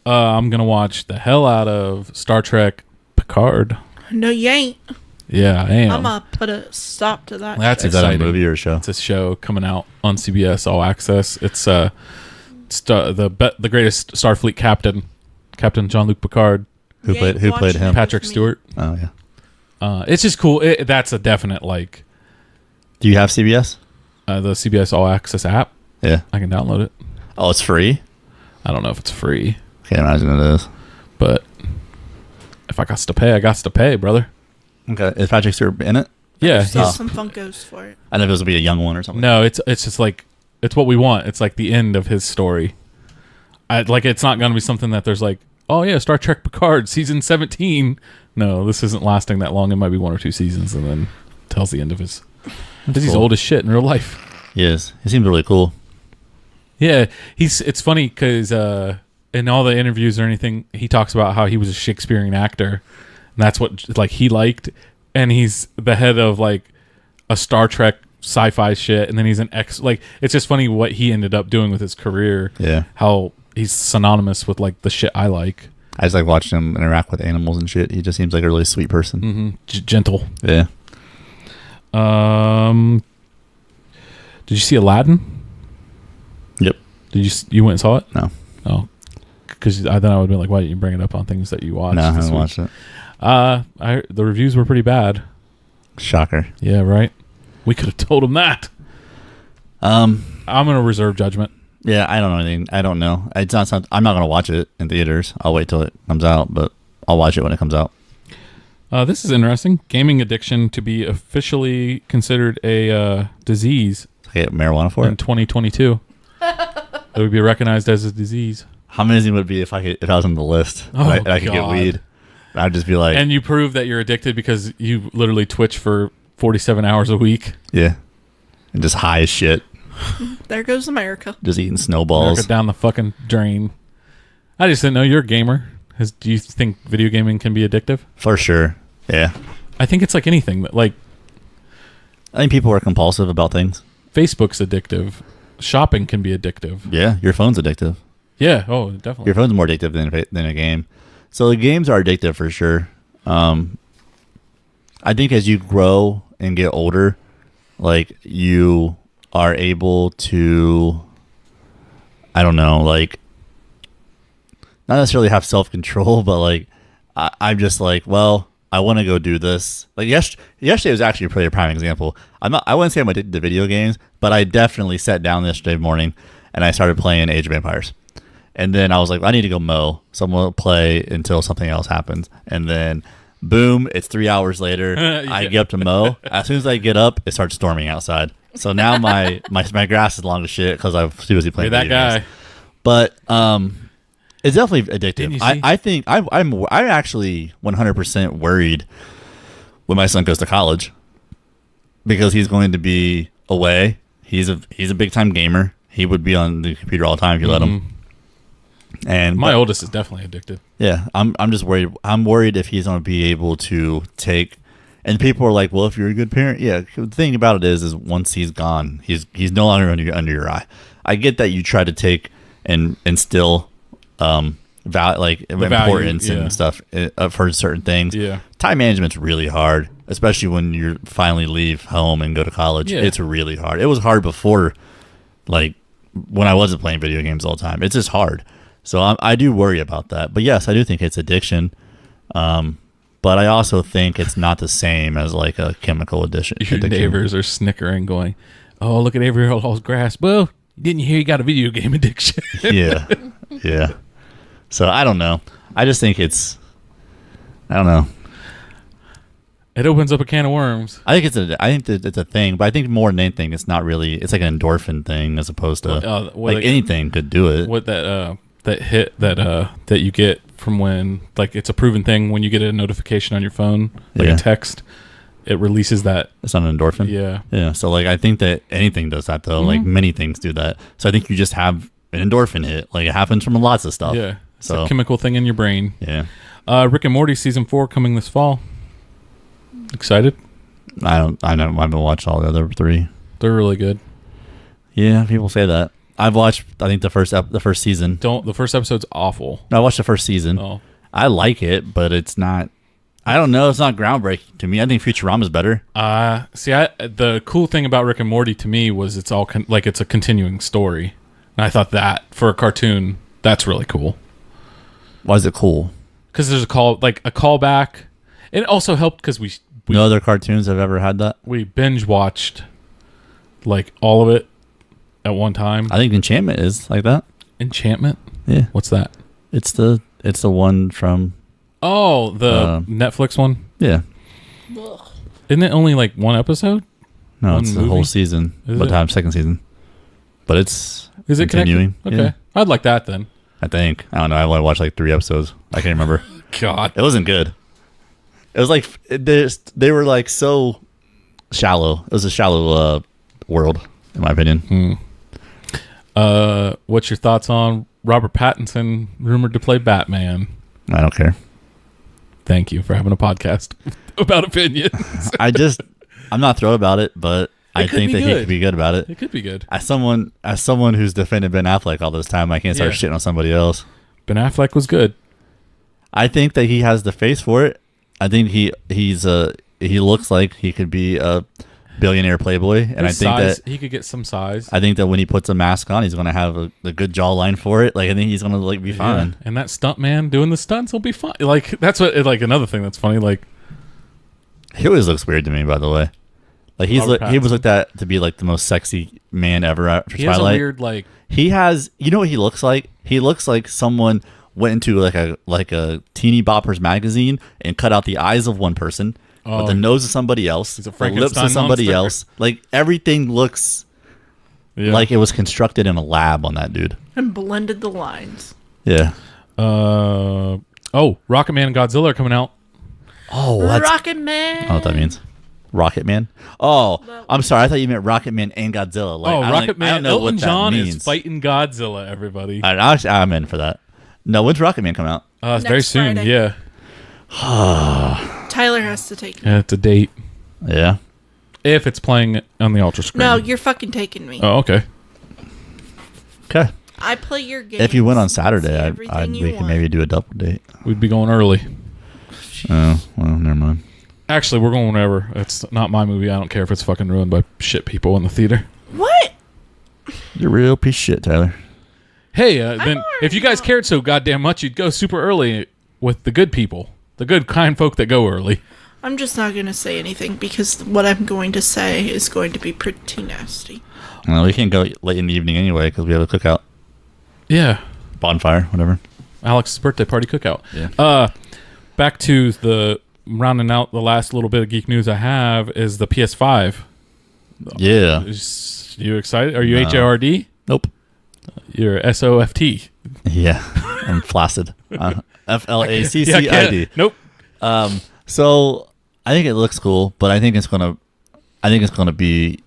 I'm gonna watch the hell out of Star Trek Picard. no, you ain't. Yeah, I am. I'm gonna put a stop to that. That's Is that a exciting. movie or a show? It's a show coming out on CBS All Access. It's the greatest Starfleet captain, Captain Jean-Luc Picard, Who You played ain't Who played watching him? it. Patrick me. Stewart. Oh yeah. It's just cool. That's a definite like Do you have CBS? the CBS All Access app. Yeah. I can download it. Oh, it's free. I don't know if it's free, Can't imagine it is. but if I got to pay, I got to pay, brother. Okay. Is Patrick Stewart in it? Yeah. There's he's- some Funkos for it. I know if it was gonna be a young one or something. No, it's just like it's what we want. It's like the end of his story. It's not going to be something that there's like, oh yeah, Star Trek Picard season 17. No, this isn't lasting that long. It might be 1 or 2 seasons, and then tells the end of his. Because he's cool. old as shit in real life. He is. He seems really cool. Yeah, it's funny because in all the interviews or anything, he talks about how he was a Shakespearean actor, and that's what like he liked. And he's the head of like a Star Trek sci-fi shit, and then he's an it's just funny what he ended up doing with his career. Yeah. How he's synonymous with like the shit I like. I just like watching him interact with animals and shit. He just seems like a really sweet person. Mm-hmm. Gentle. Yeah. Did you see Aladdin? Yep. Did you went and saw it? No. Oh, because then I would have been like, why didn't you bring it up on things that you watched? No, I this haven't week? watched it. The reviews were pretty bad. Shocker. Yeah, right. We could have told him that. I'm gonna reserve judgment. Yeah, I don't know anything. I don't know. It's not something. I'm not gonna watch it in theaters. I'll wait till it comes out, but I'll watch it when it comes out. This is interesting. Gaming addiction to be officially considered a disease Get marijuana for in it. 2022. It would be recognized as a disease. How amazing would it be if I was on the list Oh, and I could get God. weed? I'd just be like, And you prove that you're addicted because you literally Twitch for 47 hours a week. yeah, and just high as shit, There goes America. just eating snowballs. America down the fucking drain. I just didn't know you're a gamer. Do you think video gaming can be addictive? For sure. Yeah, I think it's like anything. That like I think people are compulsive about things. Facebook's addictive. Shopping can be addictive. Yeah, your phone's addictive. Yeah. Oh, definitely. Your phone's more addictive than a game. So the games are addictive for sure. I think as you grow and get older, like you are able to, I don't know, like not necessarily have self-control, but like I'm just like, well, I want to go do this. Like yesterday was actually a pretty prime example. I wouldn't say I'm addicted to video games, but I definitely sat down yesterday morning and I started playing Age of Empires. And then I was like, I need to go mow. So I'm going to play until something else happens. And then, boom, it's 3 hours later. I get up to mow. As soon as I get up, it starts storming outside. So now my grass is long as shit because I've seriously playing You're that video games. guy. But it's definitely Didn't you addictive. see- I think I'm actually 100% worried when my son goes to college because he's going to be away. He's a big time gamer. He would be on the computer all the time if you let him. And My oldest is definitely addicted. yeah, I'm just worried. I'm worried if he's going to be able to take. And people are like, "Well, if you're a good parent, yeah." The thing about it is once he's gone, he's no longer under your eye. I get that you try to take and instill importance yeah. and stuff for certain things. Yeah. Time management's really hard, especially when you finally leave home and go to college. Yeah. It's really hard. It was hard before, like when I wasn't playing video games all the time. It's just hard. So I do worry about that. But yes, I do think it's addiction. But I also think it's not the same as like a chemical addiction. Your neighbors are snickering, going, "Oh, look at Avery Hall's grass." Well, didn't you hear he got a video game addiction? Yeah. Yeah. So I don't know. I just think I don't know. It opens up a can of worms. I think it's a thing, but I think more than anything, it's not really. It's like an endorphin thing as opposed to like anything could do it. What that hit that you get from when, like, it's a proven thing when you get a notification on your phone, like Yeah. a text, it releases that. It's not an endorphin. Yeah. Yeah. So like I think that anything does that though. Like many things do that. So I think you just have an endorphin hit. Like it happens from lots of stuff. Yeah. It's So a chemical thing in your brain. yeah. Rick and Morty season 4 coming this fall. Excited? I haven't watched all the other 3. They're really good. Yeah, people say that. I've watched I think the first season. The first episode's awful. No, I watched the first season. Oh. I like it, but it's not. I don't know. It's not groundbreaking to me. I think Futurama's better. The cool thing about Rick and Morty to me was it's all it's a continuing story. And I thought that for a cartoon, that's really cool. Why is it cool? Because there's a callback. It also helped because we No other cartoons have ever had that. we binge watched like all of it at one time. I think Enchantment is like that. Enchantment? Yeah, What's that? it's the one from Oh, the Netflix one? yeah. Isn't it only like one episode? No, One it's the movie? whole season. Is But it? time second season. But it's Is it continuing. connected? Okay. Yeah, I'd like that then. I think. I don't know. I only watched like 3 episodes. I can't remember. God. It wasn't good. It was like they were like so shallow. It was a shallow world, in my opinion. What's your thoughts on Robert Pattinson rumored to play Batman? I don't care. Thank you for having a podcast about opinions. I'm not thrilled about it, but I could think be that he good. could be good about it. It could be good. As someone who's defended Ben Affleck all this time, I can't start Yeah. shitting on somebody else. Ben Affleck was good. I think that he has the face for it. I think he looks like he could be a billionaire playboy, and His I think size, that he could get some size. I think that when he puts a mask on, he's going to have a good jawline for it. Like I think he's going to like be fine. Yeah. And that stunt man doing the stunts will be fun. Like that's what another thing that's funny. Like He always looks weird to me, by the way. Like he was Robert looked at to be like the most sexy man ever after he has Twilight. a weird like He has, you know what he looks like? He looks like someone went into like a teeny boppers magazine and cut out the eyes of one person, but the nose of somebody else, He's a the lips Frankenstein of somebody monster. else. Like everything looks like it was constructed in a lab on that dude. And blended the lines. Yeah. Rocket Man and Godzilla are coming out. Oh, that's, Rocket Man. I don't know what that means. Rocket Man? Oh, I'm sorry. I thought you meant Rocket Man and Godzilla. Like, Rocket Man. I don't know Elton what that John means. is fighting Godzilla, everybody. I'm in for that. No, when's Rocket Man come out? It's very Next soon, Friday. yeah. Tyler has to take me. Yeah, it's a date. Yeah. If it's playing on the Ultra screen. No, you're fucking taking me. Oh, okay. Okay. I play your game. If you went on Saturday, we can maybe do a double date. We'd be going early. Oh, well, never mind. Actually, we're going whenever. It's not my movie. I don't care if it's fucking ruined by shit people in the theater. What? You're a real piece of shit, Tyler. Hey, then if you guys already cared so goddamn much, you'd go super early with the good people. The good, kind folk that go early. I'm just not going to say anything because what I'm going to say is going to be pretty nasty. Well, we can't go late in the evening anyway because we have a cookout. Yeah. Bonfire, whatever. Alex's birthday party cookout. Yeah. Back to the rounding out the last little bit of geek news I have is the PS5. Yeah. Is you excited? Are you No. HARD? Nope. You're SOFT. Yeah. I'm flaccid. FLACCID. Yeah, nope. So I think it looks cool, but I think it's gonna be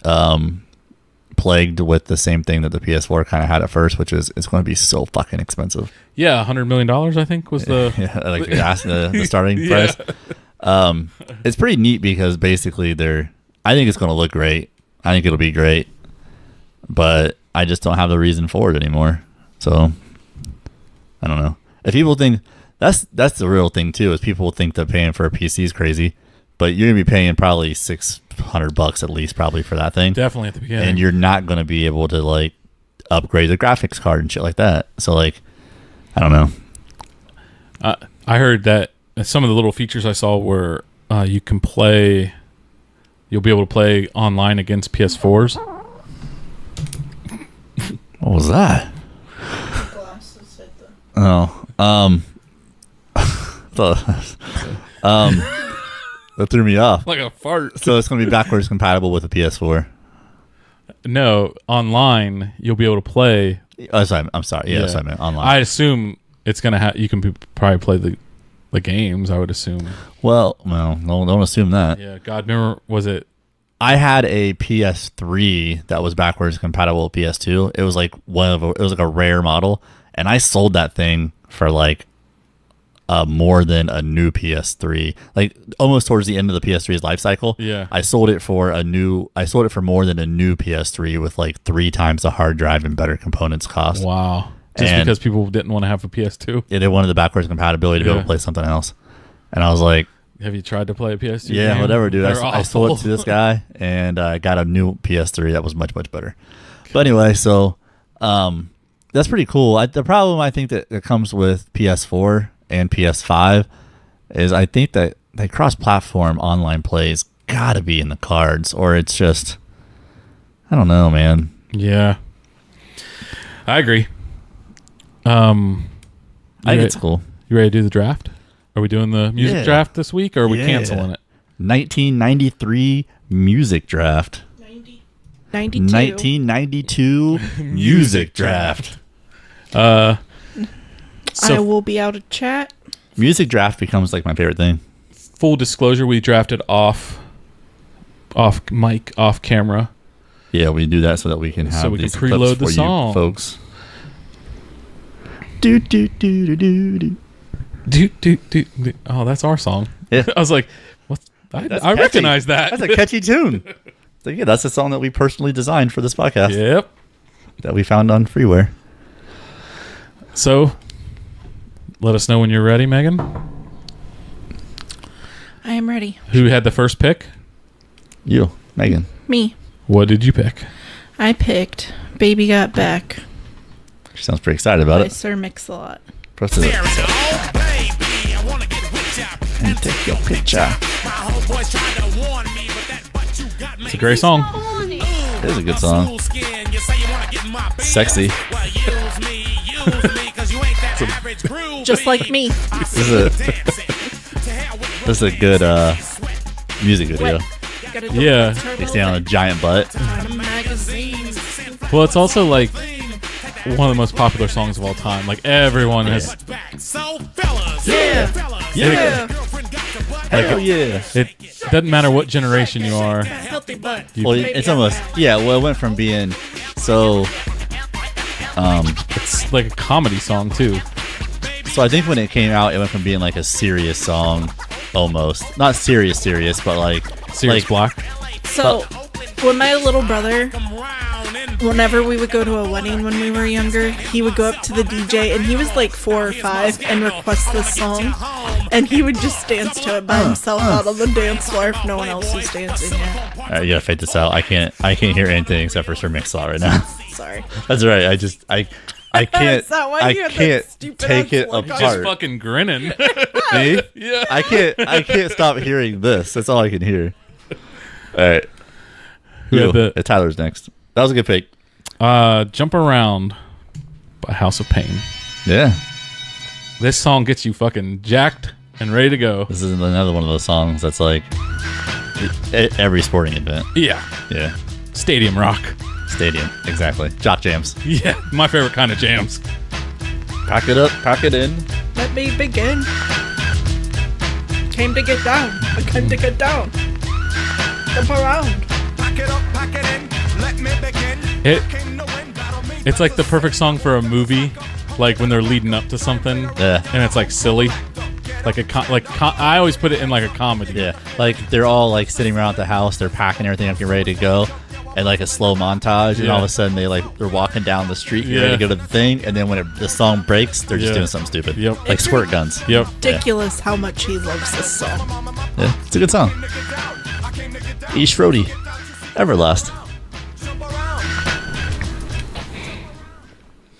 plagued with the same thing that the PS4 kind of had at first, which is it's going to be so fucking expensive. Yeah, $100 million I think was the like the starting Yeah. price. It's pretty neat because basically I think it's going to look great. I think it'll be great, but I just don't have the reason for it anymore. So I don't know. If people think that's the real thing too, is people think that paying for a PC is crazy, but you're gonna be paying probably $600 at least probably for that thing. definitely at the beginning. And you're not going to be able to like upgrade the graphics card and shit like that. So like, I don't know. I heard that some of the little features I saw were you'll be able to play online against PS4s. What was that? Oh, that threw me off. Like a fart. So it's going to be backwards compatible with the PS4. No, online you'll be able to play. Oh, sorry, I'm sorry. Yeah, that's what I meant. Online. I assume it's gonna have. You can probably play the games. I would assume. Well, don't assume that. Yeah. God, remember was it? I had a PS3 that was backwards compatible with PS2. It was like it was like a rare model, and I sold that thing for like more than a new PS3. Like almost towards the end of the PS3's life cycle. Yeah. I sold it for more than a new PS3 with like 3 times the hard drive and better components cost. Wow. Just And- because people didn't want to have a PS2. Yeah, they wanted the backwards compatibility to be able Yeah. to play something else. And I was like, Have you tried to play a PS2? yeah, game? whatever, dude. They're I sold it awful. to this guy, and I got a new PS3 that was much, much better. But anyway, so that's pretty cool. The problem I think that comes with PS4 and PS5 is I think that cross-platform online plays got to be in the cards, or it's just, I don't know, man. Yeah. I agree. I think it's cool. You ready to do the draft? Are we doing the music Yeah. draft this week, or are we Yeah. canceling it? 1993 music draft. 92. 1992 music draft. I So will be out of chat. Music draft becomes like my favorite thing. full disclosure, we drafted off mic, off camera. Yeah, we do that so that we can have So we can these clips preload the for song. you folks. Do do do do do do. Do. Oh, that's our song. Yeah. I was like, what? I That's catchy. recognize that. That's a catchy tune. So yeah, that's the song that we personally designed for this podcast Yep. that we found on Freeware. So, let us know when you're ready, Megan. I am ready. Who had the first pick? You, Megan. Me. What did you pick? I picked Baby Got Back She sounds pretty excited about by it. Sir Mix-a-Lot. Press it. And take your picture. It's a great song. It is a good song. Sexy. Just like me. This is a good music video. Yeah. They stand on a giant butt. Well, it's also like one of the most popular songs of all time. Like everyone has. Yeah. Hell yeah. It doesn't matter what generation you are. Healthy butt. Well, it's almost well. It went from being so. It's like a comedy song too. So I think when it came out, it went from being like a serious song, almost not serious, but like Sirius Black. So, when my little brother, whenever we would go to a wedding when we were younger, he would go up to the DJ, and he was like 4 or 5, and request this song, and he would just dance to it by himself out on the dance floor if no one else was dancing yet. All right, you gotta fade this out. I can't hear anything except for Sir Mix-a-Lot right now. Sorry. That's right. I can't. Is that why I you had that can't stupid take it ass look on? apart. Just fucking grinning. Me? Yeah. I can't stop hearing this. That's all I can hear. All right. Yeah, Tyler's next. That was a good pick. Jump Around by House of Pain. Yeah. This song gets you fucking jacked and ready to go. This is another one of those songs that's like every sporting event. Yeah. Yeah. Stadium rock. Stadium. Exactly. Jock jams. Yeah. My favorite kind of jams. Pack it up. Pack it in. Let me begin. Came to get down. I came to get down. Jump around. Pack it up, pack it in. Let me begin. It's like the perfect song for a movie, like when they're leading up to something. Yeah. And it's like silly. Like I always put it in like a comedy. Yeah. Like they're all like sitting around the house. They're packing everything up, getting ready to go. And like a slow montage, and all of a sudden they're walking down the street, getting ready to go to the thing, and then when the song breaks, they're just doing something stupid. Yep. Like squirt guns. Yep. Ridiculous how much he loves this song. Yeah, it's a good song. E. Schrody, Everlast.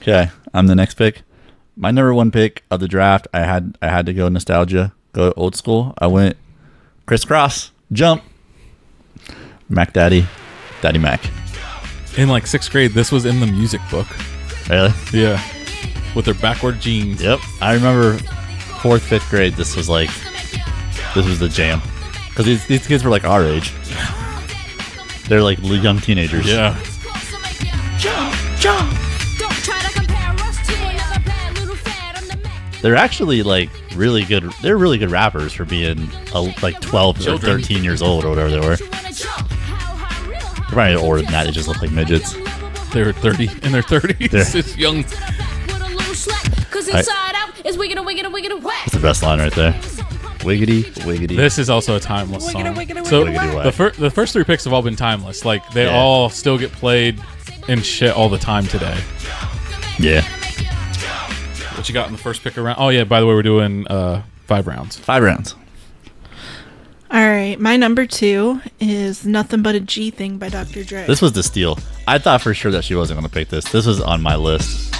Okay, I'm the next pick. My number 1 pick of the draft. I had to go nostalgia, go old school. I went Crisscross, Jump, Mac Daddy. Daddy Mac. In like 6th grade, this was in the music book. Really? Yeah. With their backward jeans. Yep. I remember 4th, 5th grade, this was the jam. Because these kids were like our age. They're like young teenagers. Yeah. Jump. They're actually like really good. They're really good rappers for being like 12 or 13 years old or whatever they were. They're probably older than that. They just look like midgets. They were 30 in their 30s. It's young. That's the best line right there. Wiggity, wiggity. This is also a timeless song. So the first 3 picks have all been timeless. Like they all still get played and shit all the time today. Yeah. What you got in the first pick around? Oh yeah, by the way, we're doing 5 rounds. 5 rounds. All right, my number 2 is Nothing But a G Thing by Dr. Dre. This was the steal. I thought for sure that she wasn't going to pick this. This was on my list.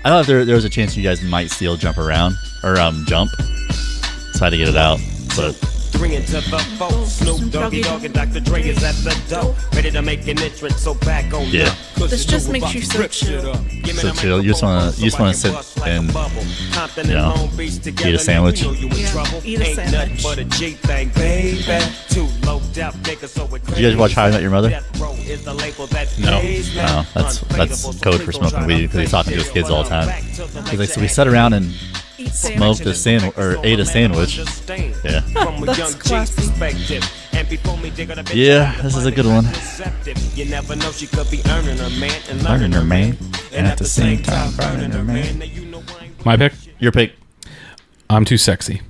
I thought there was a chance you guys might steal Jump Around or Jump. So I had to get it out. But Bringing to the folks, Snoop Doggy Dogg and Dr. Dre is at the door, ready to make an entrance. So back on yeah. This just makes you so chill. So chill. You just want to sit and eat a sandwich. Yeah, eat a sandwich. Did you guys watch How I Met Your Mother? No. No, that's code for smoking weed because he's talking to his kids all the time. He's like, so we sat around and smoked a sandwich or ate a sandwich. Yeah. That's classy. Yeah, this is a good one. Earning her man, and at the same time burning her man. My pick? Your pick. I'm Too Sexy.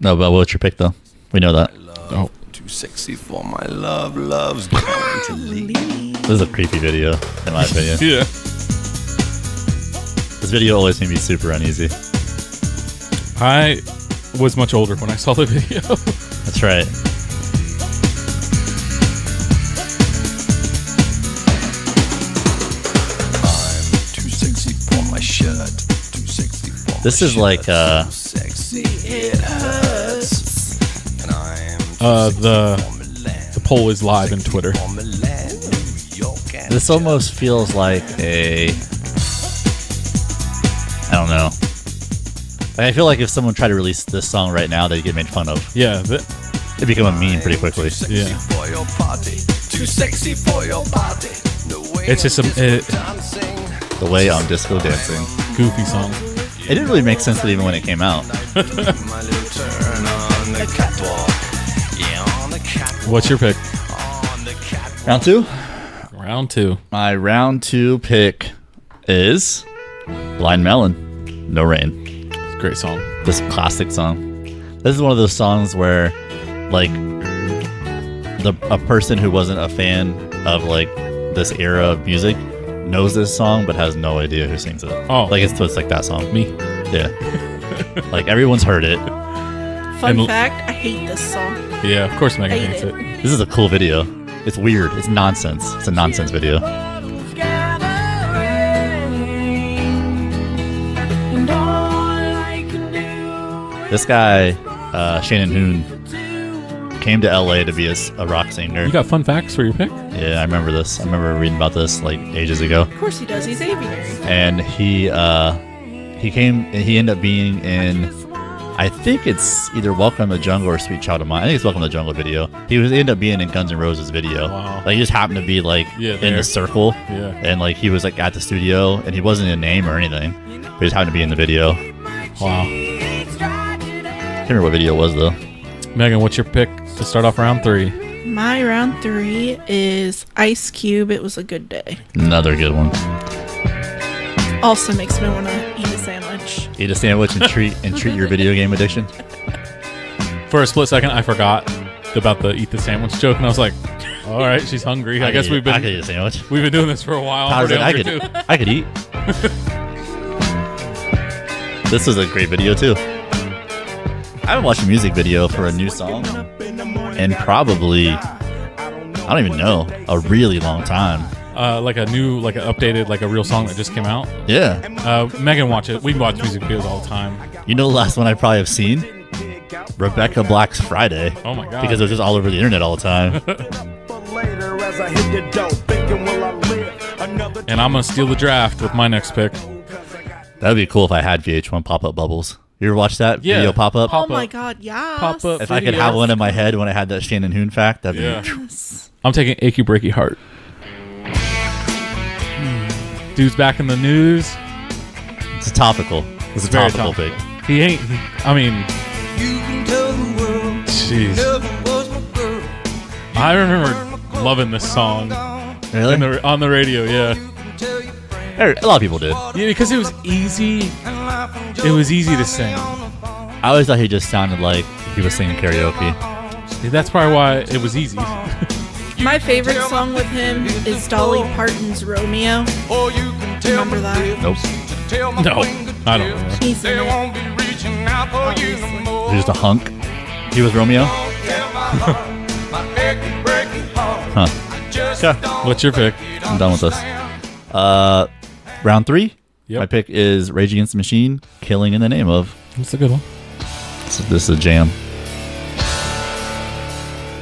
No, but what's your pick though? We know that. Oh. Too sexy for my love, love's going to leave. This is a creepy video, in my opinion. Yeah. This video always made me super uneasy. I was much older when I saw the video. That's right. I'm too sexy for my shirt. Too sexy for my This is like too sexy it hurts. And I'm The poll is live in Twitter. this almost feels like a I don't know. Like, I feel like if someone tried to release this song right now, they'd get made fun of. Yeah. It'd become a meme pretty quickly. Yeah. It's just The Way I'm Disco Dancing. goofy song. It didn't really make sense even when it came out. What's your pick? Round 2? Round 2. My round 2 pick is Blind Melon, No Rain. It's a great song. This classic song. This is one of those songs where, like, a person who wasn't a fan of, like, this era of music knows this song but has no idea who sings it. Oh. Like, it's like that song. Me. Yeah. Like, everyone's heard it. Fun fact, I hate this song. Yeah, of course Megan Hate hates it. it. This is a cool video. It's weird. It's nonsense. It's a nonsense video. This guy, Shannon Hoon, came to LA to be a rock singer. You got fun facts for your pick? Yeah, I remember this. I remember reading about this like ages ago. Of course he does. He's aviary. And he ended up being in, I think it's either Welcome to the Jungle or Sweet Child of Mine. I think it's Welcome to the Jungle video. He ended up being in Guns N' Roses video. Wow. Like, he just happened to be like in there. the circle. Yeah. And like he was like at the studio and he wasn't a name or anything. But he just happened to be in the video. Wow. Can't remember what video it was though. Megan, what's your pick to start off round 3? My round 3 is Ice Cube. It Was a Good Day. Another good one. Also makes me want to eat a sandwich. Eat a sandwich and treat your video game addiction. For a split second, I forgot about the eat the sandwich joke, and I was like, all right, she's hungry. I guess I could eat a sandwich. we've been doing this for a while. I'm Tyler's like, pretty hungry, too. I could eat. This was a great video too. I haven't watched a music video for a new song in probably, I don't even know, a really long time. Like an updated, like a real song that just came out. Yeah. Megan watch it. We watch music videos all the time. You know the last one I probably have seen? Rebecca Black's Friday. Oh my god. Because it was just all over the internet all the time. And I'm gonna steal the draft with my next pick. That'd be cool if I had VH1 pop-up bubbles. You ever watch that Yeah. video pop-up? Oh my god, yes. Pop up. If I could have one in my head when I had that Shannon Hoon fact, that'd be... Yeah. I'm taking Achy Breaky Heart. Dude's back in the news. It's topical. It's a very topical topical. pick. He ain't. Jeez. I remember loving this song Really? on the radio. Yeah. A lot of people did. Yeah, because it was easy. It was easy to sing. I always thought he just sounded like he was singing karaoke. That's probably why it was easy. My favorite song with him is Dolly Parton's Romeo. Remember that? Nope. No, I don't know. He's in it. He was just a hunk. He was Romeo? Huh. Okay. What's your pick? I'm done with this. Round 3. Yep. My pick is Rage Against the Machine, Killing in the Name of. That's a good one. This is a jam.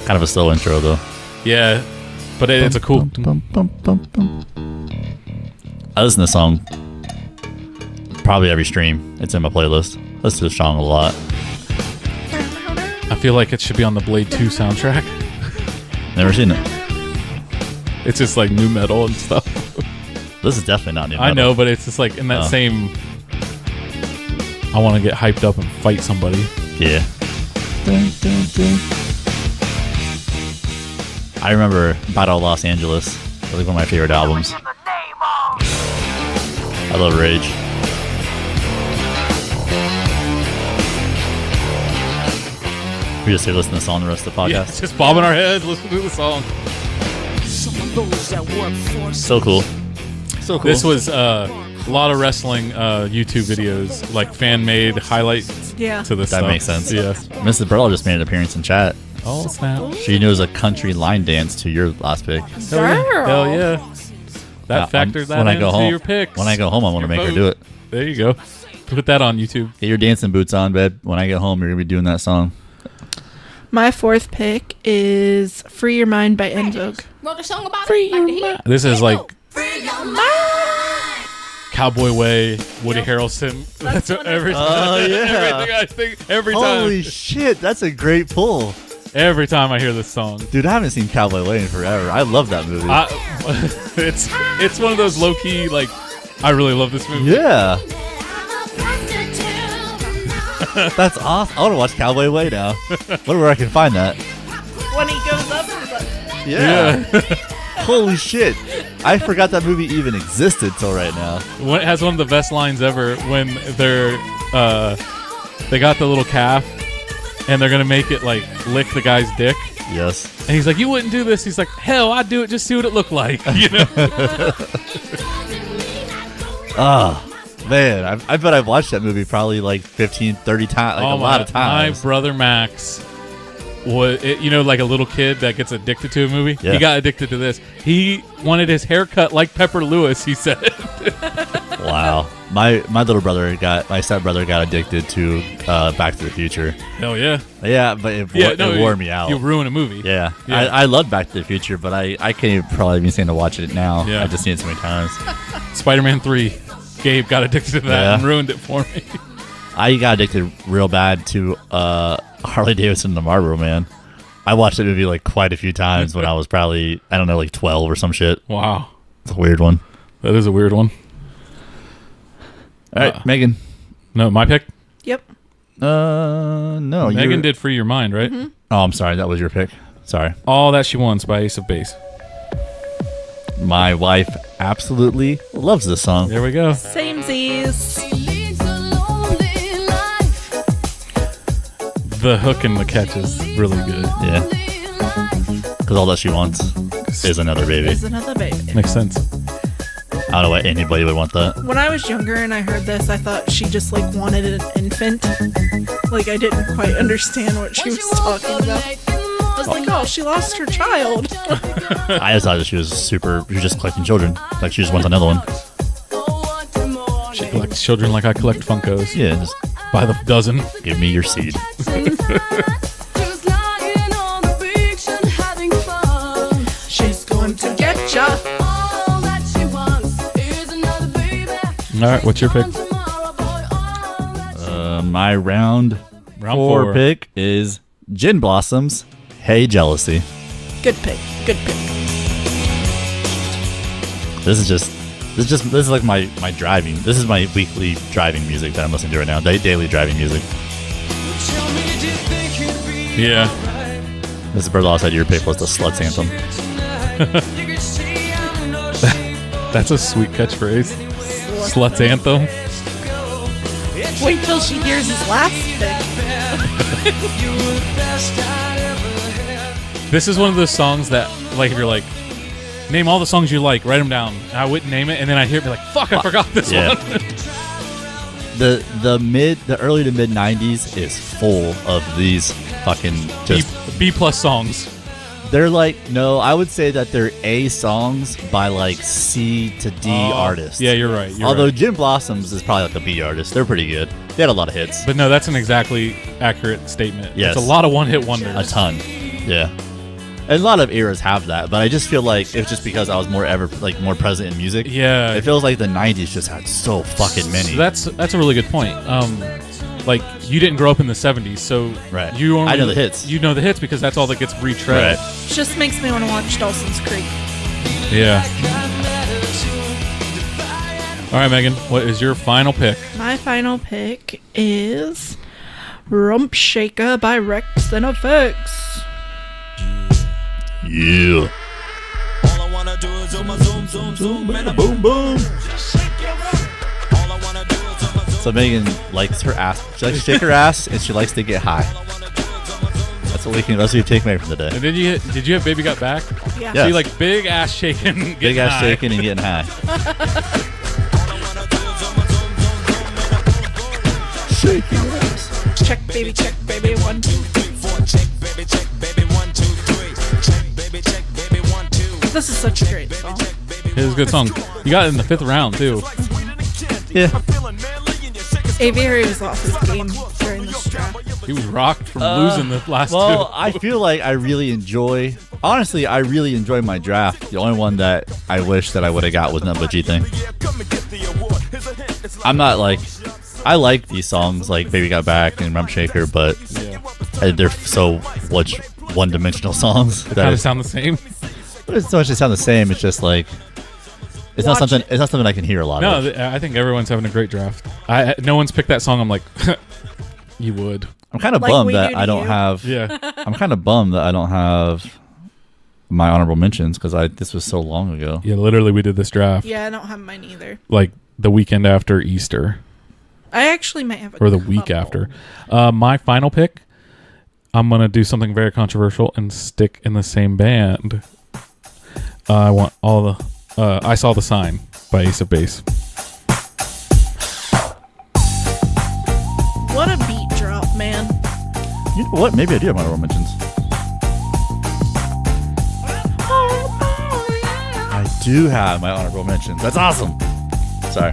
Kind of a slow intro, though. Yeah, but it's a cool. I listen to this song probably every stream. It's in my playlist. I listen to this song a lot. I feel like it should be on the Blade 2 soundtrack. Never seen it. It's just like new metal and stuff. This is definitely not new metal. I know, but it's just like in that same. I want to get hyped up and fight somebody. Yeah. I remember Battle of Los Angeles. That was one of my favorite albums. I love Rage. We just here listening to the song the rest of the podcast. Yeah, just bobbing our heads, listening to the song. So cool. So cool. This was a lot of wrestling YouTube videos, like fan made highlights Yeah. to this. That stuff. makes sense. Yeah. Mrs. Burrell just made an appearance in chat. Oh snap! She knows a country line dance to your last pick. Girl. Hell yeah! That factors that when I into go home. your picks. When I go home, I want to Your make her vote. do it. There you go. Put that on YouTube. Get your dancing boots on, babe. When I get home, you're gonna be doing that song. My 4th pick is Free Your Mind by En Vogue. Wrote a song about Free it. Like your the hit. mind. This is like Free your mind. Cowboy Way, Woody Harrelson. That's every time. Everything I think every time. Holy shit, that's a great pull. Every time I hear this song. Dude, I haven't seen Cowboy Way in forever. I love that movie. It's one of those low key like I really love this movie. Yeah. That's awesome. I want to watch Cowboy Way now. Wonder where I can find that. When he goes up, he's like, Yeah. Holy shit. I forgot that movie even existed till right now. It has one of the best lines ever when they got the little calf and they're gonna make it like lick the guy's dick. Yes. And he's like, "You wouldn't do this." He's like, "Hell, I'd do it. Just see what it looked like." You know. Man, I bet I've watched that movie probably like 15, 30 times, like a lot of times. My brother Max was, like a little kid that gets addicted to a movie. Yeah. He got addicted to this. He wanted his hair cut like Pepper Lewis, he said. Wow. My my stepbrother got addicted to Back to the Future. Hell yeah. Yeah, but it wore me out. You ruin a movie. Yeah. Yeah. I love Back to the Future, but I can't even probably be saying to watch it now. Yeah. I've just seen it so many times. Spider-Man 3. Gabe got addicted to that and ruined it for me. I got addicted real bad to Harley Davidson and the Marlboro Man. I watched that movie like quite a few times when I was probably, I don't know, like 12 or some shit. Wow. It's a weird one. That is a weird one. All right, Megan. No, my pick? yep. No. Megan did Free Your Mind, right? Mm-hmm. Oh, I'm sorry. That was your pick. Sorry. All That She Wants by Ace of Base. My wife absolutely loves this song. There we go. Samesies. The hook and the catch is really good. Yeah. Because all that she wants is another baby. Is another baby. Makes sense. I don't know why anybody would want that. When I was younger and I heard this, I thought she just like wanted an infant. Like I didn't quite understand what she was talking about. I was like, oh, she lost her child. I just thought that she was just collecting children. Like she just wants another one. She collects children like I collect Funkos. Yeah, just By the dozen. give me your seed. She's going to get ya. All right, what's your pick? My round four 4 pick is Gin Blossoms. Hey Jealousy. Good pick. Good pick. This is like my driving. This is my weekly driving music that I'm listening to right now. Daily driving music. Yeah. Mrs. Birdlaw said your pick was the Sluts Anthem. That's a sweet catchphrase. Sluts Anthem. Wait till she hears his last pick. This is one of those songs that, like, if you're like, name all the songs you like, write them down. I wouldn't name it, and then I hear it, be like, fuck, I forgot this Yeah. one. The early to mid 90s is full of these fucking just B plus songs. they're like, no, I would say that they're A songs by like C to D artists. Yeah, you're right. Although right. Gin Blossoms is probably like a B artist. They're pretty good. They had a lot of hits. But no, that's an exactly accurate statement. Yes. It's a lot of one-hit wonders. A ton. Yeah. And a lot of eras have that, but I just feel like it's just because I was more present in music. Yeah. It feels like the 90s just had so fucking many. So that's a really good point. Like, you didn't grow up in the 70s, so Right. you only, I know the hits. You know the hits because that's all that gets retread. Right. Just makes me want to watch Dawson's Creek. Yeah. All right, Megan, what is your final pick? My final pick is Rump Shaker by Rex and Effects. Yeah. All I wanna do is zoom, zoom, zoom, zoom, and a boom, boom. So Megan likes her ass. She likes to shake her ass, and she likes to get high. That's what we take Megan from the day. And did you have Baby Got Back? Yeah. Yeah. So you like big ass shaking, Big ass shaking and getting high. Shake your ass. Check, baby, 1, 2, 3. This is such a great song. It was a good song. You got it in the 5th round too. Yeah. Aviary was off his game during this draft. He was rocked from losing the last Well, two. I feel like I really enjoy my draft. The only one that I wish that I would have got was Nut But G Thing. I'm not like, I like these songs like Baby Got Back and Rump Shaker, but they're so much one-dimensional songs. They kind of sound the same. It's so much they sound the same. It's just like it's not something. It's not something I can hear a lot of. No, I think everyone's having a great draft. No one's picked that song. I'm like, you would. I'm kind of Like bummed we that do I to don't you. have. Yeah. I'm kind of bummed that I don't have my honorable mentions because this was so long ago. Yeah, literally, we did this draft Yeah, I don't have mine either. like the weekend after Easter I actually might have a or the week couple. after. My final pick, I'm going to do something very controversial and stick in the same band. I want all the I Saw the Sign by Ace of Base. What a beat drop, man. You know what? Maybe I do have my honorable mentions. I do have my honorable mentions. That's awesome. Sorry.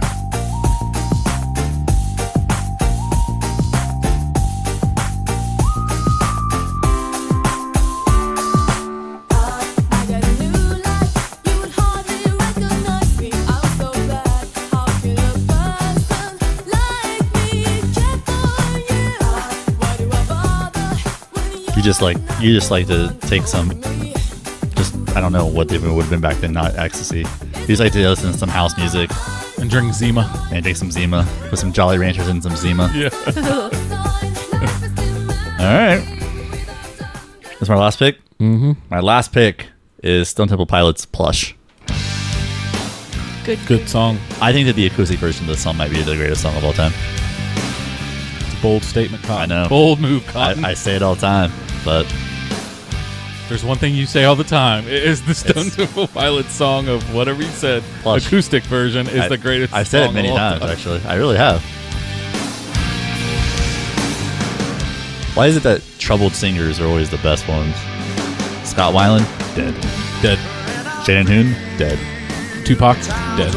You just like to take some, just I don't know what it would have been back then, not ecstasy. You just like to listen to some house music And drink Zima. and take some Zima, put some Jolly Ranchers and some Zima. Yeah. All right, that's my last pick. Mm-hmm. My last pick is Stone Temple Pilots Plush. Good song. I think that the acoustic version of this song might be the greatest song of all time. Bold statement, Cotton. I know. Bold move, Cotton. I say it all the time, but There's one thing you say all the time. It is the Stone It's- Temple Pilots song of whatever you said. Plush. Acoustic version is the greatest I've said song it many of all times, time. actually. I really have. Why is it that troubled singers are always the best ones? Scott Weiland, dead. Dead. Shannon Hoon, dead. Tupac, dead.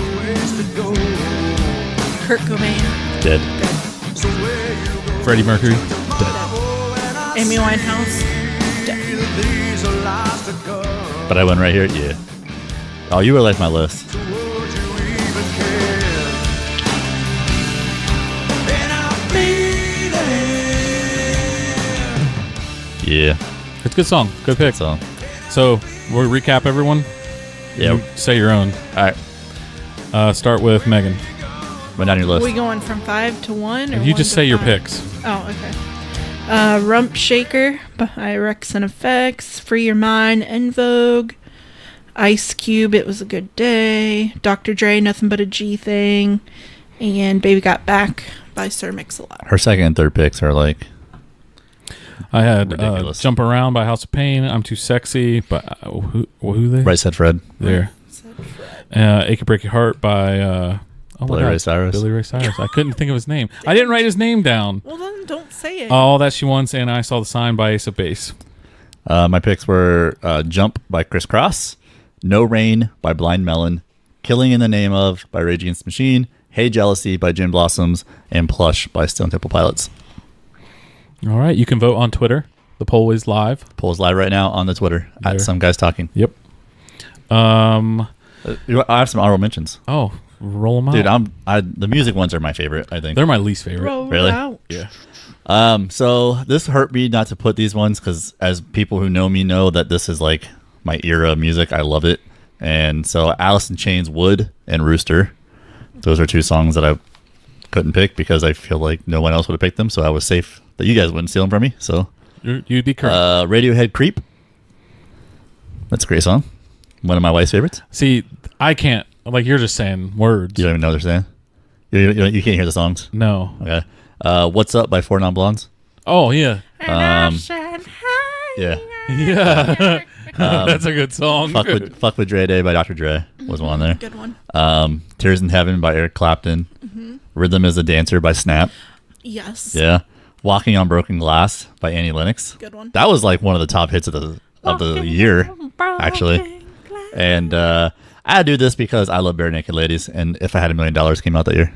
Kurt Cobain, Dead. Freddie Mercury, dead. Amy Winehouse. But I went right here, yeah. Oh, you were like my list. Yeah, It's a good song. Good pick. so So we'll recap everyone. yeah. You say your own. All right, Start with Megan. went down your Are list. we going from 5 to 1? Or You 1 just to say your 5? picks. Oh, okay. Rump Shaker by Rex and Effects, Free Your Mind, En Vogue, Ice Cube, It Was a Good Day, Dr. Dre, Nothing But a G Thing, and Baby Got Back by Sir Mix-a-Lot. Her second and third picks are like I had Ridiculous. Jump Around by House of Pain. I'm Too Sexy. But who they? Right Said Fred, There. Ache and Break Your Heart by oh my Billy God, Ray Cyrus. Billy Ray Cyrus. I couldn't think of his name. I didn't write his name down. Well, then don't say it. All That She Wants and I Saw the Sign by Ace of Base. My picks were Jump by Criss Cross, No Rain by Blind Melon, Killing in the Name of by Rage Against the Machine, Hey Jealousy by Gin Blossoms, and Plush by Stone Temple Pilots. All right, you can vote on Twitter. The poll is live. Poll's live right now on the Twitter There. at Some Guys Talking. Yep. I have some honorable mentions. Oh, roll them out. Dude, the music ones are my favorite, I think. They're my least favorite. Roll really? out. Yeah. So this hurt me not to put these ones because as people who know me know that this is like my era of music. I love it. And so Alice in Chains, Wood, and Rooster. Those are two songs that I couldn't pick because I feel like no one else would have picked them. So I was safe that you guys wouldn't steal them from me. So You'd be correct. Radiohead, Creep. That's a great song. One of my wife's favorites. See, I can't. Like, you're just saying words. You don't even know what they're saying. You can't hear the songs. No. Okay. What's Up by Four Non Blondes. Oh, yeah. Yeah. Yeah. That's a good song. Fuck with Dre Day by Dr. Dre was one there. Good one. Tears in Heaven by Eric Clapton. Rhythm is a Dancer by Snap. Yes. Yeah. Walking on Broken Glass by Annie Lennox. Good one. That was like one of the top hits of the year, actually. And I do this because I love Bare Naked Ladies, and If I Had $1 Million came out that year.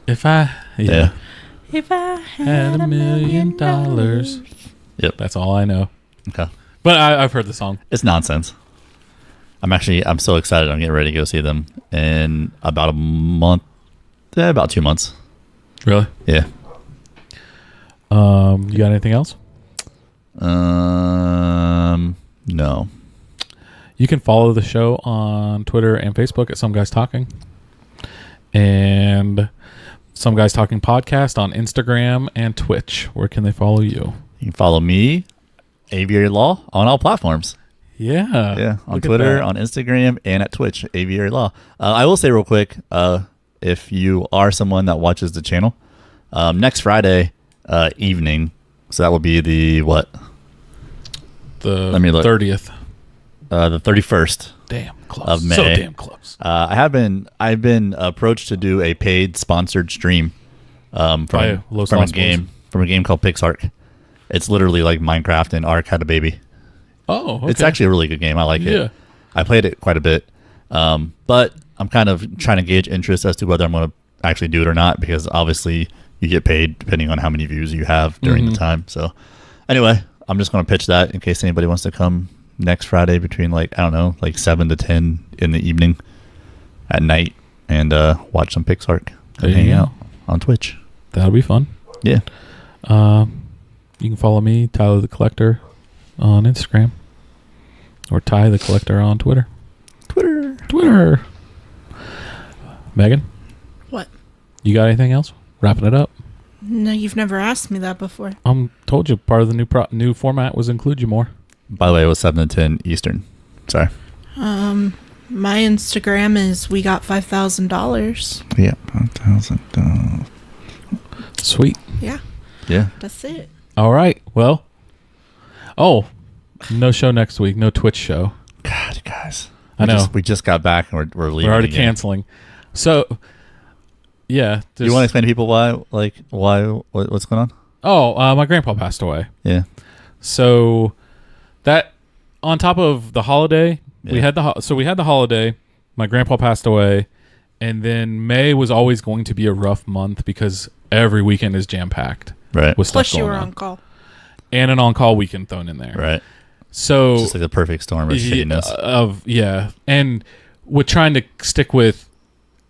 If I If I had $1 million. Yep. That's all I know. Okay. But I've heard the song. It's nonsense. I'm so excited. I'm getting ready to go see them in about a month About 2 months. Really? Yeah. You got anything else? No. You can follow the show on Twitter and Facebook at Some Guys Talking. And Some Guys Talking Podcast on Instagram and Twitch. Where can they follow you? You can follow me, Aviary Law, on all platforms. Yeah. Yeah, on Look at Twitter, that. on Instagram, and at Twitch, Aviary Law. I will say real quick, if you are someone that watches the channel, next Friday evening, so that will be the what? Let me look. 30th. The 31st. Damn close. Of May. So damn close. I've been approached to do a paid sponsored stream from a game called PixArk. It's literally like Minecraft and Ark had a baby. Oh, okay. It's actually a really good game. I like Yeah. it. I played it quite a bit, but I'm kind of trying to gauge interest as to whether I'm going to actually do it or not, because obviously you get paid depending on how many views you have during the time. So anyway, I'm just going to pitch that in case anybody wants to come next Friday between 7 to 10 in the evening at night and watch some PixArk and hang out on Twitch. That'll be fun. Yeah. You can follow me, Tyler the Collector, on Instagram. Or Ty the Collector on Twitter. Twitter. Megan, What? you got anything else? Wrapping it up. No, you've never asked me that before. Told you part of the new format was include you more. By the way, it was 7 to 10 Eastern. Sorry. My Instagram is we got $5,000. Yeah. 5,000. Sweet. Yeah, Yeah. that's it. All right. Well. Oh, no show next week. No Twitch show. God, guys. I know. We just got back and we're leaving. We're already again. canceling. So, yeah. Do you want to explain to people what's going on? Oh, my grandpa passed away. Yeah. So that on top of the holiday, we Yeah. had the holiday. My grandpa passed away, and then May was always going to be a rough month because every weekend is jam packed. Right. With stuff Plus, you going were on. on call. And an on-call weekend thrown in there. Right. So It's just like the perfect storm of shittiness. and with trying to stick with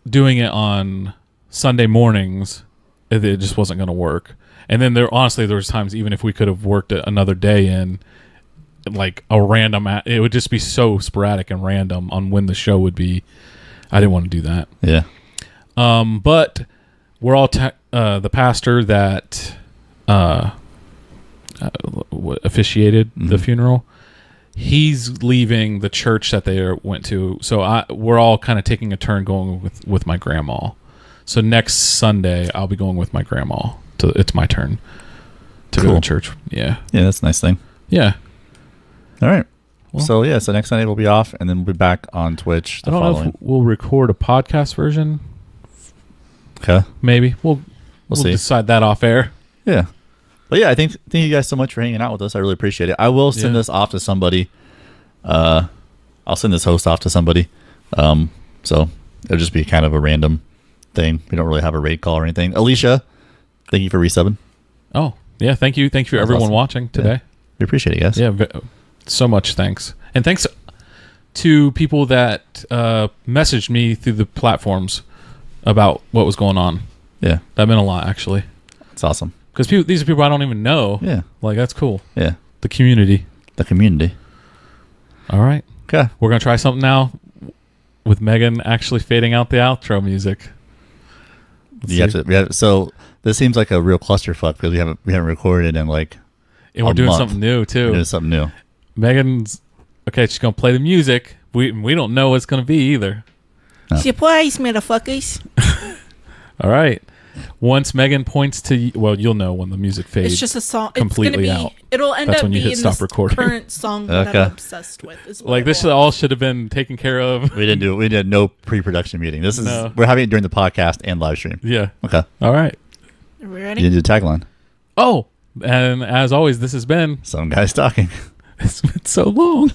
doing it on Sunday mornings, it just wasn't going to work. And then there was times even if we could have worked another day in, like a random, it would just be so sporadic and random on when the show would be. I didn't want to do that. Yeah. But we're all the pastor that officiated the funeral. He's leaving the church that they went to, so we're all kind of taking a turn going with my grandma. So next Sunday, I'll be going with my grandma. It's my turn to go to church. Yeah. Yeah, that's a nice thing. Yeah. All right. Well, So next Sunday we'll be off, and then we'll be back on Twitch. I don't know if we'll record a podcast version. Okay. Maybe we'll see. decide that off air. Yeah. But yeah, thank you guys so much for hanging out with us. I really appreciate it. I will send this off to somebody. I'll send this host off to somebody. So it'll just be kind of a random thing. We don't really have a raid call or anything. Alicia, thank you for resubbing. Oh yeah, thank you for everyone awesome. watching today. Yeah. We appreciate it, guys. Yeah, so much thanks. And thanks to people that messaged me through the platforms about what was going on. Yeah. That meant a lot, actually. It's awesome. Because these are people I don't even know. Yeah. Like, that's cool. Yeah. The community. The community. All right. Okay. We're going to try something now with Megan actually fading out the outro music. So this seems like a real clusterfuck because we haven't recorded in like And we're a doing month. something new, too. We're doing something new. Megan's... Okay, she's going to play the music. We don't know what it's going to be either. No. Surprise, motherfuckers. All right. Once Megan points to... you'll know when the music fades. It's just a song. completely it's gonna be, out. It'll end That's up when you being hit stop this recording. current song that Okay. I'm obsessed with. Is what Like, it this was. all should have been taken care of. We did no pre-production meeting. This is No. we're having it during the podcast and live stream. Yeah. Okay. All right. Are we You ready? did the tagline. Oh, and as always, this has been... Some guys talking. It's been so long.